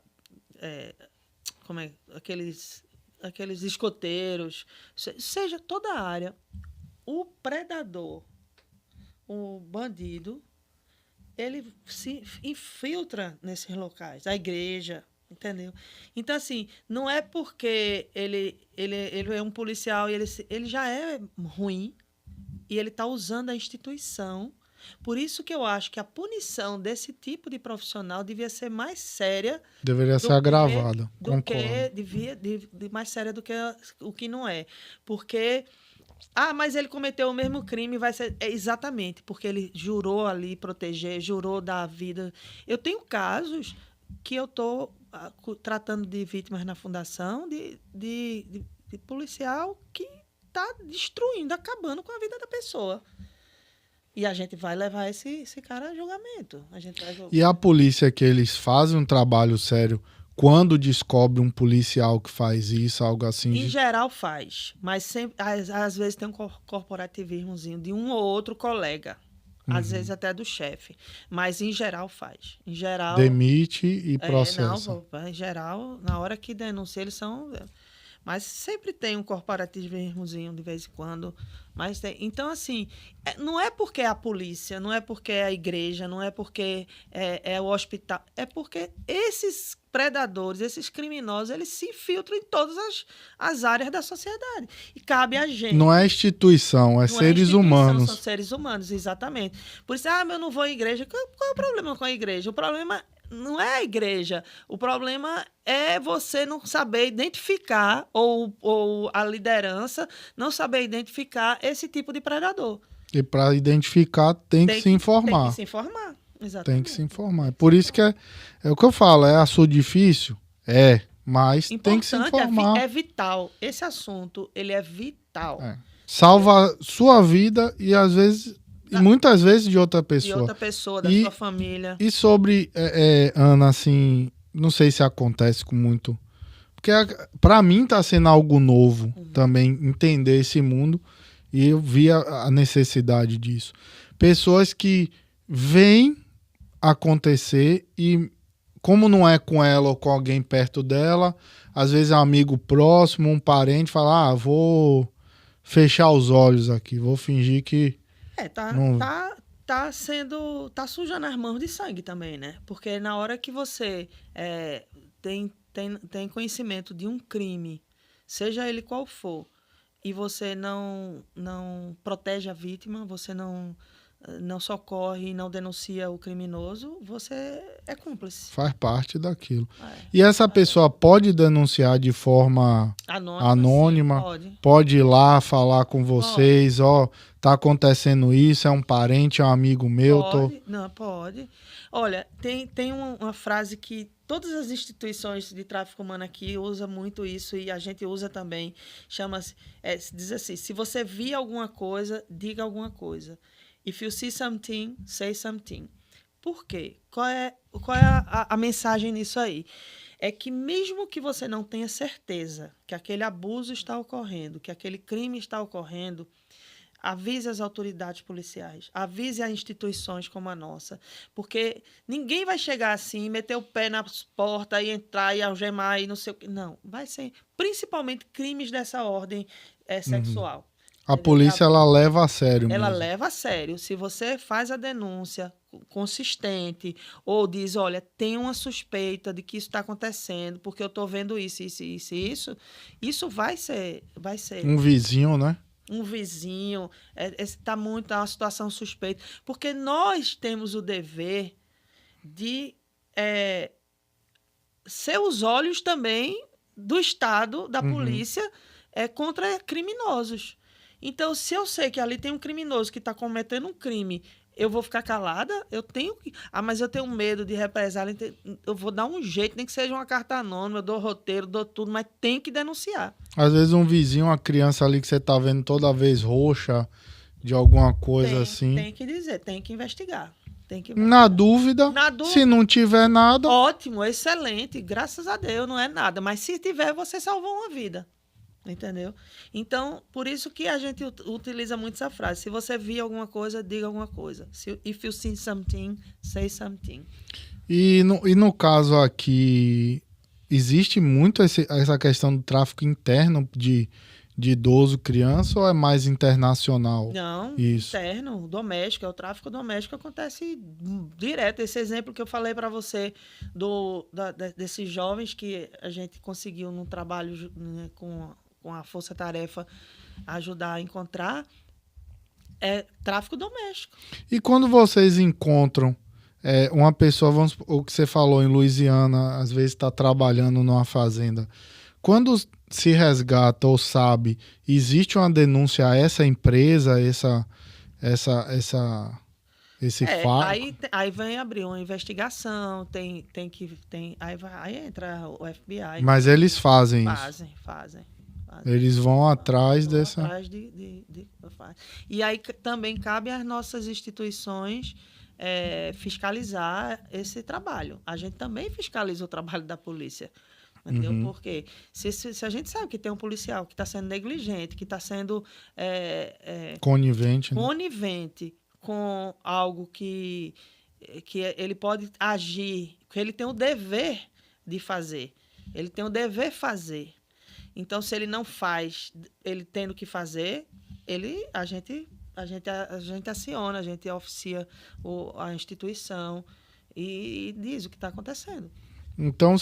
aqueles escoteiros, seja toda a área, o predador, o bandido, ele se infiltra nesses locais, a igreja, entendeu? Então, assim, não é porque ele é um policial e ele já é ruim e ele está usando a instituição. Por isso que eu acho que a punição desse tipo de profissional devia ser mais séria. Deveria ser agravada, concordo. Mais séria do que o que não é. Porque... mas ele cometeu o mesmo crime, vai ser... exatamente, porque ele jurou ali proteger, jurou dar a vida. Eu tenho casos que eu estou tratando de vítimas na fundação, de policial que está destruindo, acabando com a vida da pessoa. E a gente vai levar esse cara a julgamento. E a polícia, que eles fazem um trabalho sério quando descobre um policial que faz isso, algo assim? Em geral faz, mas sempre, às vezes tem um corporativismozinho de um ou outro colega. Às vezes até do chefe. Mas em geral faz. Em geral... demite e processa. Em geral, na hora que denuncia, eles são... Mas sempre tem um corporativismozinho de vez em quando. Mas tem. Então, assim, não é porque é a polícia, não é porque é a igreja, não é porque é o hospital. É porque esses predadores, esses criminosos, eles se infiltram em todas as áreas da sociedade. E cabe a gente... Não é instituição, é seres humanos. São seres humanos, exatamente. Por isso, eu não vou à igreja. Qual é o problema com a igreja? O problema não é a igreja. O problema é você não saber identificar, ou a liderança não saber identificar esse tipo de predador. E para identificar, tem que se informar. Tem que se informar, exatamente. Tem que se informar. Por isso que é o que eu falo, é assunto difícil? Mas importante, tem que se informar. É vital. Esse assunto, ele é vital. Salva sua vida e, às vezes... E muitas vezes de outra pessoa. De outra pessoa, da sua família. E sobre, Ana, assim, não sei se acontece com muito... Porque para mim tá sendo algo novo também, entender esse mundo. E eu vi a necessidade disso. Pessoas que veem acontecer e, como não é com ela ou com alguém perto dela, às vezes é um amigo próximo, um parente, fala, vou fechar os olhos aqui, vou fingir que... Tá sujando as mãos de sangue também, né? Porque na hora que você tem conhecimento de um crime, seja ele qual for, e você não protege a vítima, você não socorre e não denuncia o criminoso, você é cúmplice. Faz parte daquilo. E essa pessoa pode denunciar de forma anônima? Sim, pode ir lá falar com vocês, tá acontecendo isso, é um parente, é um amigo meu? Pode. Olha, tem uma frase que todas as instituições de tráfico humano aqui usam muito isso, e a gente usa também, diz assim, se você vir alguma coisa, diga alguma coisa. If you see something, say something. Por quê? Qual é a mensagem nisso aí? É que mesmo que você não tenha certeza que aquele abuso está ocorrendo, que aquele crime está ocorrendo, avise as autoridades policiais, avise as instituições como a nossa, porque ninguém vai chegar assim, meter o pé na porta e entrar e algemar e não sei o que. Não, vai ser principalmente crimes dessa ordem sexual. A polícia, ela leva a sério. Ela leva a sério. Se você faz a denúncia consistente, ou diz, olha, tem uma suspeita de que isso está acontecendo, porque eu estou vendo isso, isso vai ser Um vizinho, né? um vizinho, está muito uma situação suspeita, porque nós temos o dever de ser os olhos também do Estado, da polícia, contra criminosos. Então, se eu sei que ali tem um criminoso que está cometendo um crime, eu vou ficar calada? Eu tenho que... mas eu tenho medo de represália. Eu vou dar um jeito, nem que seja uma carta anônima, eu dou roteiro, dou tudo, mas tem que denunciar. Às vezes um vizinho, uma criança ali que você tá vendo toda vez roxa de alguma coisa assim. Tem que dizer, tem que investigar. Na dúvida, se não tiver nada... Ótimo, excelente, graças a Deus, não é nada. Mas se tiver, você salvou uma vida. Entendeu? Então, por isso que a gente utiliza muito essa frase. Se você vir alguma coisa, diga alguma coisa. If you see something, say something. E no caso aqui, existe muito essa questão do tráfico interno de idoso, criança, ou é mais internacional? Não, isso? Interno, doméstico. O tráfico doméstico acontece direto. Esse exemplo que eu falei para você desses jovens que a gente conseguiu num trabalho, né, com a Força Tarefa ajudar a encontrar, é tráfico doméstico. E quando vocês encontram uma pessoa, o que você falou em Louisiana, às vezes está trabalhando numa fazenda, quando se resgata ou sabe, existe uma denúncia a essa empresa, esse fato? Aí vem abrir uma investigação, aí entra o FBI. Mas eles fazem isso? Fazem. Eles vão atrás dessa... Atrás e aí também cabe às nossas instituições fiscalizar esse trabalho. A gente também fiscaliza o trabalho da polícia. Entendeu? Porque se a gente sabe que tem um policial que está sendo negligente, que está sendo conivente, né? Com algo que ele pode agir, que ele tem o dever de fazer. Ele tem o dever de fazer. Então, se ele não faz, ele tendo que fazer, a gente aciona, a gente oficia a instituição e diz o que está acontecendo. Então,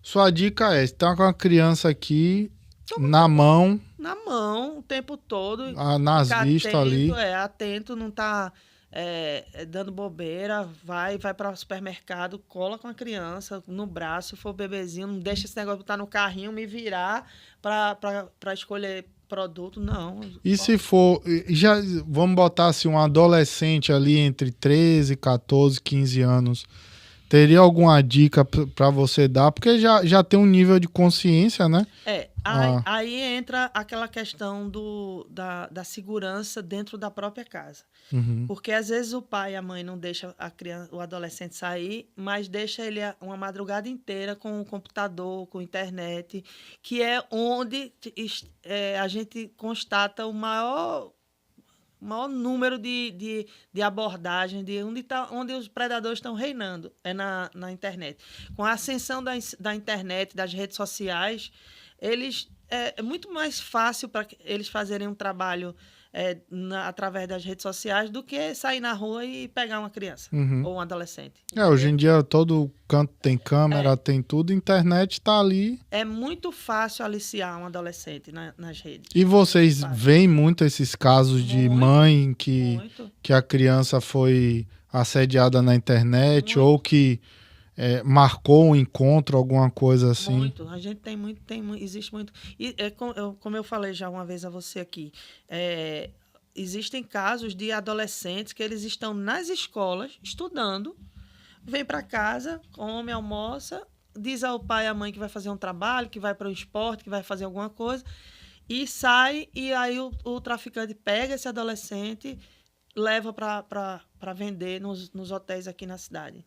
sua dica é, está com a criança aqui na mão o tempo todo, nas vistas ali, atento, não está dando bobeira, vai para o supermercado, cola com a criança no braço, se for bebezinho, não deixa esse negócio botar no carrinho, me virar para escolher produto, não. E se for, vamos botar assim, um adolescente ali entre 13, 14, 15 anos, teria alguma dica para você dar? Porque já tem um nível de consciência, né? Aí entra aquela questão da segurança dentro da própria casa. Porque às vezes o pai e a mãe não deixam o adolescente sair, mas deixa ele uma madrugada inteira com o computador, com a internet, que é onde a gente constata o maior número de abordagem, de onde os predadores estão reinando, na internet. Com a ascensão da internet, das redes sociais, é muito mais fácil para eles fazerem um trabalho através das redes sociais do que sair na rua e pegar uma criança ou um adolescente. Hoje em dia todo canto tem câmera, tem tudo, a internet está ali. É muito fácil aliciar um adolescente nas redes. E vocês veem muito esses casos de mãe que a criança foi assediada na internet ou que marcou um encontro, alguma coisa assim? Muito. A gente tem muito, existe muito. E como eu falei já uma vez a você aqui, existem casos de adolescentes que eles estão nas escolas estudando, vem para casa, come, almoça, diz ao pai e à mãe que vai fazer um trabalho, que vai para o esporte, que vai fazer alguma coisa, e sai, e aí o traficante pega esse adolescente, leva para vender nos hotéis aqui na cidade.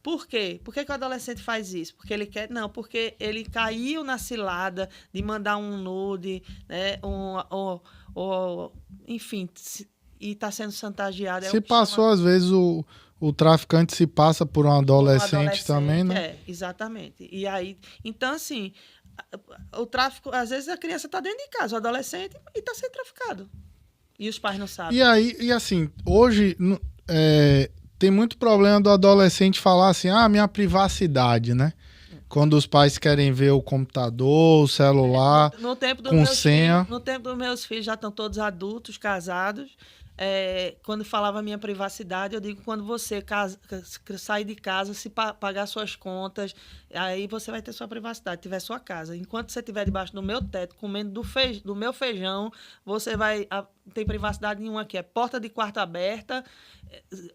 Por quê? Por que o adolescente faz isso? Porque ele quer? Não, porque ele caiu na cilada de mandar um nude, né? Enfim, e está sendo chantageado. Se passou, às vezes, o traficante se passa por um adolescente também, né? Exatamente. E aí, então, assim, o tráfico, às vezes a criança está dentro de casa, o adolescente, e está sendo traficado. E os pais não sabem. E assim, hoje tem muito problema do adolescente falar assim, minha privacidade, né? Quando os pais querem ver o computador, o celular, no tempo dos com meus senha. Filhos, no tempo dos meus filhos, já estão todos adultos, casados. Quando falava minha privacidade, eu digo, quando você sair de casa, se pagar suas contas, aí você vai ter sua privacidade, tiver sua casa. Enquanto você estiver debaixo do meu teto, comendo do meu feijão, você vai ter privacidade nenhuma aqui. É porta de quarto aberta,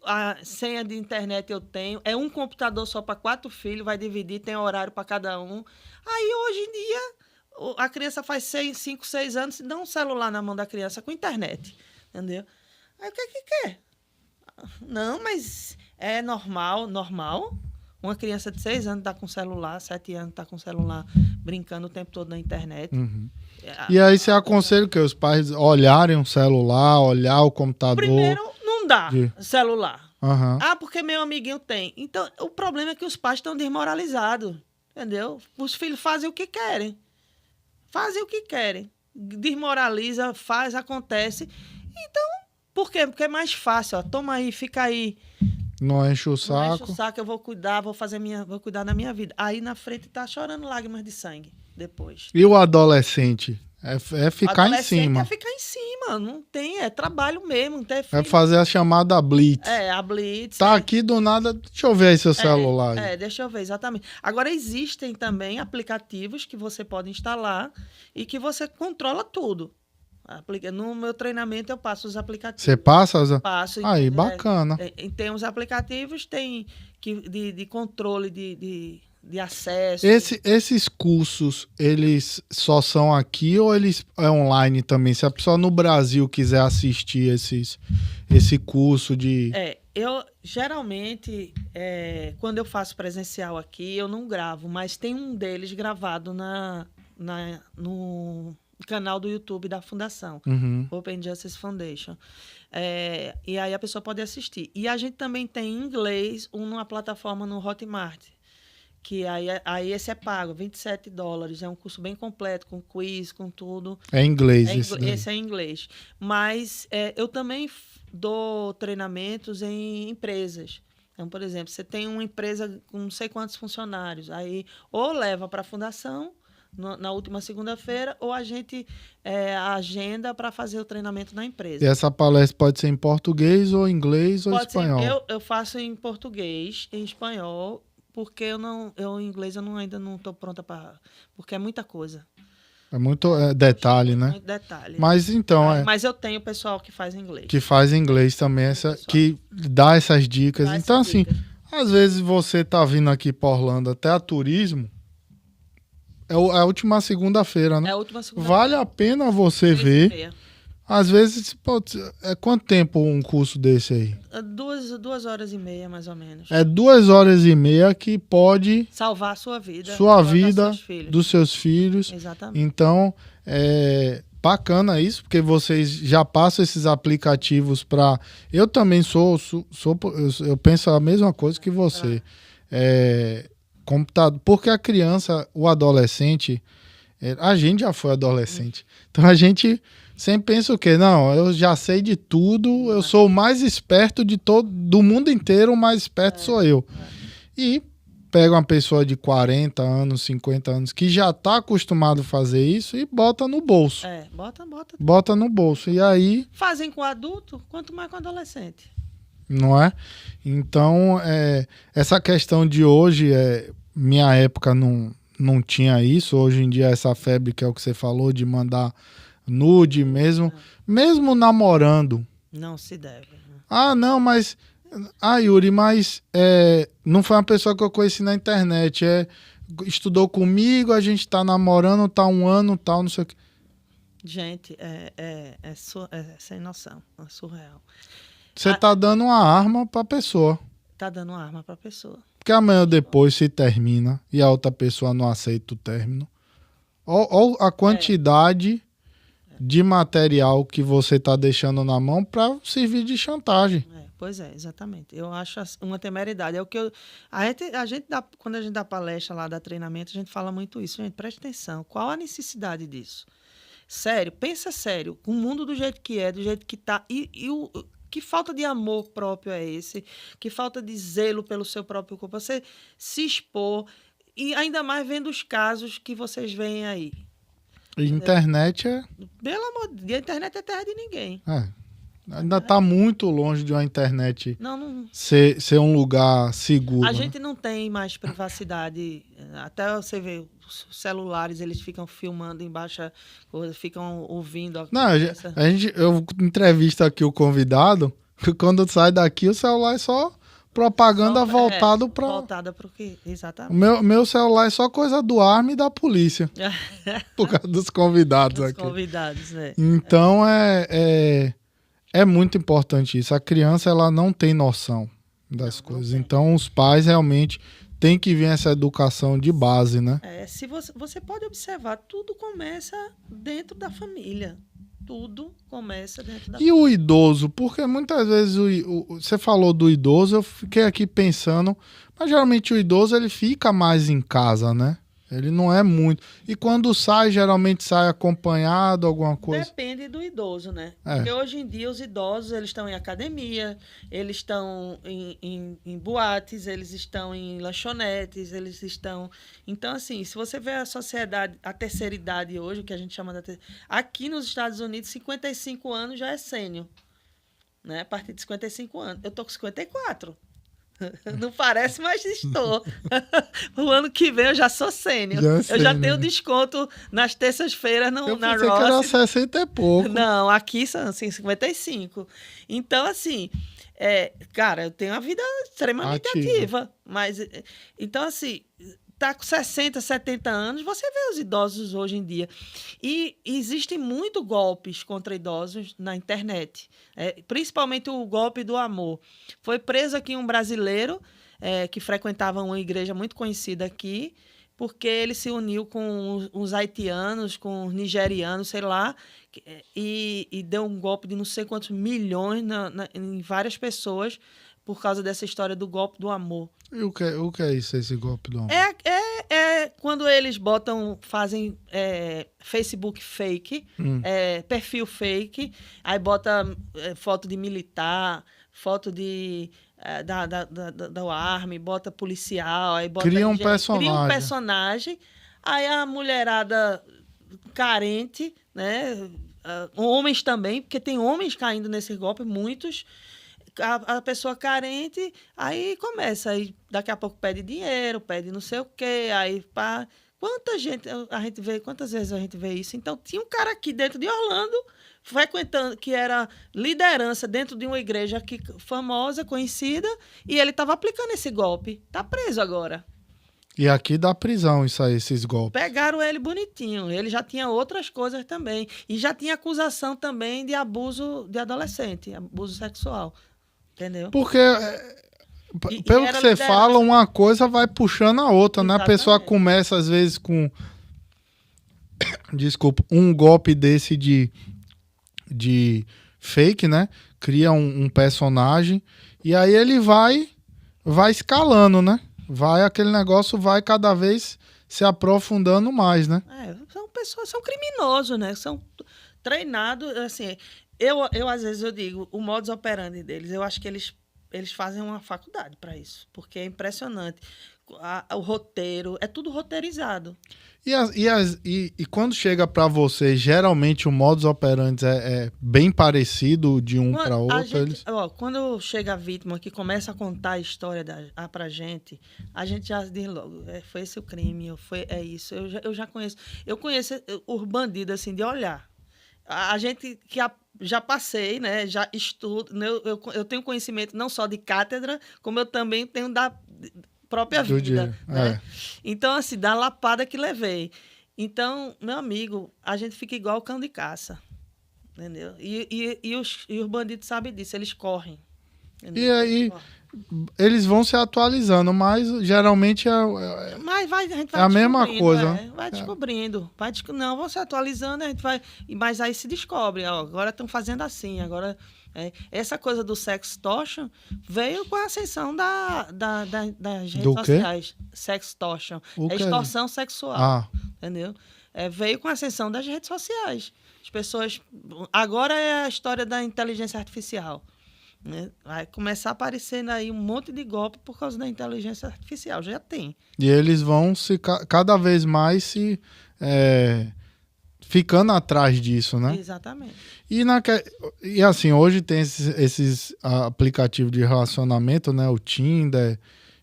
a senha de internet eu tenho, é um computador só para 4 filhos, vai dividir, tem horário para cada um. Aí, hoje em dia, a criança faz 5, 6 anos, dá um celular na mão da criança com internet, entendeu? Aí o que quer? Não, mas é normal. Uma criança de 6 anos está com celular, 7 anos está com celular, brincando o tempo todo na internet. Uhum. E aí você aconselha que os pais olharem o celular, olhar o computador? Primeiro, não dá celular. Uhum. Porque meu amiguinho tem. Então, o problema é que os pais estão desmoralizados, entendeu? Os filhos fazem o que querem. Desmoraliza, faz, acontece. Então, por quê? Porque é mais fácil, ó. Toma aí, fica aí. Não enche o saco. Não enche o saco, eu vou cuidar, vou cuidar da minha vida. Aí na frente tá chorando lágrimas de sangue depois. E o adolescente? É ficar em cima. É ficar em cima, não tem, é trabalho mesmo. É fazer a chamada blitz. A blitz. Tá aqui do nada, deixa eu ver aí seu celular. Deixa eu ver, exatamente. Agora, existem também aplicativos que você pode instalar e que você controla tudo. No meu treinamento, eu passo os aplicativos. Você passa? Passo. Aí, bacana. Tem os aplicativos, tem de controle de acesso. Esses cursos, eles só são aqui ou eles é online também? Se a pessoa no Brasil quiser assistir esse curso de... Eu, geralmente, quando eu faço presencial aqui, eu não gravo, mas tem um deles gravado no canal do YouTube da Fundação, Open Justice Foundation. E aí a pessoa pode assistir. E a gente também tem em inglês numa plataforma no Hotmart, que aí esse é pago, $27. É um curso bem completo, com quiz, com tudo. É em inglês esse é em inglês. Mas eu também dou treinamentos em empresas. Então, por exemplo, você tem uma empresa com não sei quantos funcionários, aí ou leva para a fundação, na última segunda-feira, ou a gente agenda para fazer o treinamento na empresa. E essa palestra pode ser em português, ou inglês, ou espanhol? Eu faço em português, em espanhol, porque em inglês ainda não estou pronta para... Porque é muita coisa. É muito detalhe, né? Muito detalhe. Mas então... Mas eu tenho pessoal que faz inglês. Que faz inglês também, que dá essas dicas. Então, assim, às vezes você tá vindo aqui para Orlando até a turismo, é a última segunda-feira, né? É a última segunda-feira. Vale a pena você ver. Às vezes, quanto tempo um curso desse aí? 2 horas e meia, mais ou menos. É 2 horas e meia que pode... salvar a sua vida. Sua vida, dos seus filhos. Exatamente. Então, bacana isso, porque vocês já passam esses aplicativos para... Eu também eu penso a mesma coisa que você. Computador, porque a criança, o adolescente, a gente já foi adolescente. Então a gente sempre pensa o quê? Não, eu já sei de tudo, eu sou o mais esperto do mundo inteiro, o mais esperto sou eu. E pega uma pessoa de 40 anos, 50 anos, que já está acostumado a fazer isso e bota no bolso. Bota no bolso. E aí... fazem com adulto, quanto mais com adolescente. Não é? Então, essa questão de hoje, minha época não tinha isso. Hoje em dia, essa febre que é o que você falou, de mandar nude mesmo namorando. Não se deve. Não, mas... Yuri, mas não foi uma pessoa que eu conheci na internet. Estudou comigo, a gente tá namorando, tá 1 ano, tal, não sei o que. Gente, é sem noção, é surreal. Você tá dando uma arma pra pessoa. Tá dando uma arma pra pessoa. Porque amanhã ou depois se termina e a outra pessoa não aceita o término. Ou a quantidade de material que você tá deixando na mão pra servir de chantagem. Pois é, exatamente. Eu acho uma temeridade. É o que a gente dá, quando a gente dá palestra lá, dá treinamento, a gente fala muito isso. Gente, preste atenção. Qual a necessidade disso? Sério, pensa sério. O mundo do jeito que é, do jeito que tá. Que falta de amor próprio é esse? Que falta de zelo pelo seu próprio corpo? Você se expor, e ainda mais vendo os casos que vocês veem aí. E internet Pelo amor de Deus, a internet é terra de ninguém. ainda está muito longe de uma internet Não, ser um lugar seguro. a né? gente não tem mais privacidade. Até você vê, os celulares, eles ficam filmando embaixo, ficam ouvindo. Não, eu entrevisto aqui o convidado, que quando sai daqui o celular é só propaganda voltado para... Voltada para o quê? O Exatamente. meu celular é só coisa do arma e da polícia, por causa dos convidados Os aqui. convidados, né? Então é muito importante isso. A criança ela não tem noção das coisas. Então os pais realmente têm que vir essa educação de base, né? Se você pode observar, tudo começa dentro da família. Tudo começa dentro da E o idoso? Porque muitas vezes você falou do idoso, eu fiquei aqui pensando, mas geralmente o idoso ele fica mais em casa, né? Ele não é muito. E quando sai, geralmente sai acompanhado, alguma coisa. Depende do idoso, né? É. Porque hoje em dia os idosos eles estão em academia, eles estão em boates, eles estão em lanchonetes, eles estão... Então, assim, se você vê a sociedade, a terceira idade hoje, o que a gente chama aqui nos Estados Unidos, 55 anos já é sênior. Né? A partir de 55 anos. Eu tô com 54. Não parece, mas estou. O ano que vem eu já sou sênior. Eu já tenho desconto nas terças-feiras na Ross. Eu pensei que era 60 e pouco. Não, aqui são assim, 55. Então, assim, cara, eu tenho uma vida extremamente ativa. Mas, então, assim, tá com 60, 70 anos, você vê os idosos hoje em dia. E existem muitos golpes contra idosos na internet. Principalmente o golpe do amor. Foi preso aqui um brasileiro que frequentava uma igreja muito conhecida aqui, porque ele se uniu com os haitianos, com os nigerianos, sei lá, e deu um golpe de não sei quantos milhões em várias pessoas por causa dessa história do golpe do amor. E o que é isso, esse golpe do amor? Quando eles fazem Facebook fake, perfil fake, aí bota foto de militar, foto da arma, bota policial, aí bota... Cria um personagem, aí a mulherada carente, né? Homens também, porque tem homens caindo nesse golpe, muitos... A pessoa carente, aí começa, aí daqui a pouco pede dinheiro, pede não sei o quê, aí pá. Quantas vezes a gente vê isso? Então, tinha um cara aqui dentro de Orlando, frequentando, que era liderança dentro de uma igreja aqui, famosa, conhecida, e ele estava aplicando esse golpe. Está preso agora. E aqui dá prisão isso aí, esses golpes. Pegaram ele bonitinho. Ele já tinha outras coisas também. E já tinha acusação também de abuso de adolescente, abuso sexual. Entendeu? Porque, pelo que você fala, uma coisa vai puxando a outra, né? A pessoa começa, às vezes, com... Desculpa, um golpe desse de fake, né? Cria um personagem e aí ele vai escalando, né? Aquele negócio vai cada vez se aprofundando mais, né? São pessoas, são criminosos, né? São treinados, assim... Eu, às vezes, eu digo, o modus operandi deles, eu acho que eles fazem uma faculdade para isso, porque é impressionante. O roteiro, é tudo roteirizado. E quando chega para você, geralmente o modus operandi é bem parecido de um para outro? Quando chega a vítima que começa a contar a história pra gente, a gente já diz logo, foi esse o crime, é isso. Eu já conheço. Eu conheço os bandidos, assim, de olhar. A gente que já passei, né? Já estudo, eu tenho conhecimento não só de cátedra, como eu também tenho da própria vida. Né? Então, assim, da lapada que levei. Então, meu amigo, a gente fica igual cão de caça. Entendeu? E os bandidos sabem disso, eles correm. Entendeu? E aí, eles vão se atualizando, mas geralmente mas a gente vai a mesma coisa. Vai descobrindo. Não, vão se atualizando, a gente vai. Mas aí se descobre, agora estão fazendo assim, agora. Essa coisa do sextortion veio com a ascensão das redes sociais. Sextortion. Extorsão sexual. Entendeu? Veio com a ascensão das redes sociais. As pessoas. Agora é a história da inteligência artificial. né? Vai começar aparecendo aí um monte de golpe por causa da inteligência artificial. Já tem. E eles vão cada vez mais ficando atrás disso, né? Exatamente. E assim, hoje tem esses aplicativos de relacionamento, né? O Tinder.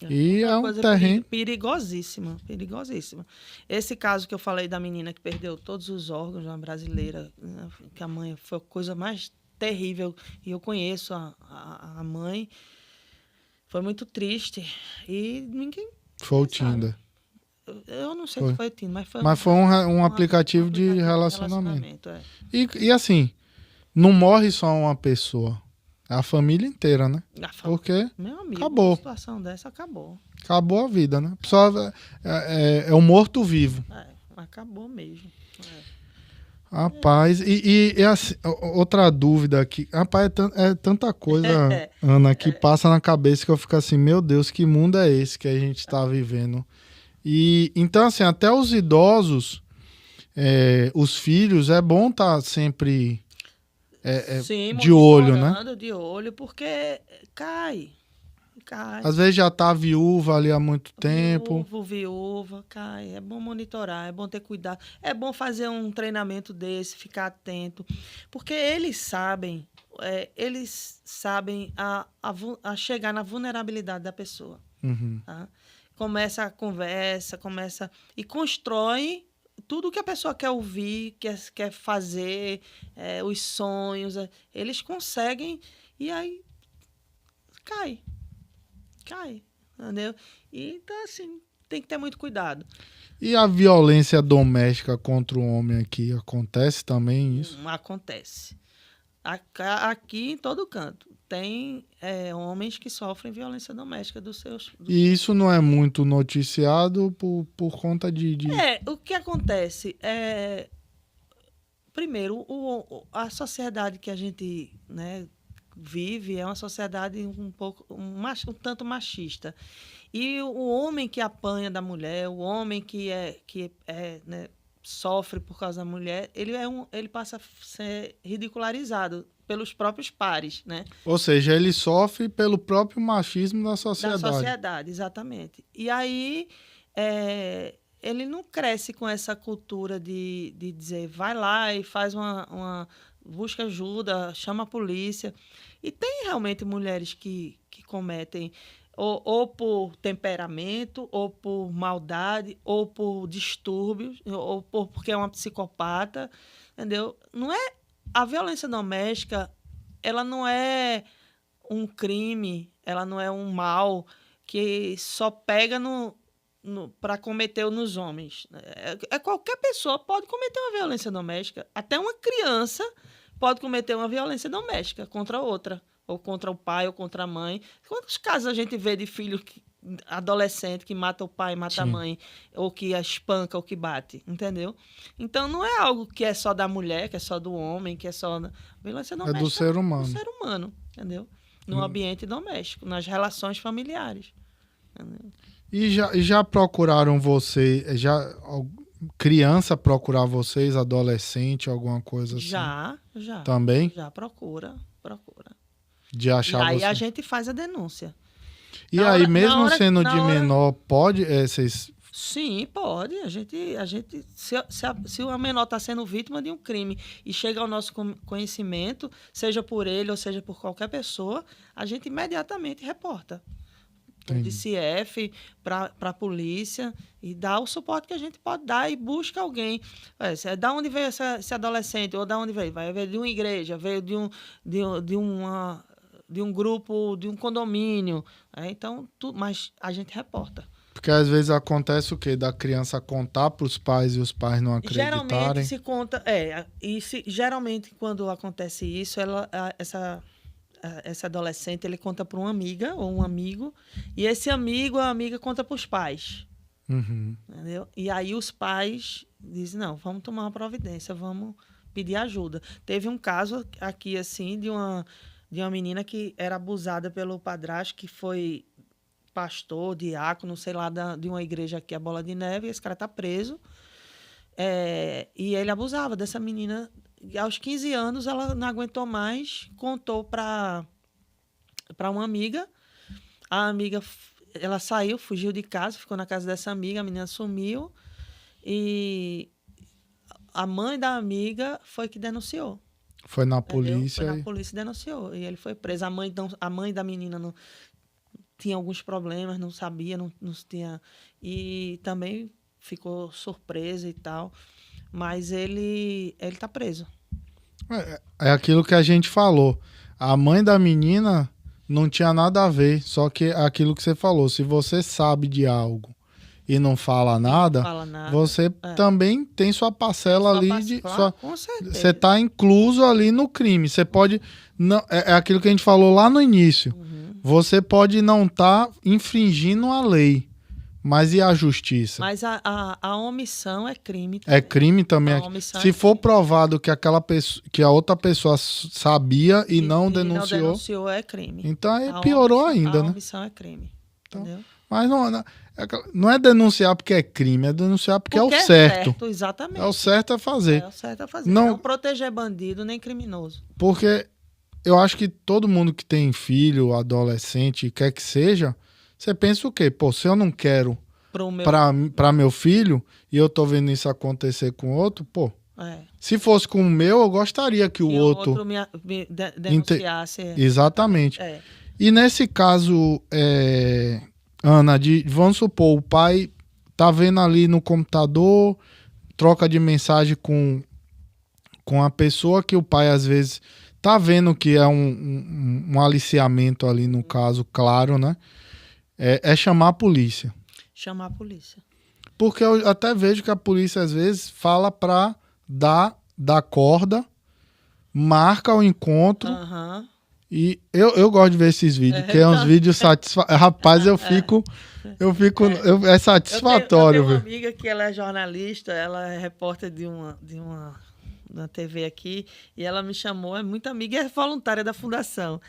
E é um coisa terreno... perigosíssima, perigosíssima. Esse caso que eu falei da menina que perdeu todos os órgãos, uma brasileira, né, que a mãe foi a coisa mais terrível, e eu conheço a mãe, foi muito triste, e ninguém Foi o sabe. Tinder. Eu não sei se foi o Tinder, mas foi um aplicativo de relacionamento. E assim, não morre só uma pessoa. É a família inteira, né? Porque meu amigo, acabou. uma situação dessa acabou. Acabou a vida, né? Só é um morto-vivo. Acabou mesmo. Rapaz, e assim, outra dúvida aqui. Rapaz, é tanta coisa, Ana, que passa na cabeça que eu fico assim, meu Deus, que mundo é esse que a gente está vivendo? E então, assim, até os idosos, os filhos, é bom estar sempre Sim, de olho, né? De olho, porque cai. Às vezes já tá viúva ali há muito tempo. Viúva, cai. É bom monitorar, é bom ter cuidado. É bom fazer um treinamento desse, ficar atento. Porque eles sabem a chegar na vulnerabilidade da pessoa. Uhum. Tá? Começa a conversa, e constrói tudo que a pessoa quer ouvir, quer fazer, os sonhos. Eles conseguem e aí cai, entendeu? E, então, assim, tem que ter muito cuidado. E a violência doméstica contra o homem aqui, acontece também isso? Acontece. Aqui em todo canto. Tem homens que sofrem violência doméstica dos seus... E isso não é muito noticiado por conta de... o que acontece é... Primeiro, a sociedade que a gente, né, vive é uma sociedade um tanto machista. E o homem que apanha da mulher, o homem que né, sofre por causa da mulher, ele passa a ser ridicularizado pelos próprios pares, né? Ou seja, ele sofre pelo próprio machismo da sociedade. Da sociedade, exatamente. E aí ele não cresce com essa cultura de dizer, vai lá e faz busca ajuda, chama a polícia. E tem realmente mulheres que cometem ou por temperamento, ou por maldade, ou por distúrbios, ou porque é uma psicopata, entendeu? Não é a violência doméstica, ela não é um crime, ela não é um mal que só pega para cometer nos homens. Qualquer pessoa pode cometer uma violência doméstica. Até uma criança pode cometer uma violência doméstica contra outra, ou contra o pai, ou contra a mãe. Quantos casos a gente vê de filho adolescente que mata o pai, mata a mãe, ou que a espanca, ou que bate, entendeu? Então, não é algo que é só da mulher, que é só do homem, que é só... Violência doméstica é do ser humano. É do ser humano, entendeu? No ambiente doméstico, nas relações familiares. Entendeu? E já procuraram você, criança procurar vocês, adolescente, alguma coisa assim? Já. Também? Já procura. De achar e aí você. A gente faz a denúncia. E aí, mesmo sendo de menor, pode? Vocês... Sim, pode. A gente se a menor está sendo vítima de um crime e chega ao nosso conhecimento, seja por ele ou seja por qualquer pessoa, a gente imediatamente reporta. O DCF para a polícia e dá o suporte que a gente pode dar e busca alguém. Da onde veio esse adolescente? Ou da onde veio? Vai ver de uma igreja, veio de um grupo, de um condomínio. Então, mas a gente reporta. Porque às vezes acontece o quê? Da criança contar para os pais e os pais não acreditarem. Geralmente se conta... geralmente, quando acontece isso, esse adolescente, ele conta para uma amiga ou um amigo, e esse amigo ou a amiga conta para os pais. Uhum. Entendeu? E aí os pais dizem, não, vamos tomar uma providência, vamos pedir ajuda. Teve um caso aqui, assim, de uma menina que era abusada pelo padrasto, que foi pastor, diácono, sei lá, de uma igreja aqui, a Bola de Neve, e esse cara está preso. E ele abusava dessa menina. Aos 15 anos, ela não aguentou mais, contou para para uma amiga. A amiga, ela saiu, fugiu de casa, ficou na casa dessa amiga, a menina sumiu. E a mãe da amiga foi que denunciou. Foi na Entendeu? polícia. Foi na polícia e denunciou. E ele foi preso. A mãe da menina não tinha alguns problemas, não sabia, não tinha. E também ficou surpresa e tal. Mas ele tá preso. É aquilo que a gente falou. A mãe da menina não tinha nada a ver. Só que é aquilo que você falou. Se você sabe de algo e não fala nada, você também tem sua parcela ali. Com certeza. Você está incluso ali no crime. Você pode. Não, é aquilo que a gente falou lá no início. Você pode não estar infringindo a lei. Mas e a justiça? Mas a omissão é crime também. É crime também. Se for provado que que a outra pessoa sabia e não denunciou. Não denunciou, é crime. Então aí piorou ainda, né? A omissão é crime. Então, entendeu? Mas não é denunciar porque é crime, é denunciar porque é o certo. Exatamente. É o certo a fazer. É o certo a fazer. Não proteger bandido nem criminoso. Porque eu acho que todo mundo que tem filho, adolescente, quer que seja, você pensa o quê? Pô, se eu não quero para meu filho e eu tô vendo isso acontecer com outro, pô. Se fosse com o meu, eu gostaria que o outro me denunciasse. Exatamente. E nesse caso, Ana, vamos supor, o pai tá vendo ali no computador, troca de mensagem com a pessoa que o pai às vezes tá vendo que é um aliciamento ali no caso, claro, né? É chamar a polícia. Chamar a polícia. Porque eu até vejo que a polícia às vezes fala pra dar corda, marca o encontro. E eu gosto de ver esses vídeos, que é uns vídeos satisfatórios. Rapaz, é satisfatório. Eu tenho uma amiga que ela é jornalista, ela é repórter de uma TV aqui, e ela me chamou, é muito amiga, é voluntária da fundação.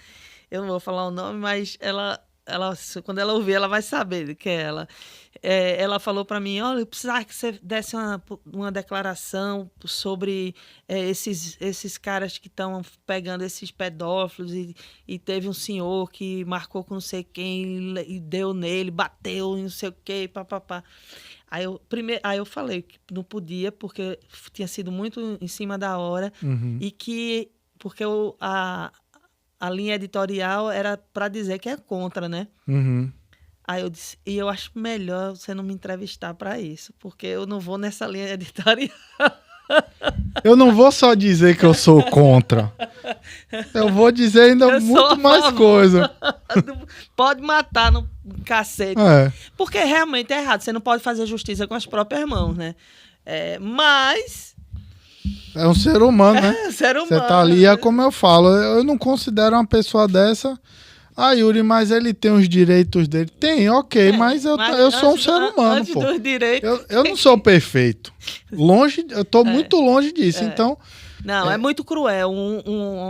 Eu não vou falar o nome, mas ela quando ela ouvir, ela vai saber que é ela. Ela falou para mim, olha, eu precisava que você desse uma declaração sobre esses caras que estão pegando esses pedófilos e teve um senhor que marcou com não sei quem e deu nele, bateu e não sei o quê, papapá. Aí eu falei que não podia porque tinha sido muito em cima da hora e que porque a linha editorial era para dizer que é contra, né? Aí eu disse, e eu acho melhor você não me entrevistar para isso, porque eu não vou nessa linha editorial. Eu não vou só dizer que eu sou contra. Eu vou dizer ainda muito mais coisa. Pode matar no cacete. Porque realmente é errado. Você não pode fazer justiça com as próprias mãos, né? Mas... É um ser humano, né? É um ser humano. Você tá ali, é como eu falo. Eu não considero uma pessoa dessa... Ah, Yuri, mas ele tem os direitos dele. Tem, ok, mas eu sou um ser humano, pô. Dos direitos, eu não sou perfeito. Eu tô muito longe disso, então... Não, é muito cruel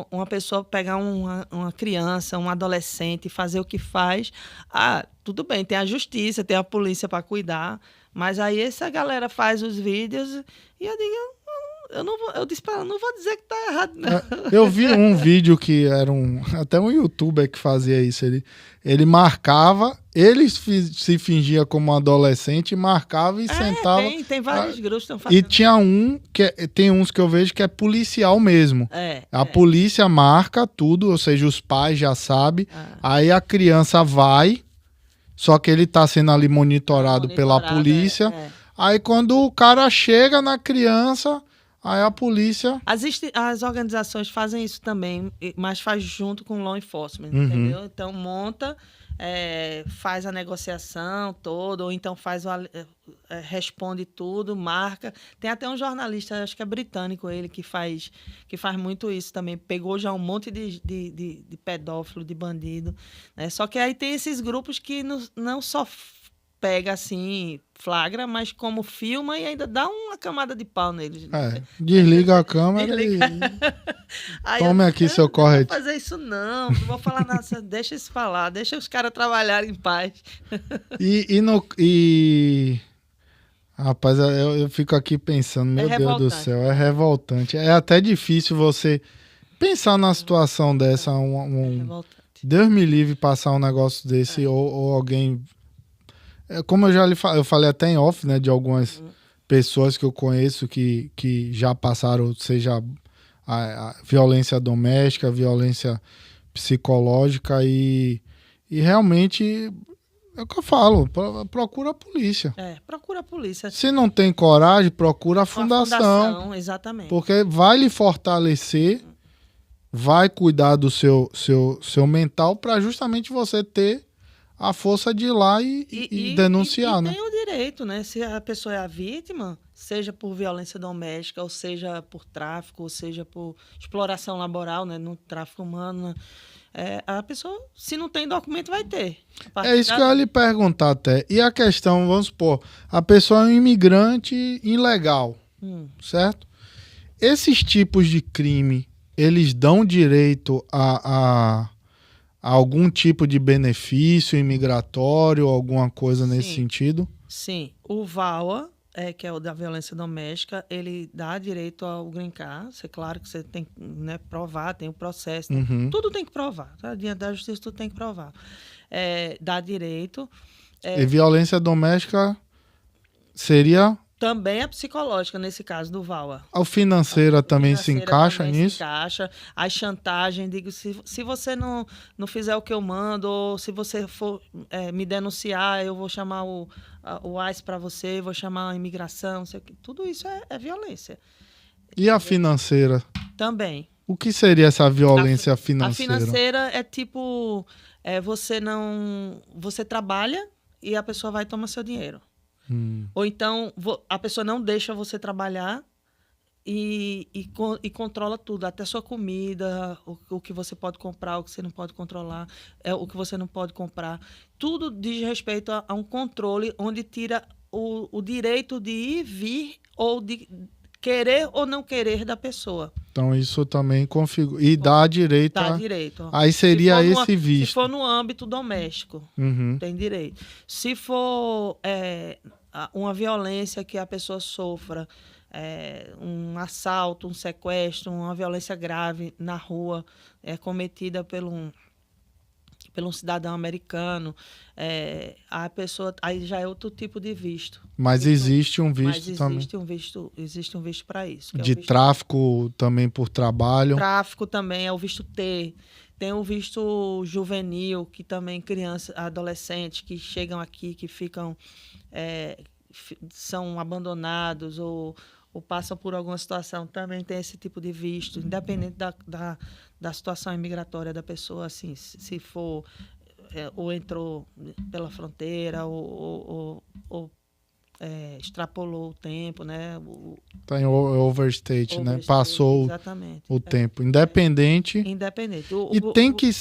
uma pessoa pegar uma criança, um adolescente e fazer o que faz. Ah, tudo bem, tem a justiça, tem a polícia para cuidar, mas aí essa galera faz os vídeos e eu digo... Eu disse pra ela, não vou dizer que tá errado, não. Eu vi um vídeo que era até um youtuber que fazia isso. Ele marcava, ele se fingia como um adolescente, marcava e sentava. Tem vários grupos que estão fazendo. E tinha tem uns que eu vejo que é policial mesmo. A polícia marca tudo, ou seja, os pais já sabem. Aí a criança vai, só que ele tá sendo ali monitorado pela polícia. Aí quando o cara chega na criança... Aí a polícia... As organizações fazem isso também, mas faz junto com o law enforcement, entendeu? Então monta, faz a negociação toda, ou então responde tudo, marca. Tem até um jornalista, acho que é britânico ele, que faz muito isso também. Pegou já um monte de pedófilo, de bandido. Né? Só que aí tem esses grupos que não só... pega assim, flagra, mas como filma e ainda dá uma camada de pau neles. Desliga a câmera e tome aqui seu corretivo. Não vou fazer isso não vou falar nada, deixa isso falar, deixa os caras trabalharem em paz. Rapaz, eu fico aqui pensando, meu Deus do céu, é revoltante. É até difícil você pensar na situação dessa, Deus me livre passar um negócio desse ou alguém... Como eu falei até em off, né, de algumas pessoas que eu conheço que já passaram, seja a violência doméstica, a violência psicológica e realmente é o que eu falo, procura a polícia. Procura a polícia. Se não tem coragem, procura a fundação. Exatamente. Porque vai lhe fortalecer, vai cuidar do seu mental para justamente você ter a força de ir lá e denunciar, né? E tem o direito, né? Se a pessoa é a vítima, seja por violência doméstica, ou seja por tráfico, ou seja por exploração laboral, né? No tráfico humano, a pessoa, se não tem documento, vai ter. É isso que eu ia lhe perguntar até. E a questão, vamos supor, a pessoa é um imigrante ilegal, certo? Esses tipos de crime, eles dão direito a algum tipo de benefício imigratório, alguma coisa nesse sentido? Sim. O VAWA, que é o da violência doméstica, ele dá direito ao green card. Claro que você tem que, né, provar, tem o processo. Tudo tem que provar. Tá? Diante da justiça, tudo tem que provar. Dá direito. E violência doméstica seria... Também a psicológica, nesse caso, do VAWA. A financeira também se encaixa nisso? Se encaixa. A chantagem, digo, se você não fizer o que eu mando, ou se você for me denunciar, eu vou chamar o ICE para você, vou chamar a imigração, não sei o quê. Tudo isso é violência. E a financeira? Também. O que seria essa violência financeira? A financeira é tipo, você trabalha e a pessoa vai tomar seu dinheiro. Ou então a pessoa não deixa você trabalhar e controla tudo, até sua comida, o que você pode comprar, o que você não pode controlar, o que você não pode comprar. Tudo diz respeito a um controle onde tira o direito de ir, vir, ou de querer ou não querer da pessoa. Então isso também configura. E dá direito. Dá direito. Aí seria esse visto. Se for no âmbito doméstico, tem direito. Se for uma violência que a pessoa sofra, um assalto, um sequestro, uma violência grave na rua, cometida por um cidadão americano, a pessoa, aí já é outro tipo de visto. Mas existe um visto também. Existe um visto para isso. De tráfico também por trabalho. Tráfico também é o visto T. Tem o visto juvenil, que também crianças, adolescentes que chegam aqui, que ficam, são abandonados ou passam por alguma situação, também tem esse tipo de visto, independente da situação imigratória da pessoa, assim, se for ou entrou pela fronteira ou extrapolou o tempo, né? Tá em overstate, né? Passou exatamente, o tempo. Independente. Independente.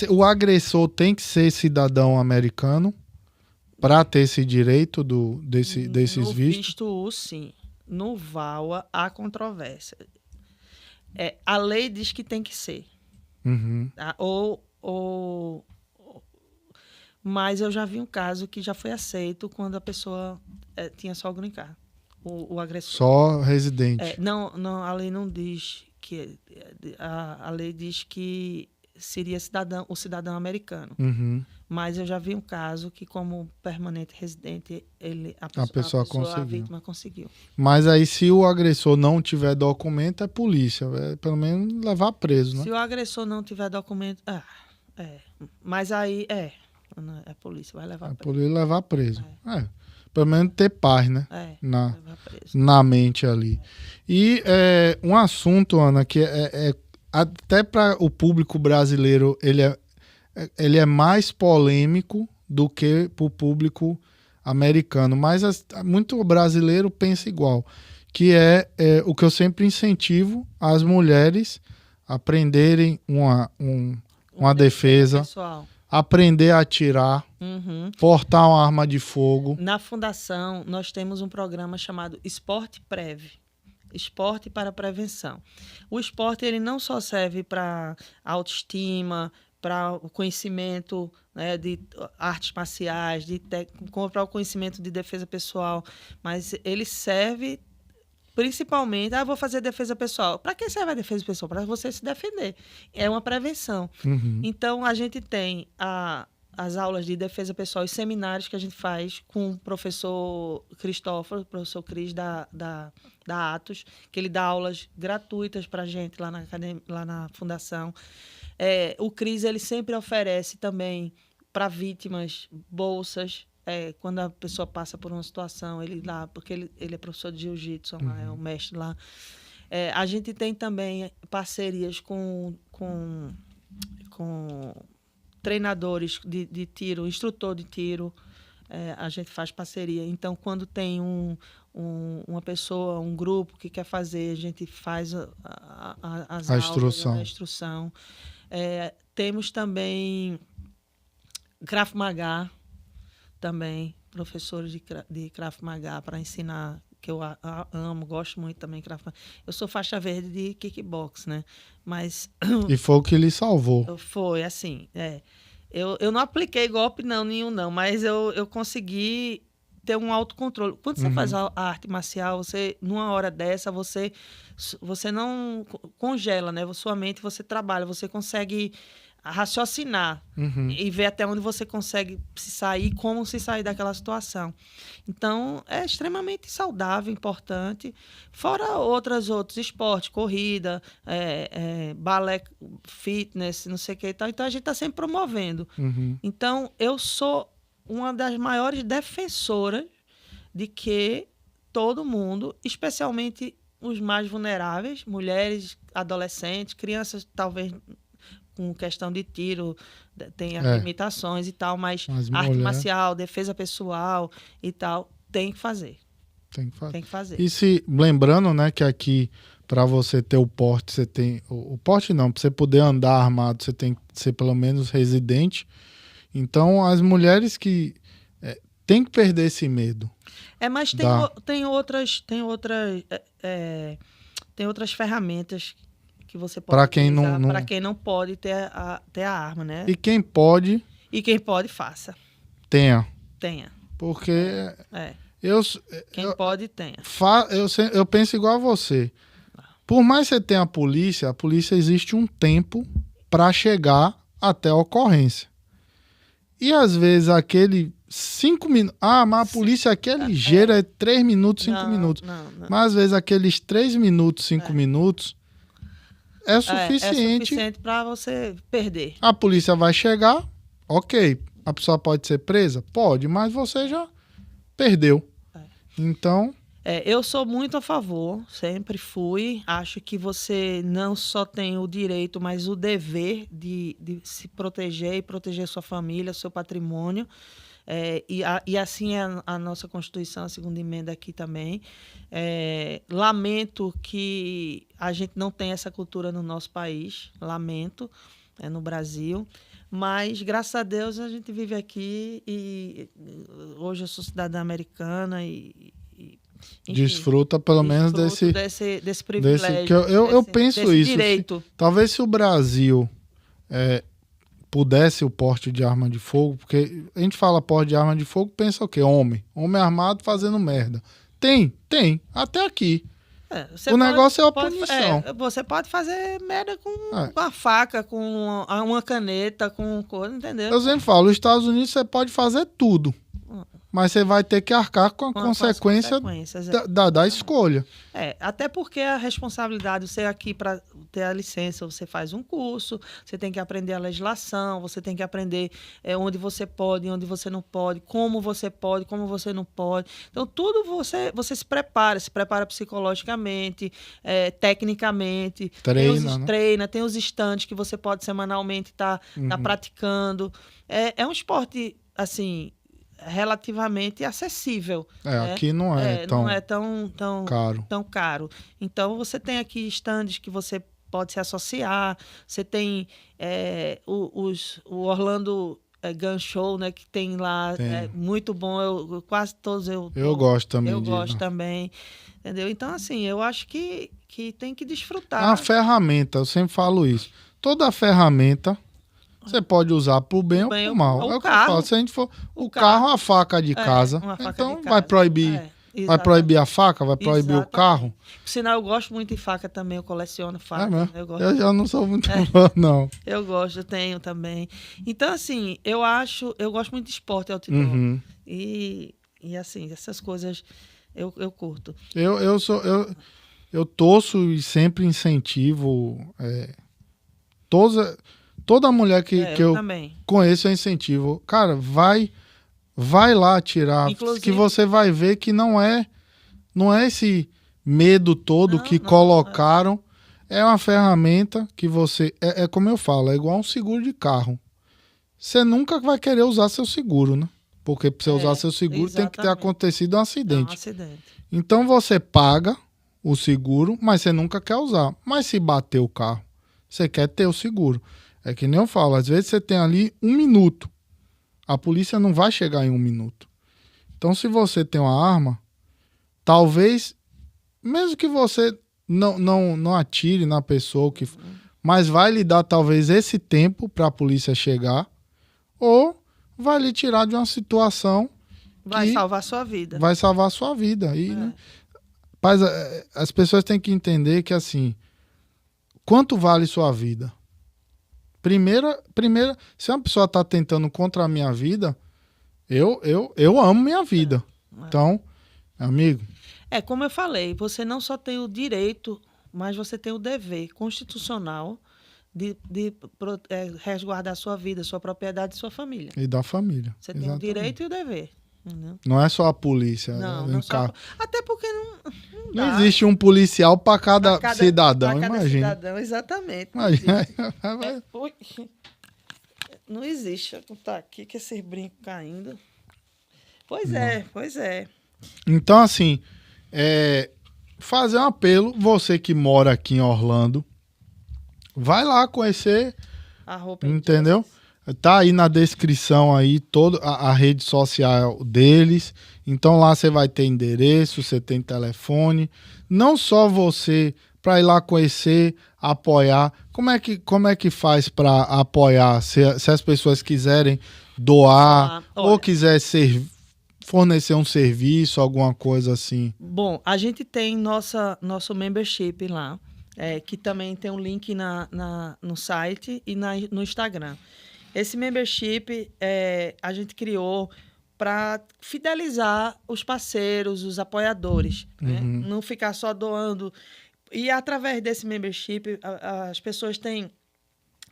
O agressor tem que ser cidadão americano para ter esse direito desses vistos? Visto, sim. No VAWA, há controvérsia. A lei diz que tem que ser. Tá? Mas eu já vi um caso que já foi aceito quando a pessoa tinha só o green card, o agressor. Só residente. Não, a lei não diz que... A lei diz que seria o cidadão americano. Mas eu já vi um caso que, como permanente residente, a vítima conseguiu. Mas aí, se o agressor não tiver documento, é polícia. Pelo menos levar preso, né? Se o agressor não tiver documento... Mas aí, é polícia, vai levar preso. Polícia levar preso. Pelo menos ter paz, né? Na mente ali. E um assunto, Ana, que até para o público brasileiro, ele é mais polêmico do que para o público americano. Mas muito brasileiro pensa igual. Que é o que eu sempre incentivo as mulheres a aprenderem uma defesa, pessoal. Aprender a atirar, portar uma arma de fogo. Na Fundação, nós temos um programa chamado Esporte Prev. Esporte para prevenção. O esporte, ele não só serve para autoestima, para o conhecimento, né, de artes marciais, para o conhecimento de defesa pessoal, mas ele serve principalmente, eu vou fazer defesa pessoal. Para que serve a defesa pessoal? Para você se defender. É uma prevenção. Então, a gente tem as aulas de defesa pessoal e seminários que a gente faz com o professor Cristóforo, professor Cris da Atos, que ele dá aulas gratuitas para a gente lá na fundação. O Cris, ele sempre oferece também para vítimas bolsas, quando a pessoa passa por uma situação, ele lá, porque ele é professor de jiu-jitsu, lá, é o mestre lá. A gente tem também parcerias com treinadores de tiro, instrutor de tiro, a gente faz parceria. Então, quando tem uma pessoa, um grupo que quer fazer, a gente faz as aulas, a instrução. Temos também Krav Maga, também, professores de Krav Maga para ensinar, que eu amo, gosto muito também de Krav Maga. Eu sou faixa verde de kickbox, né? Mas... E foi o que lhe salvou. Foi, assim, eu não apliquei golpe nenhum, mas eu consegui ter um autocontrole. Quando você faz a arte marcial, numa hora dessa, você não congela, né? Sua mente, você trabalha, você consegue raciocinar e ver até onde você consegue se sair, como se sair daquela situação. Então, é extremamente saudável, importante. Fora outros esportes, corrida, balé, fitness, não sei o que e tal. Então, a gente está sempre promovendo. Então, eu sou uma das maiores defensoras de que todo mundo, especialmente os mais vulneráveis, mulheres, adolescentes, crianças, talvez... com questão de tiro, tem as limitações e tal, mas arte marcial, defesa pessoal e tal, tem que fazer. Tem que fazer. E lembrando, né, que aqui, para você ter o porte, você tem... O porte não, para você poder andar armado, você tem que ser pelo menos residente. Então, as mulheres que tem que perder esse medo. Mas tem outras ferramentas que você pode para quem para quem não pode ter a arma, né? E quem pode... faça. Tenha. Porque... Quem pode, tenha. Eu penso igual a você. Por mais que você tenha a polícia existe um tempo para chegar até a ocorrência. E às vezes aquele 5 minutos... mas a polícia aqui é ligeira, é 3 minutos, 5 minutos. Não. Mas às vezes aqueles 3 minutos, 5 minutos... É suficiente para você perder. A polícia vai chegar, ok. A pessoa pode ser presa? Pode, mas você já perdeu. Então... eu sou muito a favor, sempre fui. Acho que você não só tem o direito, mas o dever de se proteger e proteger sua família, seu patrimônio. E assim é a nossa Constituição, a segunda emenda aqui também. Lamento que a gente não tenha essa cultura no nosso país, lamento, no Brasil, mas graças a Deus a gente vive aqui e hoje eu sou cidadã americana e enfim, desfruta pelo menos desse privilégio, eu penso desse isso direito. Talvez se o Brasil pudesse o porte de arma de fogo, porque a gente fala porte de arma de fogo, pensa o quê? Homem armado fazendo merda. Tem, até aqui. O negócio é a punição. Você pode fazer merda com uma faca, com uma caneta, com coisa, entendeu? Eu sempre falo, nos Estados Unidos você pode fazer tudo, mas você vai ter que arcar com a consequência da escolha. Até porque a responsabilidade, você aqui para ter a licença, você faz um curso, você tem que aprender a legislação, você tem que aprender onde você pode, onde você não pode, como você não pode. Então, tudo você se prepara psicologicamente, tecnicamente, treina, tem os estantes que você pode semanalmente estar praticando. É um esporte, assim... relativamente acessível. Aqui não é tão caro. Então, você tem aqui estandes que você pode se associar, você tem o Orlando Gun Show, né, que tem lá, muito bom, quase todos eu gosto também. Eu gosto também, entendeu? Então, assim, eu acho que tem que desfrutar. A ferramenta, eu sempre falo isso, toda ferramenta você pode usar pro bem ou pro mal. É o que eu falo. Se a gente for o carro, a faca de casa, então vai proibir Vai proibir a faca? Vai proibir o carro? Por sinal, eu gosto muito de faca também, eu coleciono faca. Mesmo? Eu gosto. Eu já não sou muito fã, não. Eu gosto, eu tenho também. Então, assim, eu gosto muito de esporte outdoor. Uhum. E assim, essas coisas eu curto. Eu torço e sempre incentivo. Toda mulher que eu também. conheço eu incentivo. Cara, vai lá tirar. Inclusive, que você vai ver que não é esse medo todo que colocaram. É uma ferramenta que você... É como eu falo, é igual um seguro de carro. Você nunca vai querer usar seu seguro, né? Porque para você usar seu seguro tem que ter acontecido um acidente. Então você paga o seguro, mas você nunca quer usar. Mas se bater o carro, você quer ter o seguro. É que nem eu falo, às vezes você tem ali 1 minuto. A polícia não vai chegar em 1 minuto. Então se você tem uma arma, talvez, mesmo que você não atire na pessoa, mas vai lhe dar talvez esse tempo para a polícia chegar, ou vai lhe tirar de uma situação vai salvar sua vida. Vai salvar sua vida. E, né? Mas as pessoas têm que entender que, assim, quanto vale sua vida? Primeira, se uma pessoa está tentando contra a minha vida, eu amo minha vida. Então, amigo... como eu falei, você não só tem o direito, mas você tem o dever constitucional de resguardar a sua vida, sua propriedade e sua família. E da família. Você tem o direito e o dever. Não é só a polícia. Não só até porque não existe um policial para cada cidadão, imagina. Cidadão, exatamente. Imagina. Não existe. Vou botar aqui que esse brinco caindo. Pois é. Então, assim, fazer um apelo, você que mora aqui em Orlando, vai lá conhecer, entendeu? Tá aí na descrição aí toda a rede social deles. Então lá você vai ter endereço, você tem telefone. Não só você para ir lá conhecer, apoiar. Como é que faz para apoiar? Se as pessoas quiserem doar ou quiser fornecer um serviço, alguma coisa assim. Bom, a gente tem nosso membership lá, que também tem um link no site e no Instagram. Esse membership a gente criou para fidelizar os parceiros, os apoiadores, né? Não ficar só doando. E através desse membership, as pessoas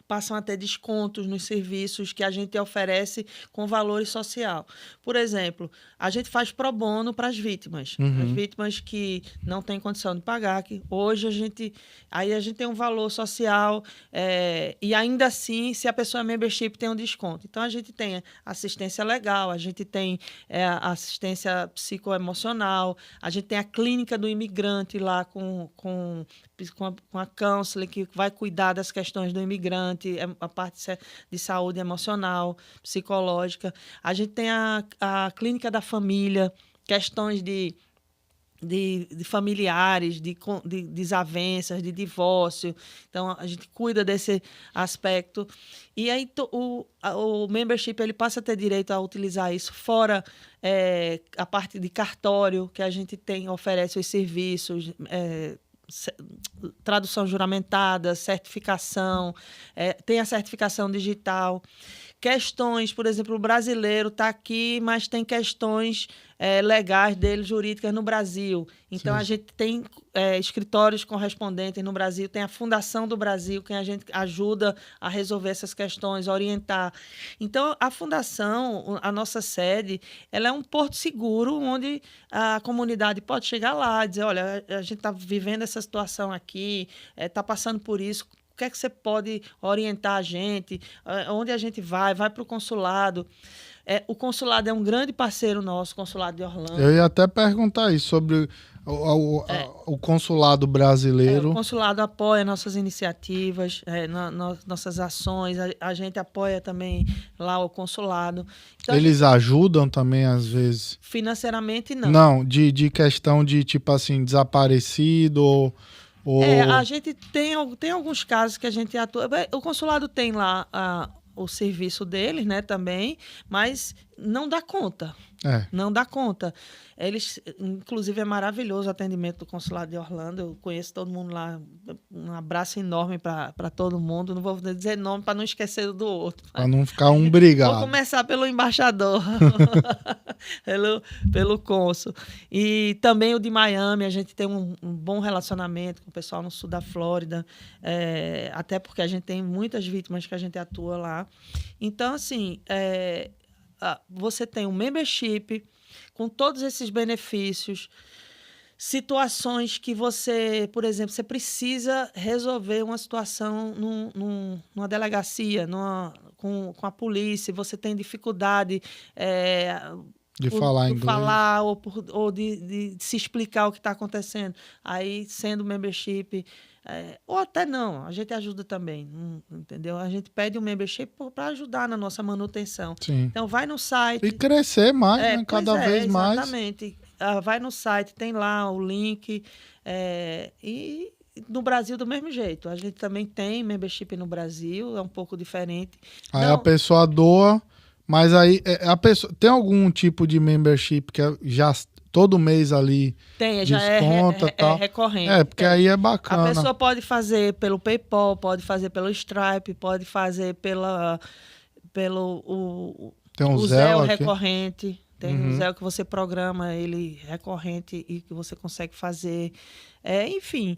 passam a ter descontos nos serviços que a gente oferece com valor social. Por exemplo, a gente faz pro bono para as vítimas. As vítimas que não têm condição de pagar, que hoje a gente tem um valor social e ainda assim, se a pessoa é membership, tem um desconto. Então, a gente tem assistência legal, a gente tem assistência psicoemocional, a gente tem a clínica do imigrante lá com a counselor que vai cuidar das questões do imigrante, a parte de saúde emocional, psicológica. A gente tem a clínica da família, questões de familiares, de desavenças, de divórcio. Então, a gente cuida desse aspecto. E aí, o membership ele passa a ter direito a utilizar isso, fora a parte de cartório, que a gente oferece os serviços, tradução juramentada, certificação, tem a certificação digital. Questões, por exemplo, o brasileiro está aqui, mas tem questões legais dele, jurídicas no Brasil. Então, a gente tem escritórios correspondentes no Brasil, tem a Fundação do Brasil, que a gente ajuda a resolver essas questões, orientar. Então, a Fundação, a nossa sede, ela é um porto seguro onde a comunidade pode chegar lá e dizer, olha, a gente está vivendo essa situação aqui, está passando por isso. O que é que você pode orientar a gente? Onde a gente vai para o consulado. O consulado é um grande parceiro nosso, o consulado de Orlando. Eu ia até perguntar isso sobre o consulado brasileiro. O consulado apoia nossas iniciativas, nossas ações. A gente apoia também lá o consulado. Então, eles ajudam também, às vezes? Financeiramente, não. Não, de questão de, tipo assim, desaparecido a gente tem alguns casos que a gente atua. O consulado tem lá o serviço deles, né, também, mas não dá conta. Não dá conta. Eles, inclusive, é maravilhoso o atendimento do Consulado de Orlando. Eu conheço todo mundo lá. Um abraço enorme para todo mundo. Não vou dizer nome para não esquecer do outro. Para não ficar um brigado. Vou começar pelo embaixador, pelo cônsul. E também o de Miami. A gente tem um bom relacionamento com o pessoal no sul da Flórida. Até porque a gente tem muitas vítimas que a gente atua lá. Então, assim... você tem um membership com todos esses benefícios, situações que você, por exemplo, você precisa resolver uma situação numa delegacia, com a polícia, você tem dificuldade de falar inglês. Ou de se explicar o que está acontecendo. Aí, sendo membership... ou até não, a gente ajuda também, entendeu? A gente pede um membership para ajudar na nossa manutenção. Sim. Então, vai no site... E crescer mais, né? Cada vez mais. Exatamente. Vai no site, tem lá o link. E no Brasil, do mesmo jeito. A gente também tem membership no Brasil, é um pouco diferente. Aí a pessoa doa, mas aí a pessoa tem algum tipo de membership que já... todo mês ali tem, já desconta, tal. É recorrente. Porque aí é bacana. A pessoa pode fazer pelo PayPal, pode fazer pelo Stripe, pode fazer pelo tem um Zelle aqui. recorrente. Tem um Zelle que você programa ele recorrente e que você consegue fazer. Enfim,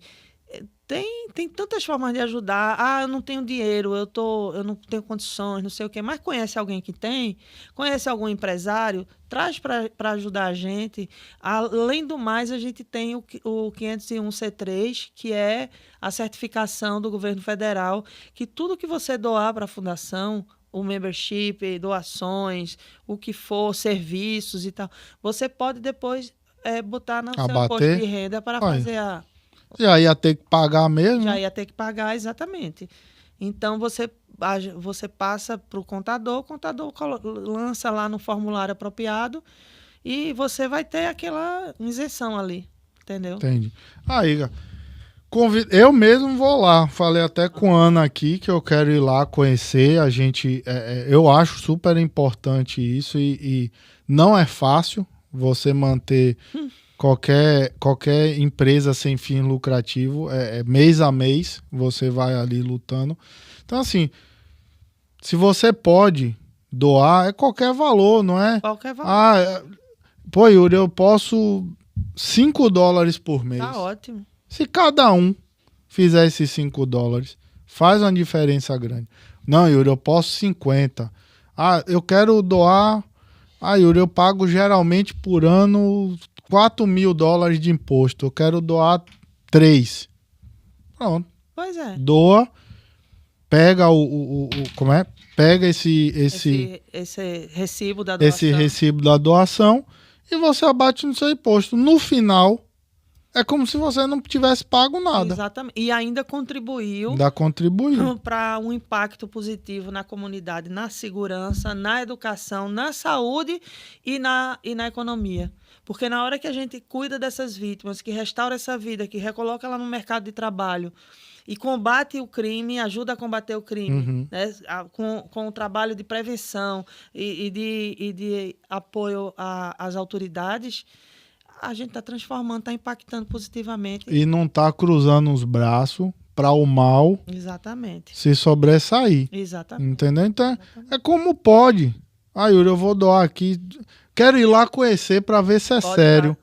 tem tantas formas de ajudar. Eu não tenho dinheiro, eu não tenho condições, não sei o quê. Mas conhece alguém que tem? Conhece algum empresário? Traz para ajudar a gente. Além do mais, a gente tem o 501C3, que é a certificação do governo federal, que tudo que você doar para a fundação, o membership, doações, o que for, serviços e tal, você pode depois botar no seu imposto de renda para fazer a... Já ia ter que pagar mesmo? Já ia ter que pagar, exatamente. Então, você passa para o contador lança lá no formulário apropriado e você vai ter aquela isenção ali, entendeu? Entendi. Aí, eu mesmo vou lá. Falei até com a Ana aqui que eu quero ir lá conhecer. A gente, eu acho super importante isso e não é fácil você manter... Qualquer empresa sem fim lucrativo, mês a mês, você vai ali lutando. Então, assim, se você pode doar, é qualquer valor, não é? Qualquer valor. Pô, Yuri, eu posso $5 por mês. Tá ótimo. Se cada um fizer esses $5, faz uma diferença grande. Não, Yuri, eu posso 50. Eu quero doar... Yuri, eu pago geralmente por ano... $4.000 de imposto, eu quero doar 3. Pronto. Pois é. Doa, pega como é? Pega esse recibo da doação. Esse recibo da doação e você abate no seu imposto. No final, é como se você não tivesse pago nada. Exatamente. E ainda contribuiu para um impacto positivo na comunidade, na segurança, na educação, na saúde e na economia. Porque na hora que a gente cuida dessas vítimas, que restaura essa vida, que recoloca ela no mercado de trabalho e combate o crime, ajuda a combater o crime, né? Com o trabalho de prevenção e de apoio às autoridades, a gente está transformando, está impactando positivamente. E não está cruzando os braços para o mal se sobressair. Exatamente. Entendeu? Então, é como pode. Yuri, eu vou doar aqui... Quero ir lá conhecer para ver se é sério.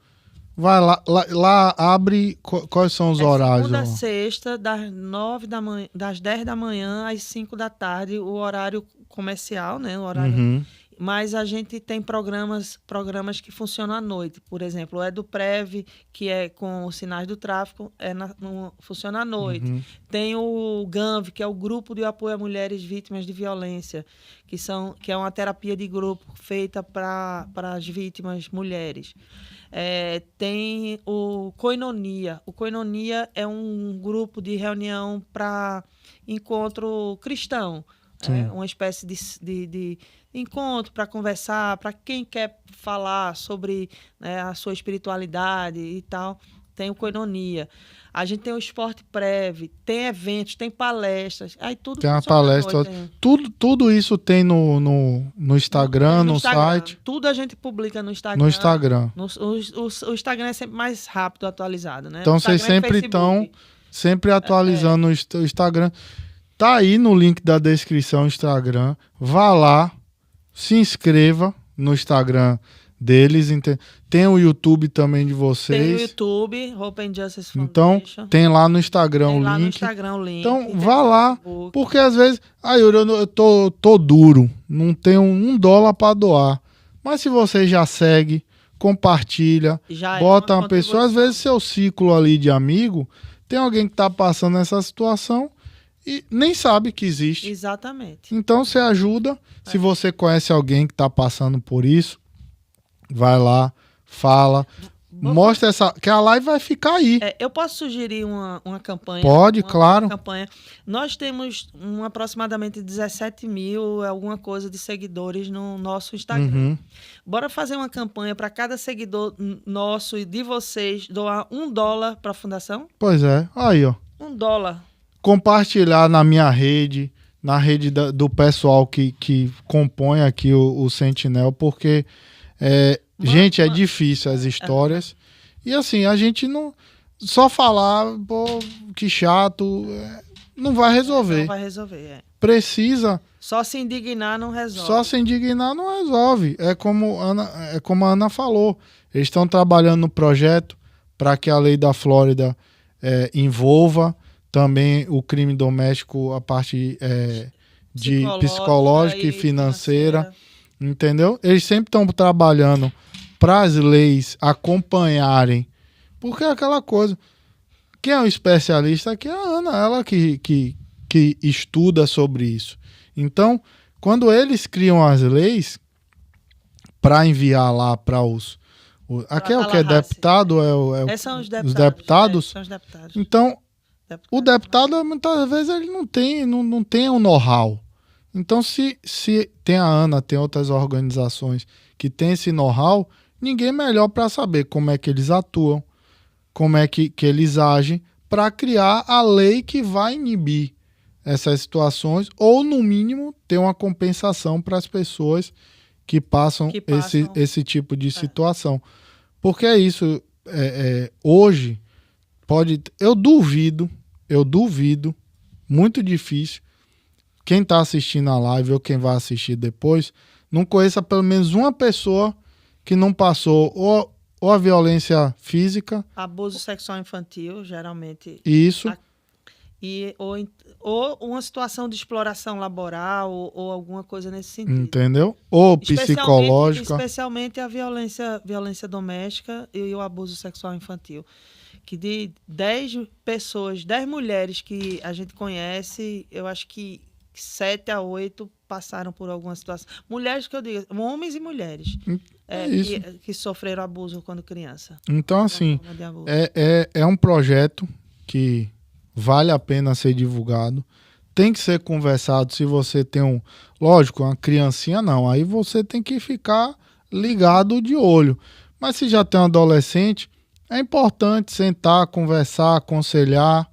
Vai lá abre... Quais são os horários? Segunda a sexta, das 10 da manhã às 5 da tarde, o horário comercial, né? O horário... Mas a gente tem programas que funcionam à noite. Por exemplo, o EduPrev, que é com os sinais do tráfico, funciona à noite. Tem o GANV, que é o Grupo de Apoio a Mulheres Vítimas de Violência, que é uma terapia de grupo feita para as vítimas mulheres. Tem o Koinonia. O Koinonia é um grupo de reunião para encontro cristão. Uma espécie de encontro para conversar, para quem quer falar sobre, né, a sua espiritualidade e tal. tem o Coinonia, a gente tem o Esporte Prev, tem eventos, tem palestras, aí tudo Tem uma funciona à palestra. noite, né? Tudo isso tem no Instagram, no site. Tudo a gente publica no Instagram. No Instagram. O Instagram é sempre mais rápido atualizado, né? Então vocês Instagram e sempre estão Facebook. atualizando o Instagram. Tá aí no link da descrição o Instagram. Vá lá, se inscreva no Instagram deles. Tem o YouTube também de vocês. Tem o YouTube, Hope and Justice Então, Foundation. tem lá no Instagram Tem o lá no link. Instagram o link. Então, tem vá no lá, Facebook. porque às vezes, Yuri, eu tô duro, não tenho $1 para doar. Mas se você já segue, compartilha, Já bota é uma pessoa, às contribuição. vezes seu ciclo ali de amigo, tem alguém que tá passando essa situação e nem sabe que existe. Exatamente. Então você ajuda. Se você conhece alguém que tá passando por isso, vai lá, fala, mostra que a live vai ficar aí. Eu posso sugerir uma campanha? Pode, claro. Uma campanha. Nós temos aproximadamente 17 mil, alguma coisa, de seguidores no nosso Instagram. Uhum. Bora fazer uma campanha para cada seguidor nosso e de vocês doar $1 para a fundação? Pois é, aí ó. $1. Compartilhar na minha rede, na rede do pessoal que compõe aqui o Sentinel, porque, gente, é difícil as histórias. E assim, a gente não... Só falar, pô, que chato, não vai resolver. Não vai resolver, Precisa... Só se indignar não resolve. Só se indignar não resolve. É como a Ana falou. Eles estão trabalhando no projeto para que a lei da Flórida envolva também o crime doméstico, a parte de psicológica e financeira. Entendeu? Eles sempre estão trabalhando para as leis acompanharem. Porque é aquela coisa. Quem é o especialista aqui é a Ana, ela que estuda sobre isso. Então, quando eles criam as leis para enviar lá para aqui é o que é deputado? São os os deputados? São os deputados. Então, o deputado, muitas vezes, ele não tem o know-how. Então, se tem a Ana, tem outras organizações que têm esse know-how, ninguém melhor para saber como é que eles atuam, como é que eles agem, para criar a lei que vai inibir essas situações, ou no mínimo ter uma compensação para as pessoas que passam esse tipo de situação. Porque é isso, hoje eu duvido, muito difícil, quem está assistindo a live ou quem vai assistir depois, não conheça pelo menos uma pessoa que não passou ou a violência física. Abuso sexual infantil, geralmente. Isso. Ou uma situação de exploração laboral ou alguma coisa nesse sentido. Entendeu? Ou psicológica. Especialmente a violência doméstica e o abuso sexual infantil. Que de 10 pessoas, 10 mulheres que a gente conhece, eu acho que 7 a 8 passaram por alguma situação. Mulheres que eu digo, homens e mulheres. Que sofreram abuso quando criança. Então, assim, é um projeto que vale a pena ser divulgado. Tem que ser conversado. Se você tem lógico, uma criancinha não. Aí você tem que ficar ligado de olho. Mas se já tem um adolescente, é importante sentar, conversar, aconselhar.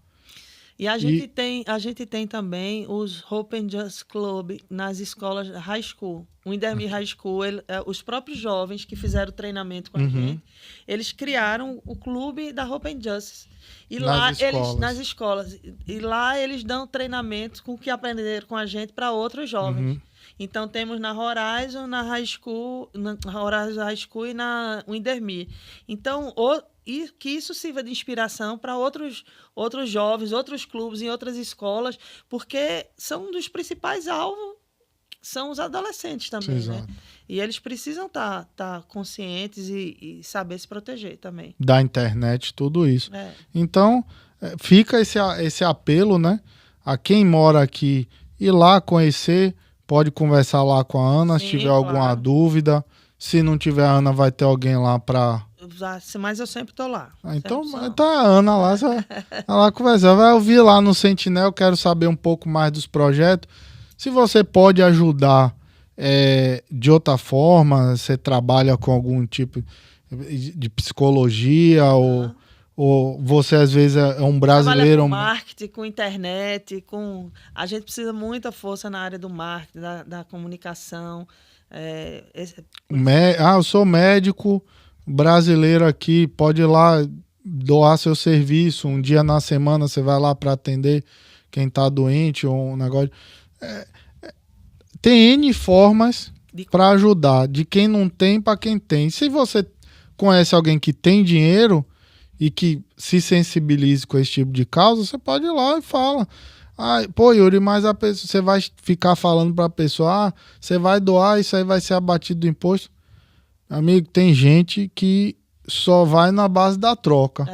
E a gente tem também os Hope and Justice Club nas escolas high school. O Indermi High School, os próprios jovens que fizeram treinamento com a gente, eles criaram o clube da Hope and Justice. E nas escolas. E lá eles dão treinamento com o que aprenderam com a gente para outros jovens. Então temos na Horizon, na High School, e na Indermi. Então, e que isso sirva de inspiração para outros jovens, outros clubes em outras escolas, porque são um dos principais alvos, são os adolescentes também, né? E eles precisam estar conscientes e saber se proteger também. Da internet, tudo isso. Então, fica esse apelo, né? A quem mora aqui, ir lá conhecer, pode conversar lá com a Ana, se tiver alguma dúvida. Se não tiver a Ana, vai ter alguém lá para... Mas eu sempre tô lá. Então tá a Ana lá, ela conversa. Vai ouvir lá no Sentinel, quero saber um pouco mais dos projetos. Se você pode ajudar de outra forma, você trabalha com algum tipo de psicologia Ou você, às vezes, é um Trabalha brasileiro... com marketing, com internet, a gente precisa muita força na área do marketing, da comunicação. Eu sou médico brasileiro aqui, pode ir lá doar seu serviço, um dia na semana você vai lá para atender quem está doente ou um negócio. Tem N formas para ajudar, de quem não tem para quem tem. Se você conhece alguém que tem dinheiro e que se sensibilize com esse tipo de causa, você pode ir lá e fala. Pô, Yuri, mas você vai ficar falando para a pessoa, você vai doar, isso aí vai ser abatido do imposto. Amigo, tem gente que só vai na base da troca.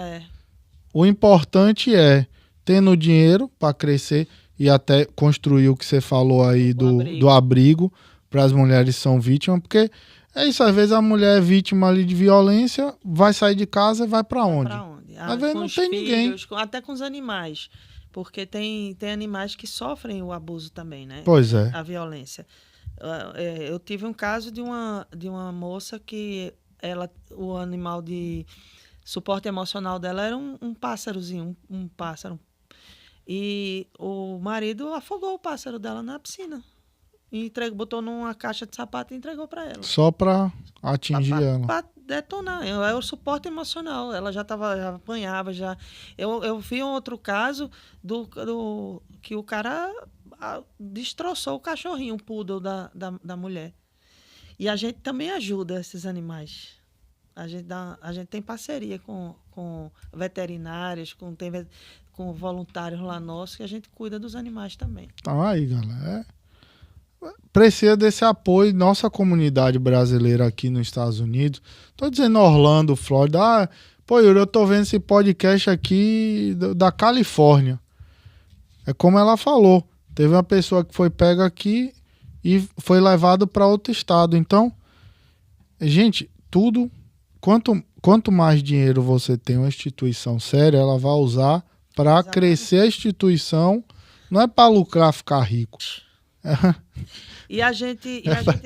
O importante é tendo dinheiro para crescer e até construir o que você falou aí do abrigo para as mulheres que são vítimas, porque é isso, às vezes a mulher é vítima ali de violência, vai sair de casa e vai para onde? Às vezes não tem ninguém. Até com os animais, porque tem animais que sofrem o abuso também, né? Pois é. A violência. Eu tive um caso de uma moça que o animal de suporte emocional dela era um pássarozinho, um pássaro. E o marido afogou o pássaro dela na piscina. E botou numa caixa de sapato e entregou para ela. Só para atingir ela. Para detonar. É o suporte emocional. Ela já apanhava. Eu vi um outro caso que o cara destroçou o cachorrinho, um poodle da mulher. E a gente também ajuda esses animais. A gente tem parceria com veterinários, com voluntários lá nossos, que a gente cuida dos animais também. Então aí, galera. Precisa desse apoio. Nossa comunidade brasileira aqui nos Estados Unidos. Tô dizendo Orlando, Flórida. Pô, Yuri, eu tô vendo esse podcast aqui da Califórnia. É como ela falou. Teve uma pessoa que foi pega aqui e foi levado para outro estado. Então, gente, tudo... Quanto mais dinheiro você tem uma instituição séria, ela vai usar para crescer a instituição. Não é para lucrar, ficar rico. E a gente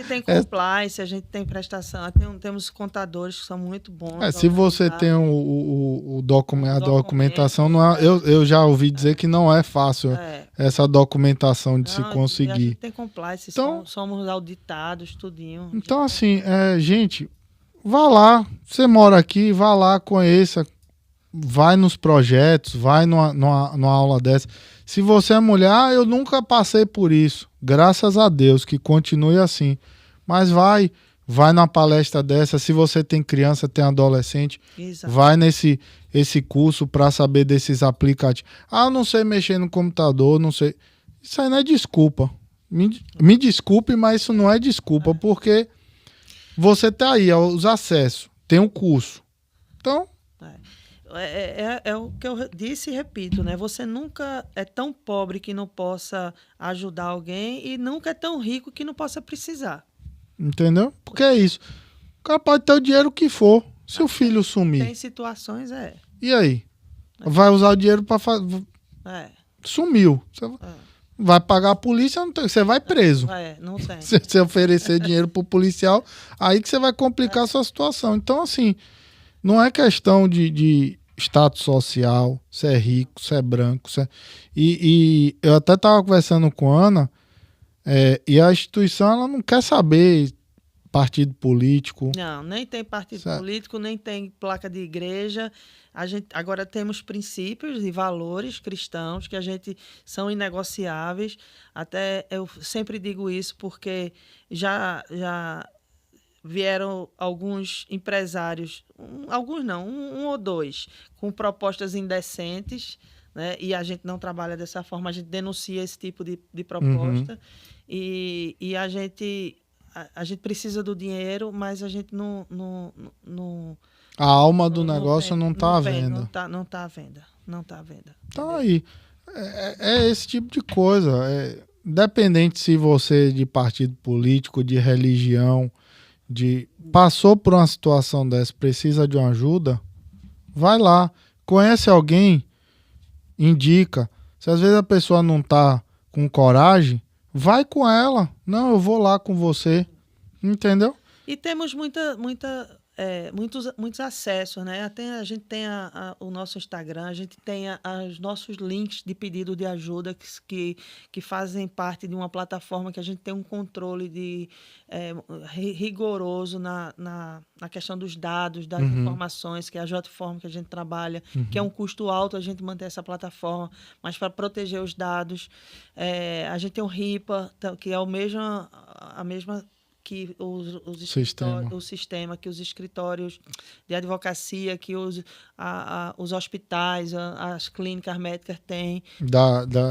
tem compliance, a gente tem prestação, temos contadores que são muito bons. Se você tem a documentação, não é, eu já ouvi dizer que não é fácil essa documentação de se conseguir. A gente tem compliance, então, somos auditados, tudinho. Então, assim, gente, vá lá, você mora aqui, vá lá, conheça, vai nos projetos, vai numa aula dessa. Se você é mulher, eu nunca passei por isso. Graças a Deus, que continue assim. Mas vai numa palestra dessa. Se você tem criança, tem adolescente, exato, vai esse curso para saber desses aplicativos. Eu não sei mexer no computador, não sei. Isso aí não é desculpa. Me desculpe, mas isso não é desculpa, porque você tá aí, os acessos, tem um curso. Então... É o que eu disse e repito, né? Você nunca é tão pobre que não possa ajudar alguém e nunca é tão rico que não possa precisar. Entendeu? Porque é isso. O cara pode ter o dinheiro que for. Se o filho sumir. Tem situações, E aí? Vai usar o dinheiro para fazer... Sumiu. Você vai pagar a polícia, você vai preso. Não tem. Se você oferecer dinheiro pro policial, aí que você vai complicar a sua situação. Então, assim, não é questão de status social, se é rico, se é branco. E eu até estava conversando com a Ana, e a instituição ela não quer saber partido político. Não, nem tem partido político, nem tem placa de igreja. A gente agora temos princípios e valores cristãos que são inegociáveis. Até eu sempre digo isso porque já vieram alguns empresários, alguns não, um ou dois, com propostas indecentes, né? E a gente não trabalha dessa forma, a gente denuncia esse tipo de proposta. E a gente precisa do dinheiro, mas a gente não a alma do negócio não está à venda. Não está à venda. Então aí, é esse tipo de coisa. Independente se você é de partido político, de religião, passou por uma situação dessa, precisa de uma ajuda, vai lá, conhece alguém, indica. Se às vezes a pessoa não está com coragem, vai com ela. Não, eu vou lá com você. Entendeu? E temos muita muitos acessos, né? Até a gente tem o nosso Instagram, a gente tem os nossos links de pedido de ajuda que fazem parte de uma plataforma que a gente tem um controle rigoroso na questão dos dados, das informações, que é a Jotform que a gente trabalha, que é um custo alto a gente manter essa plataforma, mas para proteger os dados. A gente tem o RIPA, que é a mesma que o sistema, que os escritórios de advocacia, que os hospitais, as clínicas médicas têm.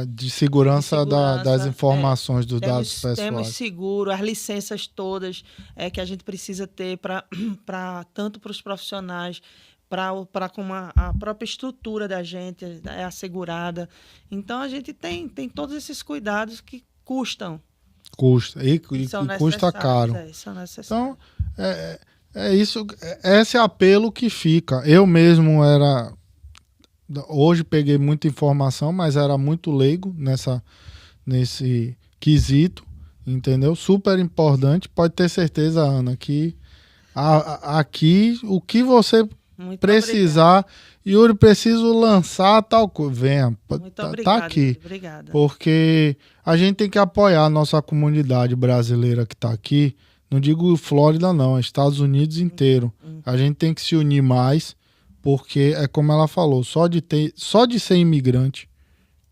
De segurança das informações, dos dados pessoais. Temos seguro, as licenças todas que a gente precisa ter tanto para os profissionais, para como a própria estrutura da gente é assegurada. Então, a gente tem todos esses cuidados que custam. Custa custa caro. Então, é isso. Esse apelo que fica. Eu mesmo hoje peguei muita informação, mas era muito leigo nesse quesito, entendeu? Super importante. Pode ter certeza, Ana, que aqui o que você muito precisar, obrigado. Yuri, preciso lançar tal coisa. Venha, tá aqui. Obrigada. Porque a gente tem que apoiar a nossa comunidade brasileira que está aqui. Não digo Flórida, não, é Estados Unidos inteiro. A gente tem que se unir mais, porque é como ela falou, só de ser imigrante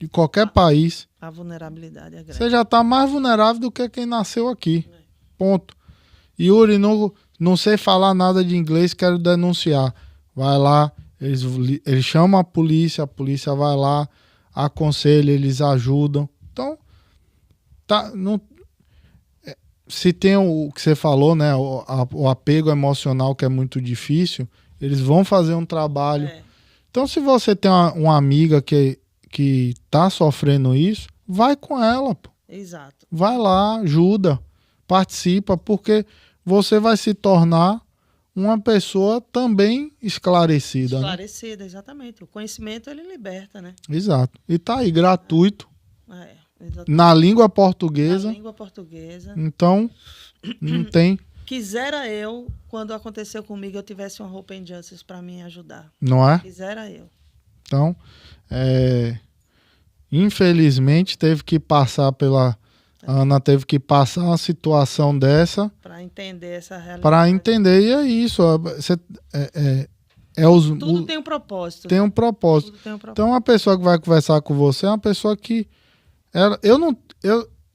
de qualquer país, a vulnerabilidade é grande. Você já está mais vulnerável do que quem nasceu aqui. Ponto. Yuri, não sei falar nada de inglês, quero denunciar. Vai lá, eles chamam a polícia vai lá, aconselha, eles ajudam. Então, se tem o que você falou, né, o apego emocional que é muito difícil, eles vão fazer um trabalho. Então, se você tem uma amiga que tá sofrendo isso, vai com ela, pô. Exato. Vai lá, ajuda, participa, porque você vai se tornar uma pessoa também esclarecida. Esclarecida, né? Exatamente. O conhecimento, ele liberta, né? Exato. E tá aí, gratuito. Na língua portuguesa. Na língua portuguesa. Então, não tem... Quisera eu, quando aconteceu comigo, eu tivesse uma Open Justice para me ajudar. Não é? Quisera eu. Então, infelizmente, teve que passar a Ana teve que passar uma situação dessa para entender essa realidade. Para entender, e é isso. Tudo tem um propósito. Tem um propósito. Então, a pessoa que vai conversar com você é uma pessoa que...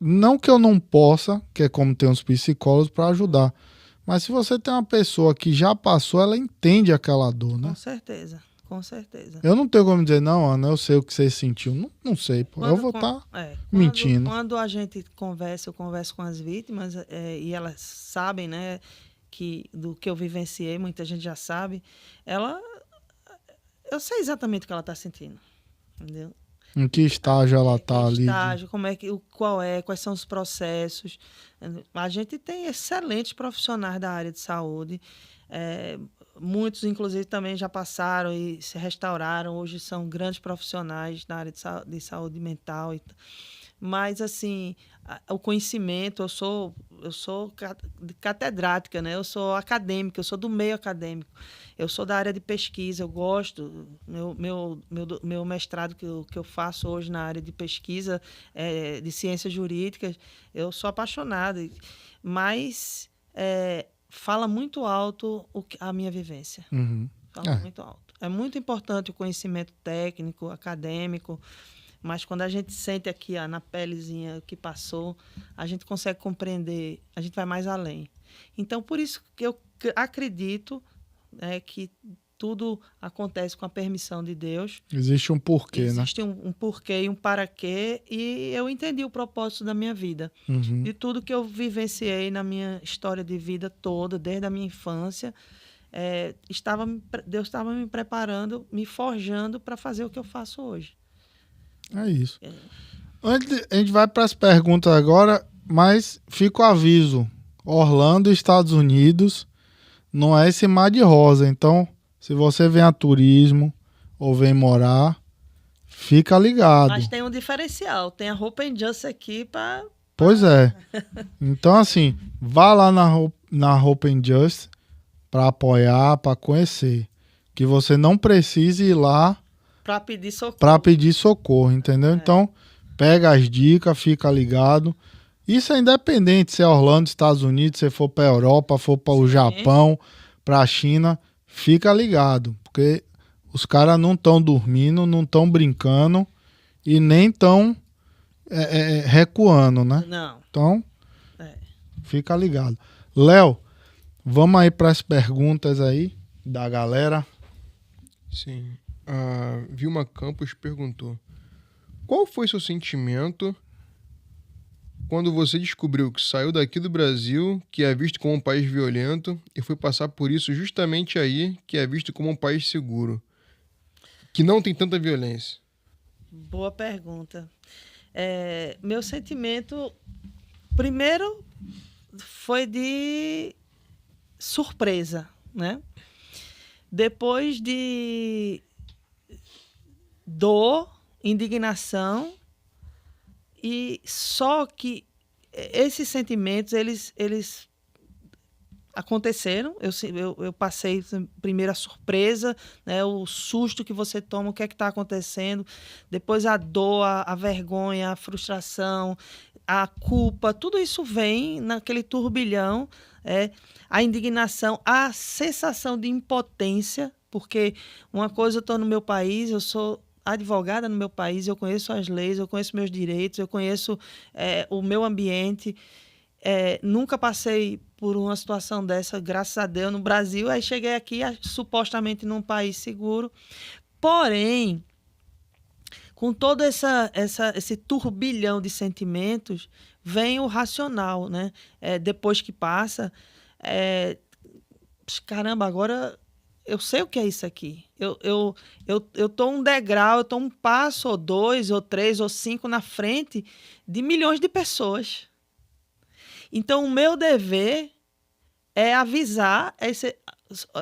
não que eu não possa, que é como tem uns psicólogos para ajudar, mas se você tem uma pessoa que já passou, ela entende aquela dor, né? Com certeza. Com certeza. Eu não tenho como dizer, não, Ana, eu sei o que você sentiu. Não sei, pô. Eu vou estar mentindo. Quando a gente eu converso com as vítimas e elas sabem, né, do que eu vivenciei, muita gente já sabe, eu sei exatamente o que ela está sentindo, entendeu? Em que estágio ela está ali? Estágio, quais são os processos. A gente tem excelentes profissionais da área de saúde, muitos, inclusive, também já passaram e se restauraram. Hoje são grandes profissionais na área de saúde mental. Mas, assim, o conhecimento, eu sou catedrática, né? Eu sou acadêmica, eu sou do meio acadêmico. Eu sou da área de pesquisa, eu gosto. Meu mestrado que eu faço hoje na área de pesquisa de ciências jurídicas, eu sou apaixonada. Mas... fala muito alto a minha vivência. Fala muito alto. É muito importante o conhecimento técnico, acadêmico, mas quando a gente sente aqui na pelezinha que passou, a gente consegue compreender, a gente vai mais além. Então, por isso que eu acredito que tudo acontece com a permissão de Deus. Existe um porquê, Existe um porquê e um para quê, e eu entendi o propósito da minha vida. De tudo que eu vivenciei na minha história de vida toda, desde a minha infância, Deus estava me preparando, me forjando para fazer o que eu faço hoje. É isso. A gente vai para as perguntas agora, mas fica o aviso. Orlando, Estados Unidos, não é esse mar de rosa, então... Se você vem a turismo ou vem morar, fica ligado. Mas tem um diferencial. Tem a Open Justice aqui para... Pois é. Então, assim, vá lá na Open Justice, para apoiar, para conhecer. Que você não precise ir lá para pedir socorro, entendeu? Então, pega as dicas, fica ligado. Isso é independente se é Orlando, Estados Unidos, se for para a Europa, for para o Japão, para a China, fica ligado, porque os caras não estão dormindo, não estão brincando e nem estão recuando, né? Não. Então, fica ligado. Léo, vamos aí para as perguntas aí da galera. Sim. A Vilma Campos perguntou: qual foi seu sentimento quando você descobriu que saiu daqui do Brasil, que é visto como um país violento, e foi passar por isso justamente aí, que é visto como um país seguro, que não tem tanta violência? Boa pergunta. Meu sentimento, primeiro, foi de surpresa, né? Depois de dor, indignação, e só que esses sentimentos, eles aconteceram. Eu passei primeiro a surpresa, né, o susto que você toma, o que é que está acontecendo, depois a dor, a vergonha, a frustração, a culpa, tudo isso vem naquele turbilhão, a indignação, a sensação de impotência, porque uma coisa, eu estou no meu país, eu sou advogada no meu país, eu conheço as leis, eu conheço meus direitos, eu conheço o meu ambiente. Nunca passei por uma situação dessa, graças a Deus, no Brasil. Aí cheguei aqui, supostamente num país seguro. Porém, com todo esse turbilhão de sentimentos, vem o racional, né? Depois que passa, caramba, agora eu sei o que é isso aqui. Eu tô um degrau, eu tô um passo, ou 2, ou 3, ou 5 na frente de milhões de pessoas. Então, o meu dever é avisar.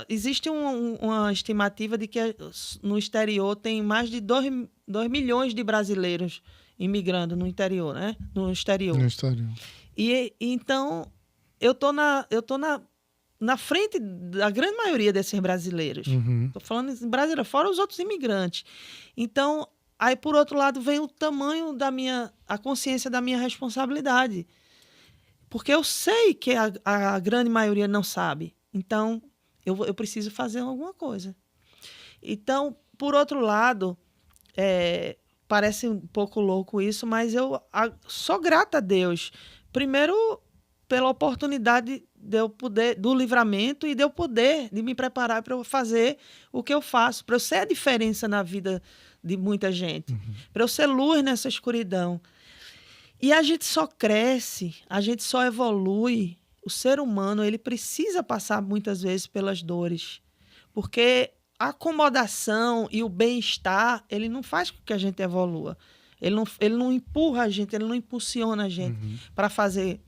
Existe uma estimativa de que no exterior tem mais de 2 milhões de brasileiros imigrando no interior, né? No exterior. E então, eu tô na frente da grande maioria desses brasileiros. Estou falando em brasileiro, fora os outros imigrantes. Então, aí, por outro lado, vem o tamanho a consciência da minha responsabilidade. Porque eu sei que a grande maioria não sabe. Então, eu preciso fazer alguma coisa. Então, por outro lado, parece um pouco louco isso, mas eu sou grata a Deus. Primeiro, pela oportunidade do livramento e de eu poder, de me preparar para eu fazer o que eu faço, para eu ser a diferença na vida de muita gente, para eu ser luz nessa escuridão. E a gente só cresce, a gente só evolui. O ser humano, ele precisa passar muitas vezes pelas dores, porque a acomodação e o bem-estar, ele não faz com que a gente evolua. Ele não empurra a gente, ele não impulsiona a gente para fazer.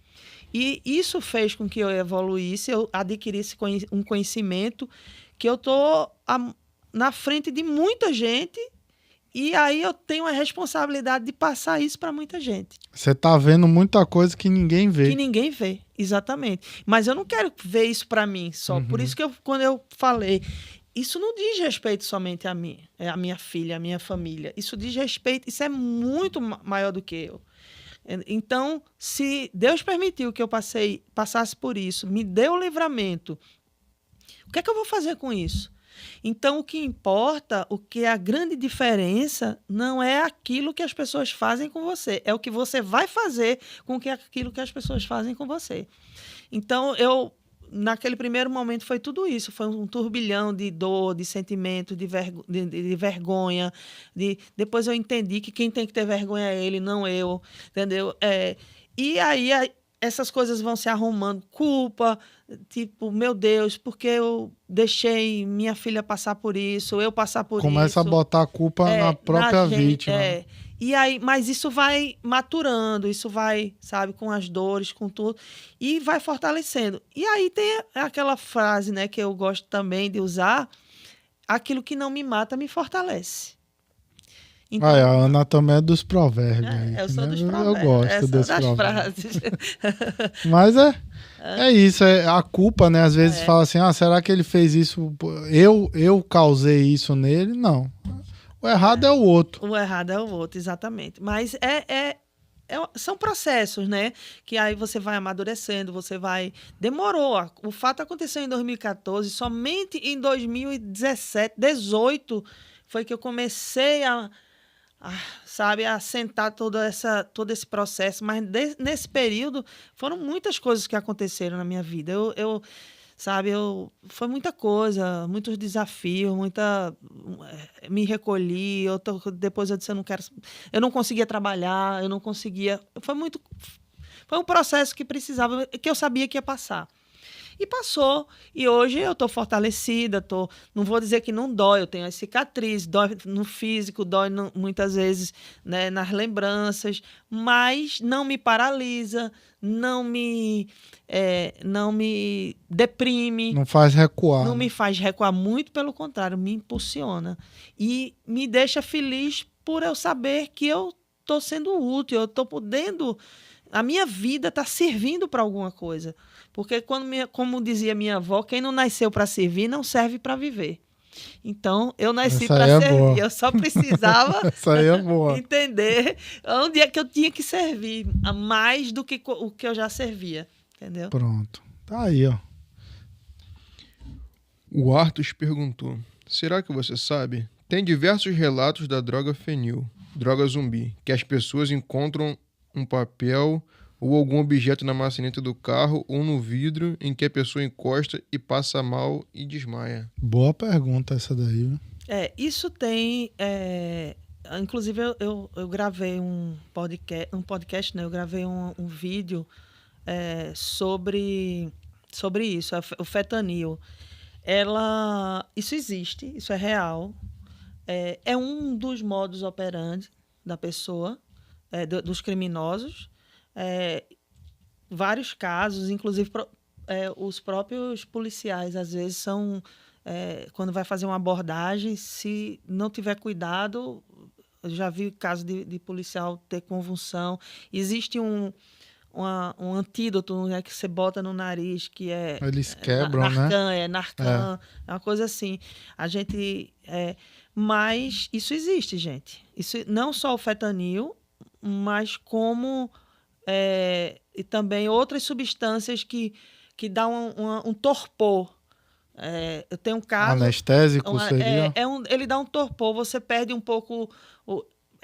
E isso fez com que eu evoluísse, eu adquirisse um conhecimento que eu estou na frente de muita gente. E aí eu tenho a responsabilidade de passar isso para muita gente. Você tá vendo muita coisa que ninguém vê. Que ninguém vê, exatamente. Mas eu não quero ver isso para mim só. Por isso que quando eu falei, isso não diz respeito somente a mim, a minha filha, a minha família. Isso diz respeito, isso é muito maior do que eu. Então, se Deus permitiu que eu passasse por isso, me deu o livramento, o que é que eu vou fazer com isso? Então, o que importa, o que é a grande diferença, não é aquilo que as pessoas fazem com você, é o que você vai fazer com aquilo que as pessoas fazem com você. Então, naquele primeiro momento, foi tudo isso, foi um turbilhão de dor, de sentimento, de vergonha. Depois eu entendi que quem tem que ter vergonha é ele, não eu, entendeu? E aí essas coisas vão se arrumando, culpa, tipo, meu Deus, porque eu deixei minha filha passar por isso, eu passar por isso. Começa a botar a culpa na própria vítima. E aí, mas isso vai maturando, isso vai, sabe, com as dores, com tudo, e vai fortalecendo. E aí tem aquela frase, né, que eu gosto também de usar, aquilo que não me mata me fortalece. Então, A Ana também é dos provérbios. Aí, eu sou né? dos Eu provérbios. gosto dos das provérbios. frases. Mas é isso, é a culpa, né? Às vezes É. fala assim, será que ele fez isso? Eu causei isso nele? Não. O errado é o outro. O errado é o outro, exatamente. Mas são processos, né? Que aí você vai amadurecendo, você vai... Demorou. O fato aconteceu em 2014, somente em 2017, 2018, foi que eu comecei sabe, a sentar todo esse processo. Mas nesse período, foram muitas coisas que aconteceram na minha vida. Foi muita coisa, muitos desafios, me recolhi, depois eu disse, eu não conseguia trabalhar, eu não conseguia, foi um processo que eu sabia que ia passar. E passou, e hoje eu estou fortalecida, não vou dizer que não dói, eu tenho as cicatrizes, dói no físico, dói muitas vezes, né, nas lembranças, mas não me paralisa, não me deprime. Não faz recuar. Não né? me faz recuar, muito pelo contrário, me impulsiona. E me deixa feliz por eu saber que eu estou sendo útil, eu estou podendo... A minha vida está servindo para alguma coisa. Porque, como dizia minha avó, quem não nasceu para servir não serve para viver. Então, eu nasci para servir. Boa. Eu só precisava Essa aí é boa. entender onde é que eu tinha que servir, mais do que o que eu já servia. Entendeu? Pronto. Tá aí, ó. O Artus perguntou: será que você sabe? Tem diversos relatos da droga fenil, droga zumbi, que as pessoas encontram um papel ou algum objeto na maçaneta do carro ou no vidro em que a pessoa encosta e passa mal e desmaia. Boa pergunta essa daí, viu? Isso tem... inclusive, eu gravei um podcast, né? Eu gravei um vídeo sobre isso, o fentanil. Isso existe, isso é real. É um dos modus operandi da pessoa, dos criminosos. Vários casos, inclusive os próprios policiais, às vezes, quando vai fazer uma abordagem, se não tiver cuidado, eu já vi caso de policial ter convulsão. Existe um antídoto, né, que você bota no nariz, que é... Eles quebram, Narcan, Narcan, é uma coisa assim. Mas isso existe, gente. Isso, não só o fentanil, mas como... e também outras substâncias que dão um torpor. Eu tenho um caso... Anestésico seria? Ele dá um torpor, você perde um pouco...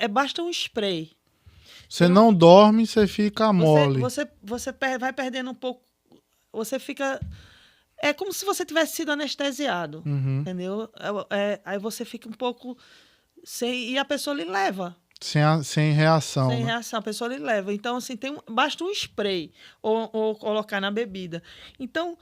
basta um spray. Você não dorme, você fica mole. Você vai perdendo um pouco... Você fica... É como se você tivesse sido anestesiado, entendeu? Aí você fica um pouco... E a pessoa lhe leva. Sem reação. Sem reação, a pessoa lhe leva. Então, assim, basta um spray ou colocar na bebida. Então,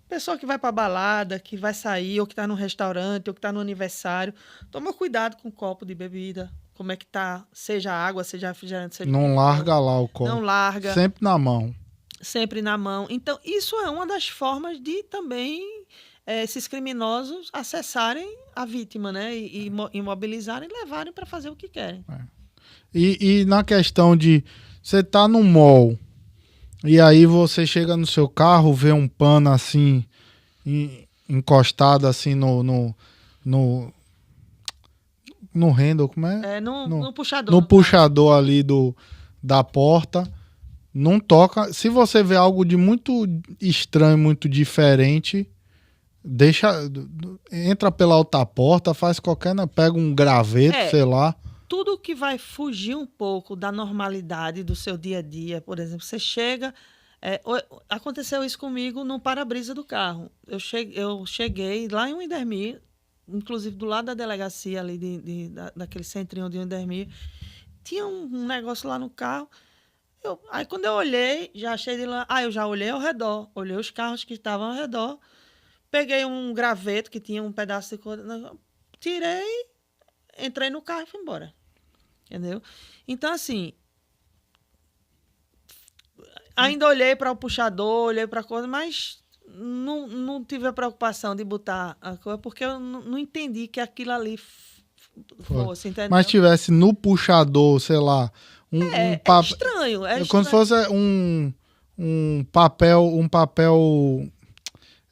pessoa que vai para balada, que vai sair, ou que está no restaurante, ou que está no aniversário, toma cuidado com o copo de bebida. Como é que tá? Seja água, seja refrigerante, seja... Não larga lá o copo. Não larga. Sempre na mão. Sempre na mão. Então, isso é uma das formas de também esses criminosos acessarem a vítima, né? E imobilizarem e levarem para fazer o que querem. E na questão de você tá no mall e aí você chega no seu carro, vê um pano assim encostado assim no handle, como é? No puxador. No puxador ali da porta. Não toca. Se você vê algo de muito estranho, muito diferente, entra pela outra porta, faz pega um graveto, sei lá. Tudo que vai fugir um pouco da normalidade do seu dia a dia, por exemplo, você chega... aconteceu isso comigo no para-brisa do carro. Eu cheguei lá em Uindermir, inclusive do lado da delegacia ali, daquele centrinho de Uindermir, tinha um negócio lá no carro. Aí quando eu olhei, já achei de lá... eu já olhei ao redor, olhei os carros que estavam ao redor, peguei um graveto que tinha um pedaço de coisa, tirei, entrei no carro e fui embora. Entendeu? Então, assim, ainda olhei para o puxador, olhei para a coisa, mas não tive a preocupação de botar a coisa, porque eu não entendi que aquilo ali fosse, entendeu? Mas tivesse no puxador, sei lá, É estranho. É como se fosse um papel.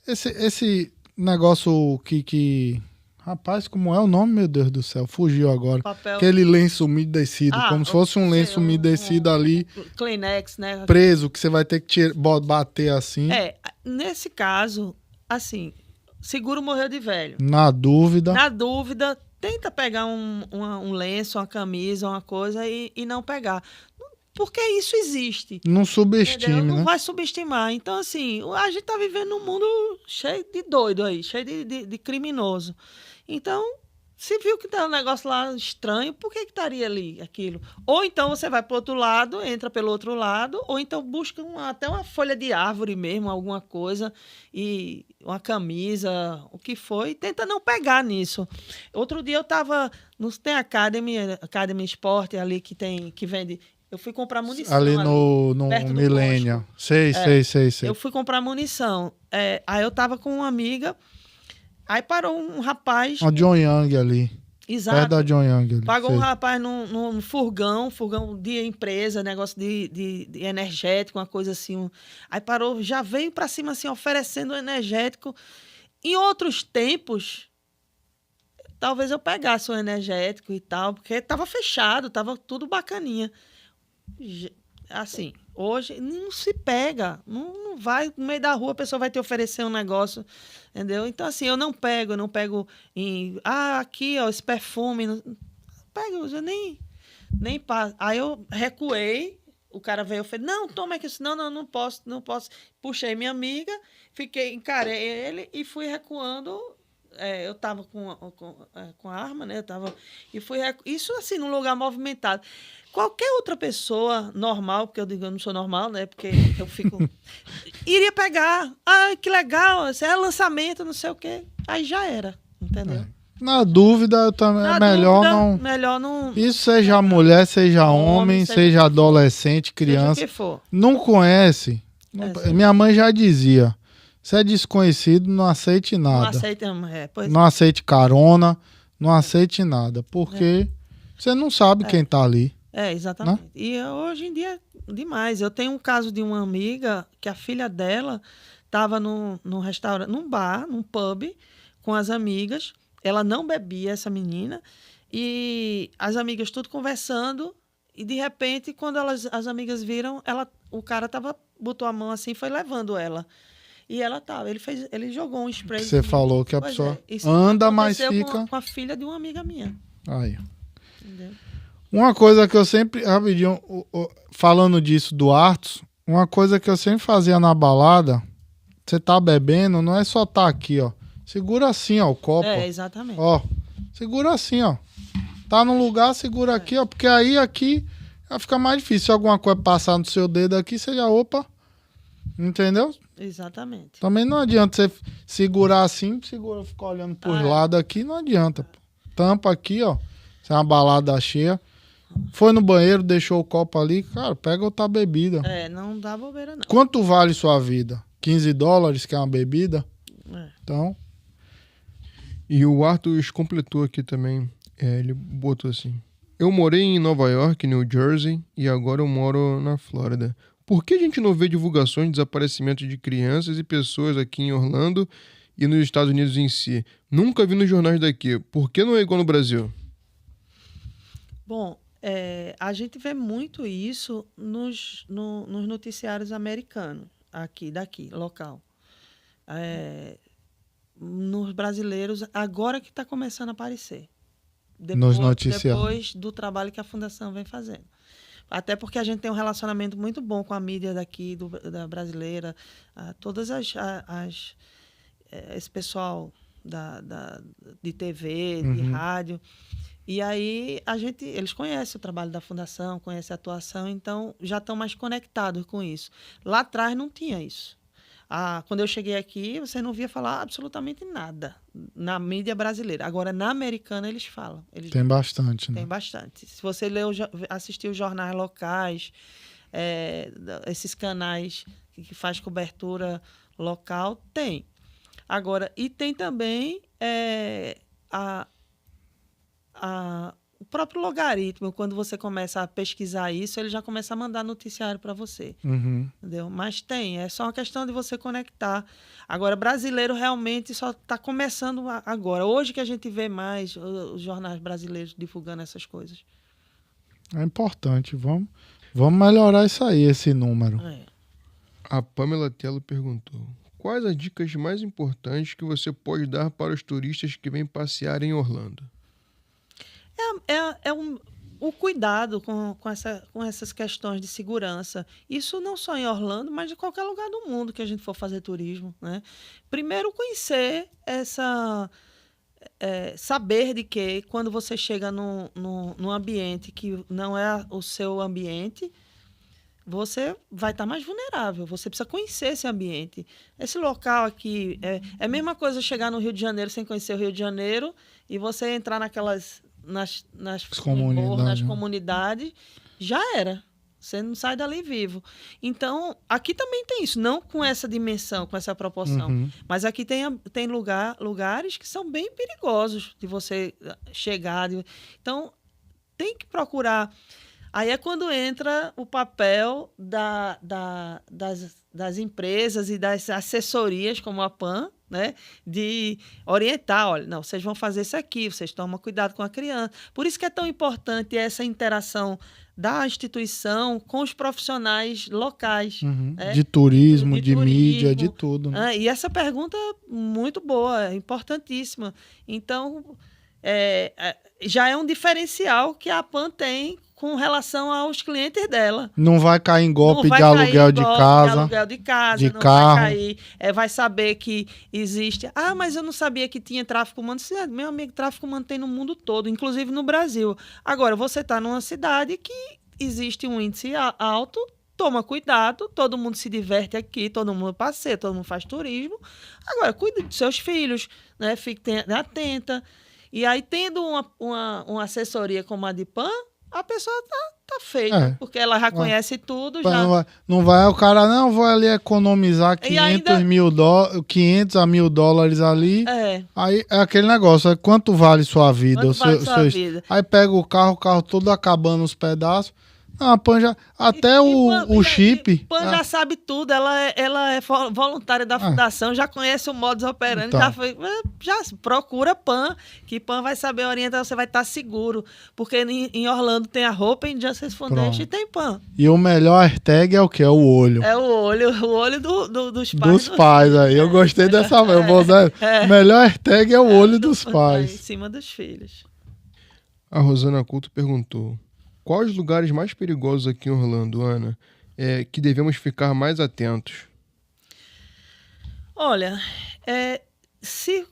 Esse negócio que. Rapaz, como é o nome, meu Deus do céu? Fugiu agora. Papel... Aquele lenço umedecido, como se fosse um lenço umedecido ali. Kleenex, né? Preso, que você vai ter que bater assim. Nesse caso, assim, seguro morreu de velho. Na dúvida. Tenta pegar um lenço, uma camisa, uma coisa e não pegar. Porque isso existe. Não subestime, entendeu? Não né? vai subestimar. Então, assim, a gente tá vivendo num mundo cheio de doido aí, cheio de criminoso. Então, se viu que tá um negócio lá estranho, por que estaria ali aquilo? Ou então você vai pro outro lado, entra pelo outro lado, ou então busca até uma folha de árvore mesmo, alguma coisa, e uma camisa, o que for, e tenta não pegar nisso. Outro dia eu tava... Não tem Academy Sport ali que vende... Eu fui comprar munição ali no Millennium. Sei. Eu fui comprar munição. Aí eu tava com uma amiga, aí parou um rapaz... A John Young ali. Exato. Perto da John Young ali. Pagou um rapaz num furgão de empresa, negócio de energético, uma coisa assim. Aí parou, já veio pra cima assim, oferecendo um energético. Em outros tempos, talvez eu pegasse um energético e tal, porque tava fechado, tava tudo bacaninha. Assim, hoje não se pega, não vai no meio da rua, a pessoa vai te oferecer um negócio, entendeu? Então, assim, eu não pego aqui, ó, esse perfume, não pego, eu nem passo. Aí eu recuei, o cara veio, eu falei, não, toma aqui, não posso. Puxei minha amiga, encarei ele e fui recuando. Eu tava com a arma, né? E fui isso assim, num lugar movimentado. Qualquer outra pessoa normal, porque eu digo eu não sou normal, né? Porque eu fico... iria pegar. Ah, que legal, isso é lançamento, não sei o quê. Aí já era, entendeu? Na dúvida, eu também melhor não... Isso seja mulher, seja homem, seja adolescente, criança. Seja o que for. Não conhece. Minha mãe já dizia... Se é desconhecido, não aceite nada. Não aceite carona, não aceite nada. Porque você não sabe quem está ali. Exatamente. Né? E hoje em dia, demais. Eu tenho um caso de uma amiga que a filha dela estava num restaurante, num bar, num pub, com as amigas. Ela não bebia, essa menina. E as amigas tudo conversando. E, de repente, quando as amigas viram, o cara botou a mão assim e foi levando ela. E ela tava, ele jogou um spray. Você falou que a pessoa anda, mas fica... com a filha de uma amiga minha. Aí. Entendeu? Uma coisa que eu sempre, rapidinho, falando disso do Arthur, uma coisa que eu sempre fazia na balada, você tá bebendo, não é só tá aqui, ó. Segura assim, ó, o copo. Exatamente. Ó, segura assim, ó. Tá no lugar, segura aqui, ó, porque aí aqui vai ficar mais difícil. Se alguma coisa passar no seu dedo aqui, você já, opa, entendeu? Exatamente. Também não adianta você segurar assim, ficar olhando por lado aqui, não adianta. Pô. Tampa aqui, ó. Se é uma balada cheia. Foi no banheiro, deixou o copo ali, cara, pega outra bebida. Não dá bobeira, não. Quanto vale sua vida? $15, que é uma bebida? Então. E o Arthur completou aqui também. Ele botou assim: eu morei em Nova York, New Jersey, e agora eu moro na Flórida. Por que a gente não vê divulgações de desaparecimento de crianças e pessoas aqui em Orlando e nos Estados Unidos em si? Nunca vi nos jornais daqui. Por que não é igual no Brasil? Bom, a gente vê muito isso nos noticiários americanos, daqui, local. Nos brasileiros, agora que está começando a aparecer. Nos noticiários. Depois do trabalho que a Fundação vem fazendo. Até porque a gente tem um relacionamento muito bom com a mídia daqui, da brasileira, todas esse pessoal de TV, de rádio. E aí eles conhecem o trabalho da Fundação, conhecem a atuação, então já estão mais conectados com isso. Lá atrás não tinha isso. Quando eu cheguei aqui, você não via falar absolutamente nada na mídia brasileira. Agora, na americana, eles falam. Tem bastante, né? Tem bastante. Se você assistir os jornais locais, esses canais que faz cobertura local, tem. Agora, e tem também o próprio logaritmo, quando você começa a pesquisar isso, ele já começa a mandar noticiário para você. Uhum. Entendeu? Mas é só uma questão de você conectar. Agora, brasileiro realmente só está começando agora. Hoje que a gente vê mais os jornais brasileiros divulgando essas coisas. É importante. Vamos melhorar isso aí, esse número. A Pamela Tello perguntou: quais as dicas mais importantes que você pode dar para os turistas que vêm passear em Orlando? O cuidado com essas questões de segurança. Isso não só em Orlando, mas de qualquer lugar do mundo que a gente for fazer turismo, né? Primeiro, conhecer saber de que quando você chega num ambiente que não é o seu ambiente, você vai estar mais vulnerável. Você precisa conhecer esse ambiente. Esse local aqui é a mesma coisa chegar no Rio de Janeiro sem conhecer o Rio de Janeiro e você entrar nas comunidades, já era. Você não sai dali vivo. Então, aqui também tem isso, não com essa dimensão, com essa proporção. Uhum. Mas aqui tem lugares que são bem perigosos de você chegar. Então, tem que procurar. Aí é quando entra o papel das empresas e das assessorias, como a PAN, né, de orientar, olha, não, vocês vão fazer isso aqui, vocês tomam cuidado com a criança. Por isso que é tão importante essa interação da instituição com os profissionais locais. Uhum. Né? De turismo, de mídia, de tudo. Né? E essa pergunta é muito boa, importantíssima. Então, já é um diferencial que a PAN tem com relação aos clientes dela. Não vai cair em golpe de aluguel de casa. De aluguel de casa, de não carro. vai cair. Vai saber que existe. Ah, mas eu não sabia que tinha tráfico humano. Meu amigo, tráfico humano tem no mundo todo, inclusive no Brasil. Agora, você está numa cidade que existe um índice alto, toma cuidado, todo mundo se diverte aqui, todo mundo passeia, todo mundo faz turismo. Agora, cuide dos seus filhos, né? Fique atenta. E aí, tendo uma assessoria como a de PAN, a pessoa tá feita, porque ela já conhece tudo. Não vai o cara, não, vou ali economizar 500 a $1.000 ali. Aí é aquele negócio, quanto vale sua vida? Vida? Aí pega o carro todo acabando os pedaços. Não, a PAN já... Até o chip... A PAN já sabe tudo. Ela é voluntária da fundação, já conhece o modus operandi, então. já procura PAN, que PAN vai saber orientar, você vai estar seguro. Porque em Orlando tem a Open Justice Foundation e tem PAN. E o melhor hashtag é o quê? É o olho. É o olho dos pais. Dos pais aí. Eu gostei dessa... Eu vou usar... O melhor hashtag é o olho dos pais. Em cima dos filhos. A Rosana Couto perguntou: quais os lugares mais perigosos aqui em Orlando, Ana, que devemos ficar mais atentos? Olha, se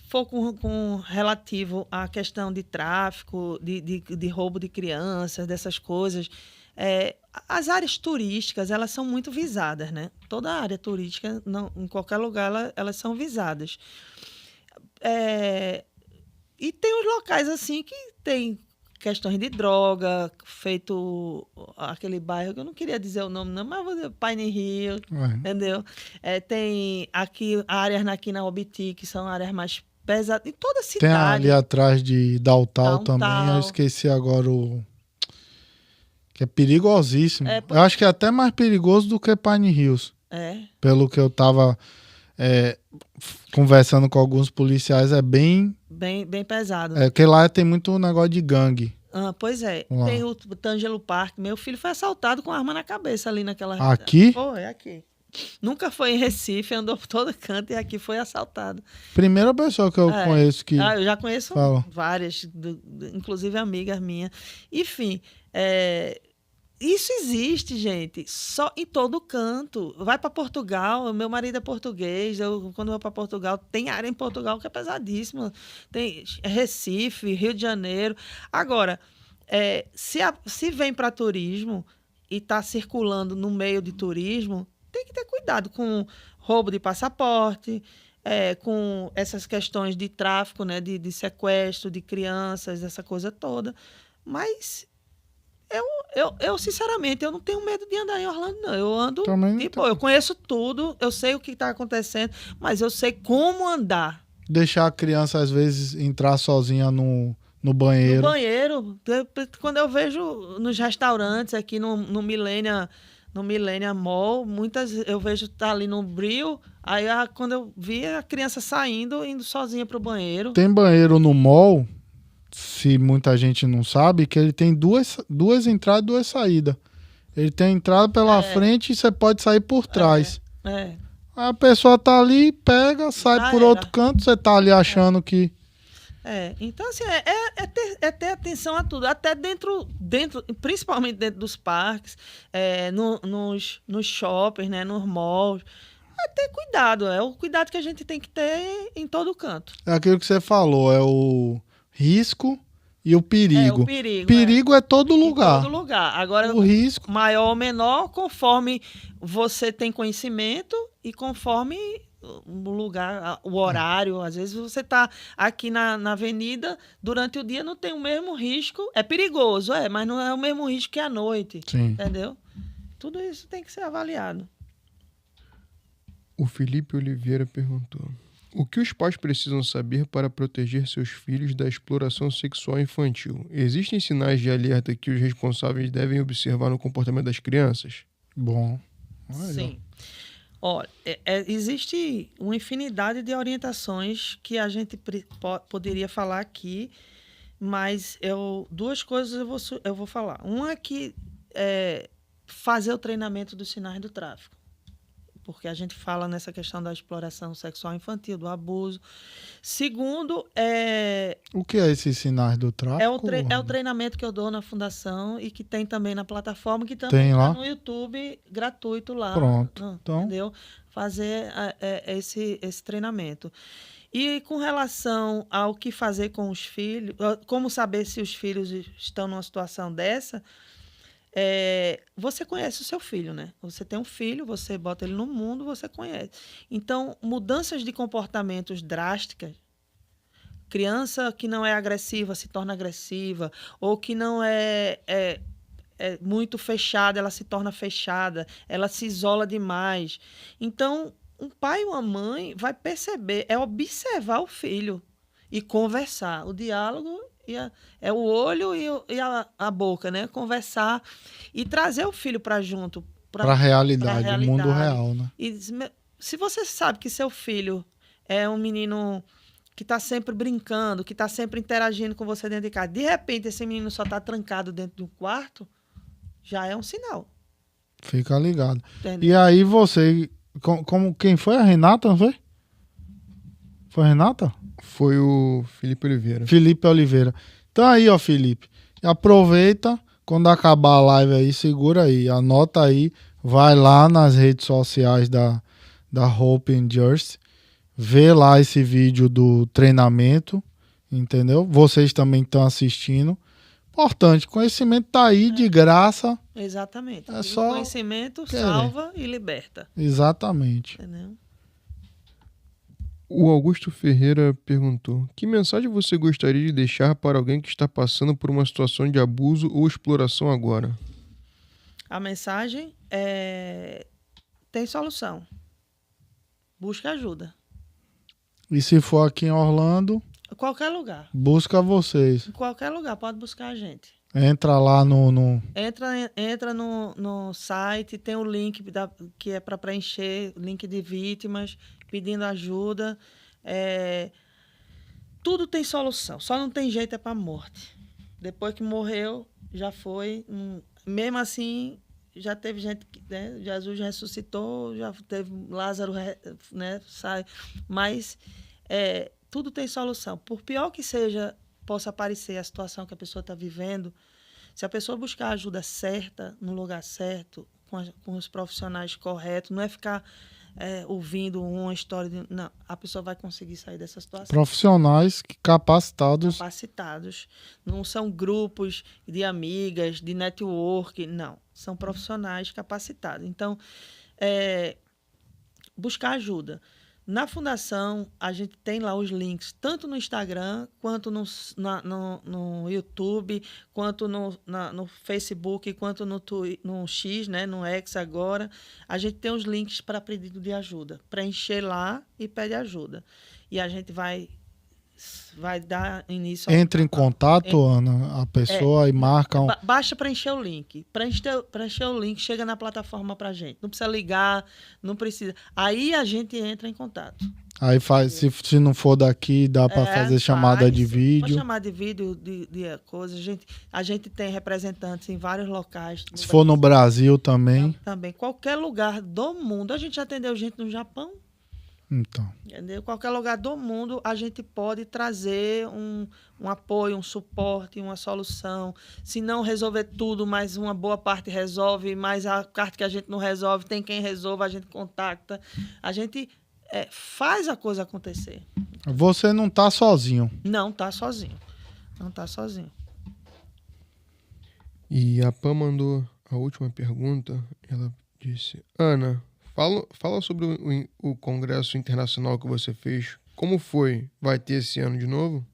for com relativo à questão de tráfico, de roubo de crianças, dessas coisas, as áreas turísticas, elas são muito visadas, né? Toda a área turística, em qualquer lugar, elas são visadas. E tem os locais, assim, que tem questões de droga, feito aquele bairro, que eu não queria dizer o nome, não, mas vou dizer Pine Hill, entendeu? Tem aqui áreas aqui na Obiti, que são áreas mais pesadas, em toda a cidade. Tem ali atrás de Downtown também, eu esqueci agora que é perigosíssimo. Eu acho que é até mais perigoso do que Pine Hills. Pelo que eu tava conversando com alguns policiais, é bem pesado. Porque lá tem muito negócio de gangue. Pois é. Lá. Tem o Tangelo Park. Meu filho foi assaltado com arma na cabeça ali naquela... Aqui? Foi, aqui. Nunca foi em Recife, andou por todo canto e aqui foi assaltado. Primeira pessoa que eu conheço que... eu já conheço várias, inclusive amigas minhas. Enfim, isso existe, gente, só em todo canto. Vai para Portugal, meu marido é português, quando eu vou para Portugal, tem área em Portugal que é pesadíssima. Tem Recife, Rio de Janeiro. Agora, se vem para turismo e está circulando no meio de turismo, tem que ter cuidado com roubo de passaporte, com essas questões de tráfico, né, de sequestro de crianças, essa coisa toda. Mas... Eu, sinceramente, eu não tenho medo de andar em Orlando, não. Eu ando, eu conheço tudo, eu sei o que está acontecendo, mas eu sei como andar. Deixar a criança, às vezes, entrar sozinha no banheiro. No banheiro, quando eu vejo nos restaurantes aqui no Millennium Mall, muitas eu vejo tá ali no Bril, aí quando eu vi a criança saindo, indo sozinha pro banheiro. Tem banheiro no mall, se muita gente não sabe, que ele tem duas entradas e duas saídas. Ele tem a entrada pela frente e você pode sair por trás. Aí a pessoa tá ali, pega, sai por outro canto, você tá ali achando que... Então assim, é ter atenção a tudo, até dentro principalmente dentro dos parques, nos shoppings, né, nos malls, é ter cuidado, é o cuidado que a gente tem que ter em todo canto. É aquilo que você falou, é o risco e o perigo. O perigo. Perigo é todo lugar. Em todo lugar. Agora, o risco... maior ou menor, conforme você tem conhecimento e conforme o lugar, o horário. Às vezes você está aqui na avenida, durante o dia não tem o mesmo risco. É perigoso, mas não é o mesmo risco que à noite. Sim. Entendeu? Tudo isso tem que ser avaliado. O Felipe Oliveira perguntou: o que os pais precisam saber para proteger seus filhos da exploração sexual infantil? Existem sinais de alerta que os responsáveis devem observar no comportamento das crianças? Bom. Sim. Olha, existe uma infinidade de orientações que a gente poderia falar aqui, mas duas coisas eu vou falar. Uma é que fazer o treinamento dos sinais do tráfico, porque a gente fala nessa questão da exploração sexual infantil, do abuso. Segundo, o que é esses sinais do tráfico? É o treinamento que eu dou na fundação e que tem também na plataforma, que também está no YouTube, gratuito lá. Pronto. Então... Entendeu? Fazer esse treinamento. E com relação ao que fazer com os filhos, como saber se os filhos estão numa situação dessa, você conhece o seu filho, né? Você tem um filho, você bota ele no mundo, você conhece. Então, mudanças de comportamentos drásticas, criança que não é agressiva se torna agressiva, ou que não é muito fechada, ela se torna fechada, ela se isola demais. Então, um pai e uma mãe vai perceber, observar o filho e conversar. O diálogo é o olho e a boca, né? Conversar e trazer o filho para junto. Para a realidade, o mundo real, né? E se você sabe que seu filho é um menino que está sempre brincando, que está sempre interagindo com você dentro de casa, de repente esse menino só está trancado dentro do quarto, já é um sinal. Fica ligado. Entendeu? E aí você... quem foi? A Renata, não foi? Foi a Renata? Foi o Felipe Oliveira. Felipe Oliveira. Então aí, ó, Felipe, aproveita, quando acabar a live aí, segura aí, anota aí, vai lá nas redes sociais da Hope and Jersey, vê lá esse vídeo do treinamento, entendeu? Vocês também estão assistindo. Importante, conhecimento tá aí de graça. Exatamente. É só conhecimento salva e liberta. Exatamente. Entendeu? O Augusto Ferreira perguntou: que mensagem você gostaria de deixar para alguém que está passando por uma situação de abuso ou exploração agora? A mensagem tem solução. Busca ajuda. E se for aqui em Orlando, Qualquer lugar. busca vocês. Em qualquer lugar, pode buscar a gente. Entra lá no... Entra no site, tem o link que é para preencher, link de vítimas, pedindo ajuda. Tudo tem solução, só não tem jeito para morte. Depois que morreu, já foi. Mesmo assim, já teve gente que, né, Jesus ressuscitou, já teve Lázaro, né, sai. Mas tudo tem solução. Por pior que possa parecer a situação que a pessoa está vivendo, se a pessoa buscar a ajuda certa, no lugar certo, com os profissionais corretos, não é ficar ouvindo uma história não, a pessoa vai conseguir sair dessa situação. Profissionais capacitados. Não são grupos de amigas, de network, não. São profissionais capacitados. Então, buscar ajuda. Na Fundação, a gente tem lá os links, tanto no Instagram, quanto no YouTube, quanto no Facebook, quanto no X, né, no X agora. A gente tem os links para pedido de ajuda. Preencher lá e pede ajuda. E a gente vai vai dar início ao... Entra em contato, Ana, a pessoa e marca um... Basta preencher o link. Preencher o link, chega na plataforma pra gente. Não precisa ligar, não precisa. Aí a gente entra em contato. Aí faz, se não for daqui, dá para fazer chamada de vídeo. Pode chamar de vídeo, de coisa. A gente tem representantes em vários locais. Se for no Brasil também. Também. Qualquer lugar do mundo. A gente já atendeu gente no Japão. Então. Entendeu? Qualquer lugar do mundo a gente pode trazer um apoio, um suporte, uma solução. Se não resolver tudo, mas uma boa parte resolve, mas a parte que a gente não resolve, tem quem resolva, a gente contacta. A gente faz a coisa acontecer. Você não está sozinho. Não está sozinho. Não está sozinho. E a Pam mandou a última pergunta. Ela disse: Ana, fala sobre o congresso internacional que você fez. Como foi? Vai ter esse ano de novo?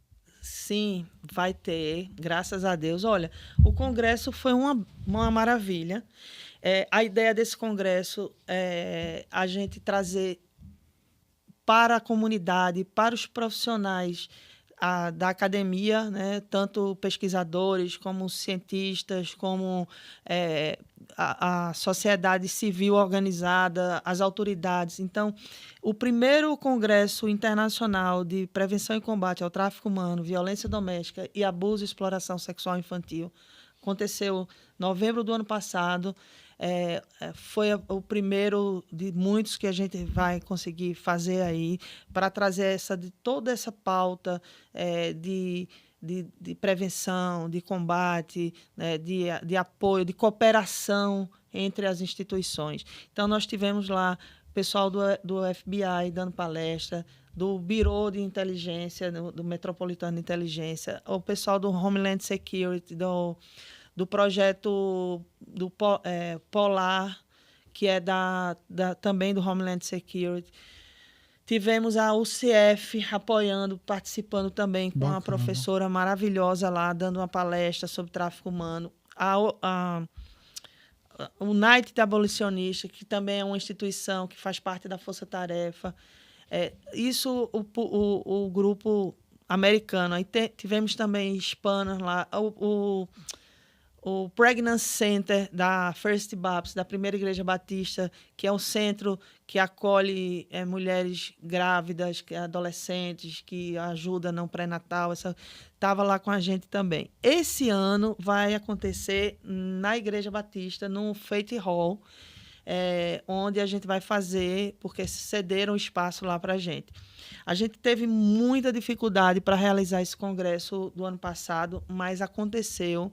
Sim, vai ter, graças a Deus. Olha, o congresso foi uma maravilha. A ideia desse congresso é a gente trazer para a comunidade, para os profissionais da academia, né, tanto pesquisadores como cientistas, como a sociedade civil organizada, as autoridades. Então, o primeiro Congresso Internacional de Prevenção e Combate ao Tráfico Humano, Violência Doméstica e Abuso e Exploração Sexual Infantil aconteceu em novembro do ano passado. Foi o primeiro de muitos que a gente vai conseguir fazer aí para trazer toda essa pauta de prevenção, de combate, né, de apoio, de cooperação entre as instituições. Então, nós tivemos lá o pessoal do FBI dando palestra, do Bureau de Inteligência, do Metropolitano de Inteligência, o pessoal do Homeland Security, do projeto do Polar, que é também do Homeland Security. Tivemos a UCF apoiando, participando também com uma professora maravilhosa lá, dando uma palestra sobre tráfico humano. O United Abolitionista, que também é uma instituição que faz parte da Força Tarefa. Isso, o grupo americano. Aí tivemos também hispanos lá. O Pregnancy Center da First Baptist, da Primeira Igreja Batista, que é um centro que acolhe mulheres grávidas, adolescentes, que ajuda no pré-natal, estava lá com a gente também. Esse ano vai acontecer na Igreja Batista, no Faith Hall, onde a gente vai fazer, porque cederam espaço lá para a gente. A gente teve muita dificuldade para realizar esse congresso do ano passado, mas aconteceu.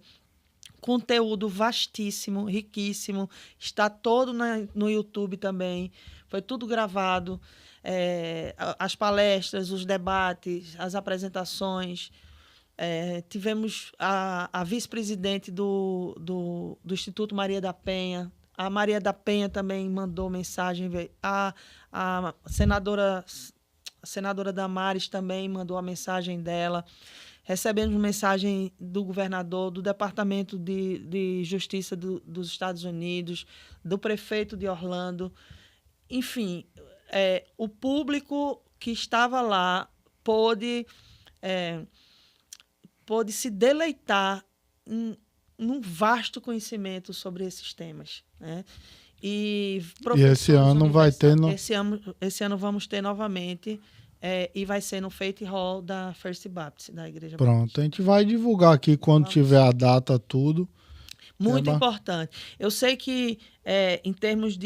Conteúdo vastíssimo, riquíssimo, está todo no YouTube também, foi tudo gravado, as palestras, os debates, as apresentações. Tivemos a vice-presidente do Instituto Maria da Penha, a Maria da Penha também mandou mensagem, a senadora Damares também mandou a mensagem dela. Recebemos mensagem do governador, do Departamento de Justiça dos Estados Unidos, do prefeito de Orlando. Enfim, o público que estava lá pôde se deleitar num vasto conhecimento sobre esses temas, né? E esse ano vai ter... Esse ano vamos ter novamente... e vai ser no Faith Hall da First Baptist, da Igreja Pronto, Batista. A gente vai divulgar aqui quando tiver a data, tudo. Muito importante. Eu sei que, em termos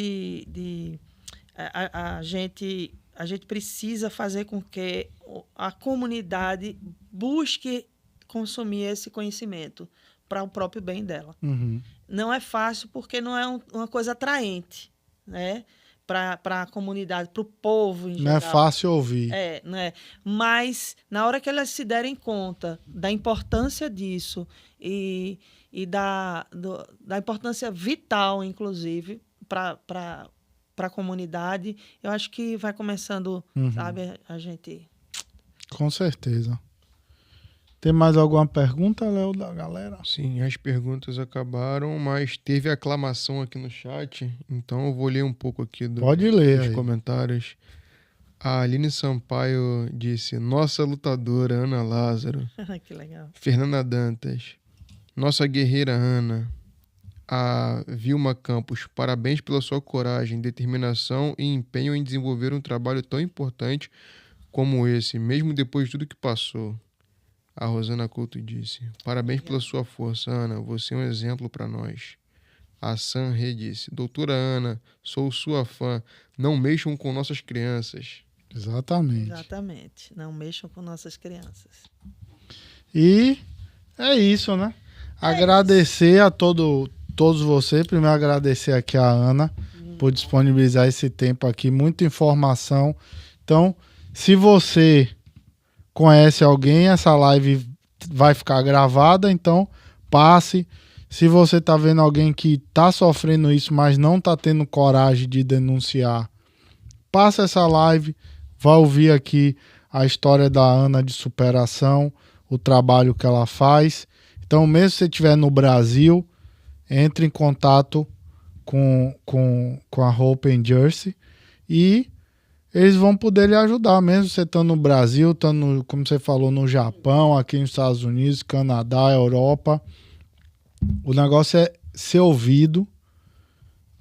a gente precisa fazer com que a comunidade busque consumir esse conhecimento para o próprio bem dela. Uhum. Não é fácil porque não é uma coisa atraente, né? Para a comunidade, para o povo em geral. Não é fácil ouvir. Né? Mas, na hora que elas se derem conta da importância disso e da importância vital, inclusive, para a comunidade, eu acho que vai começando, sabe, a gente... Com certeza. Tem mais alguma pergunta, Léo, da galera? Sim, as perguntas acabaram, mas teve aclamação aqui no chat, então eu vou ler um pouco aqui Pode ler dos aí. comentários. A Aline Sampaio disse: nossa lutadora Ana Lázaro. Que legal. Fernanda Dantas: nossa guerreira Ana. A Vilma Campos: parabéns pela sua coragem, determinação e empenho em desenvolver um trabalho tão importante como esse, mesmo depois de tudo que passou. A Rosana Couto disse: parabéns pela sua força, Ana, você é um exemplo para nós. A Sam Rê disse: doutora Ana, sou sua fã, não mexam com nossas crianças. Exatamente. Exatamente. Não mexam com nossas crianças. E é isso, né? Agradecer a todos vocês. Primeiro agradecer aqui a Ana por disponibilizar esse tempo aqui. Muita informação. Então, se você conhece alguém, essa live vai ficar gravada. Então, passe. Se você está vendo alguém que está sofrendo isso, mas não está tendo coragem de denunciar, passa essa live. Vai ouvir aqui a história da Ana de superação, o trabalho que ela faz. Então, mesmo se você estiver no Brasil, entre em contato com a Hope and Jersey e eles vão poder lhe ajudar, mesmo você estando no Brasil, estando, como você falou, no Japão, aqui nos Estados Unidos, Canadá, Europa. O negócio é ser ouvido.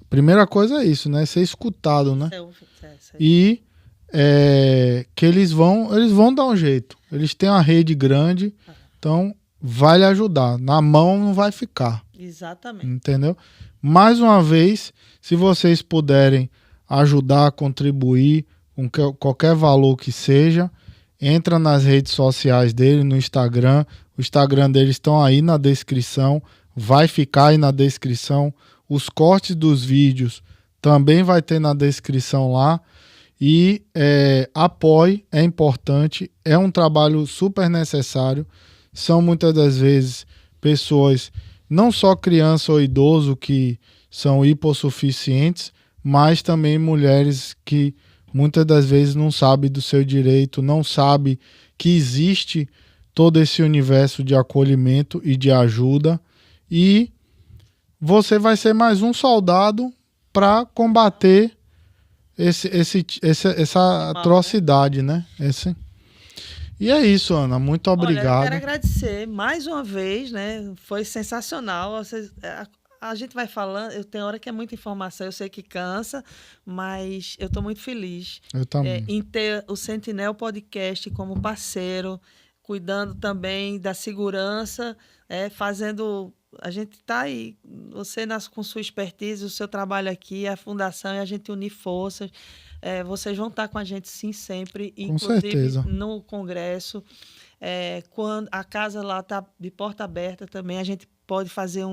Primeira coisa é isso, né? Ser escutado, né? E que eles vão dar um jeito. Eles têm uma rede grande, então vai lhe ajudar. Na mão não vai ficar. Exatamente. Entendeu? Mais uma vez, se vocês puderem ajudar, contribuir com qualquer valor que seja, entra nas redes sociais dele, no Instagram. O Instagram deles estão aí na descrição. Vai ficar aí na descrição. Os cortes dos vídeos também vai ter na descrição lá. E apoie, é importante, é um trabalho super necessário. São muitas das vezes pessoas, não só criança ou idoso, que são hipossuficientes, mas também mulheres que muitas das vezes não sabem do seu direito, não sabem que existe todo esse universo de acolhimento e de ajuda. E você vai ser mais um soldado para combater essa atrocidade, né? E é isso, Ana. Muito obrigado. Olha, eu quero agradecer mais uma vez, né? Foi sensacional. A gente vai falando, eu tenho hora que é muita informação, eu sei que cansa, mas eu estou muito feliz eu também. Em ter o Sentinel Podcast como parceiro, cuidando também da segurança, fazendo. A gente está aí, você com sua expertise, o seu trabalho aqui, a fundação, e a gente unir forças. Vocês vão estar com a gente, sim, sempre, com inclusive certeza. No Congresso. Quando a casa lá está de porta aberta também, a gente pode fazer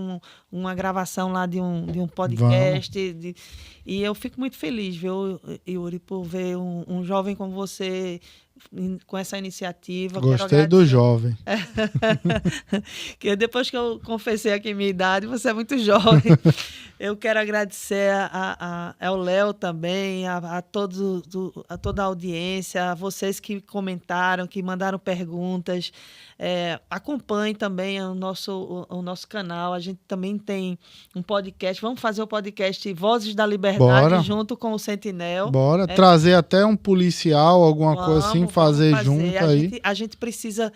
uma gravação lá de um podcast. E eu fico muito feliz, viu, Yuri, por ver um jovem como você com essa iniciativa. Gostei do jovem. Que depois que eu confessei aqui minha idade, você é muito jovem. Eu quero agradecer ao Léo também, a toda a audiência, a vocês que comentaram, que mandaram perguntas. Acompanhe também o nosso canal. A gente também tem um podcast. Vamos fazer o podcast Vozes da Liberdade junto com o Sentinel. Bora trazer até um policial, alguma coisa assim, fazer junto aí. A gente precisa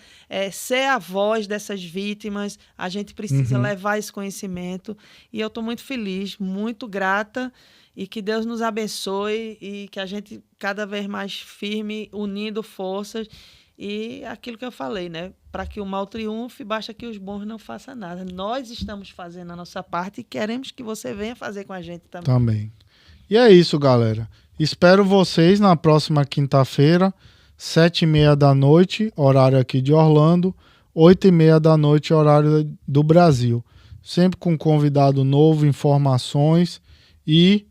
ser a voz dessas vítimas, a gente precisa levar esse conhecimento. E eu estou muito feliz, muito grata, e que Deus nos abençoe e que a gente cada vez mais firme, unindo forças. E aquilo que eu falei, né? Para que o mal triunfe, basta que os bons não façam nada. Nós estamos fazendo a nossa parte e queremos que você venha fazer com a gente também. E é isso, galera. Espero vocês na próxima quinta-feira, 7h30 da noite, horário aqui de Orlando, 8h30 da noite, horário do Brasil. Sempre com convidado novo, informações. E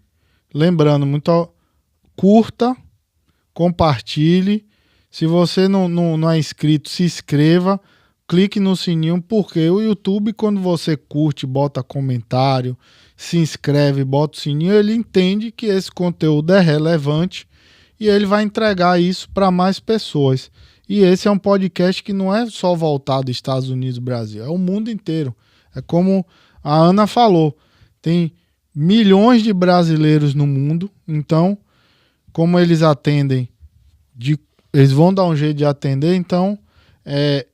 lembrando, curta, compartilhe. Se você não é inscrito, se inscreva, clique no sininho, porque o YouTube, quando você curte, bota comentário, se inscreve, bota o sininho, ele entende que esse conteúdo é relevante e ele vai entregar isso para mais pessoas. E esse é um podcast que não é só voltado aos Estados Unidos e Brasil, é o mundo inteiro. É como a Ana falou, tem milhões de brasileiros no mundo, então, como eles atendem eles vão dar um jeito de atender, então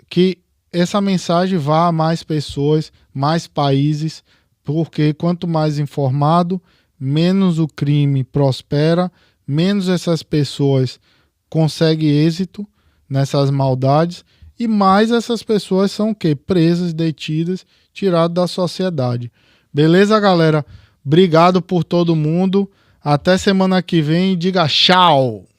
que essa mensagem vá a mais pessoas, mais países, porque quanto mais informado, menos o crime prospera, menos essas pessoas conseguem êxito nessas maldades e mais essas pessoas são o quê? Presas, detidas, tiradas da sociedade. Beleza, galera? Obrigado por todo mundo. Até semana que vem. Diga tchau!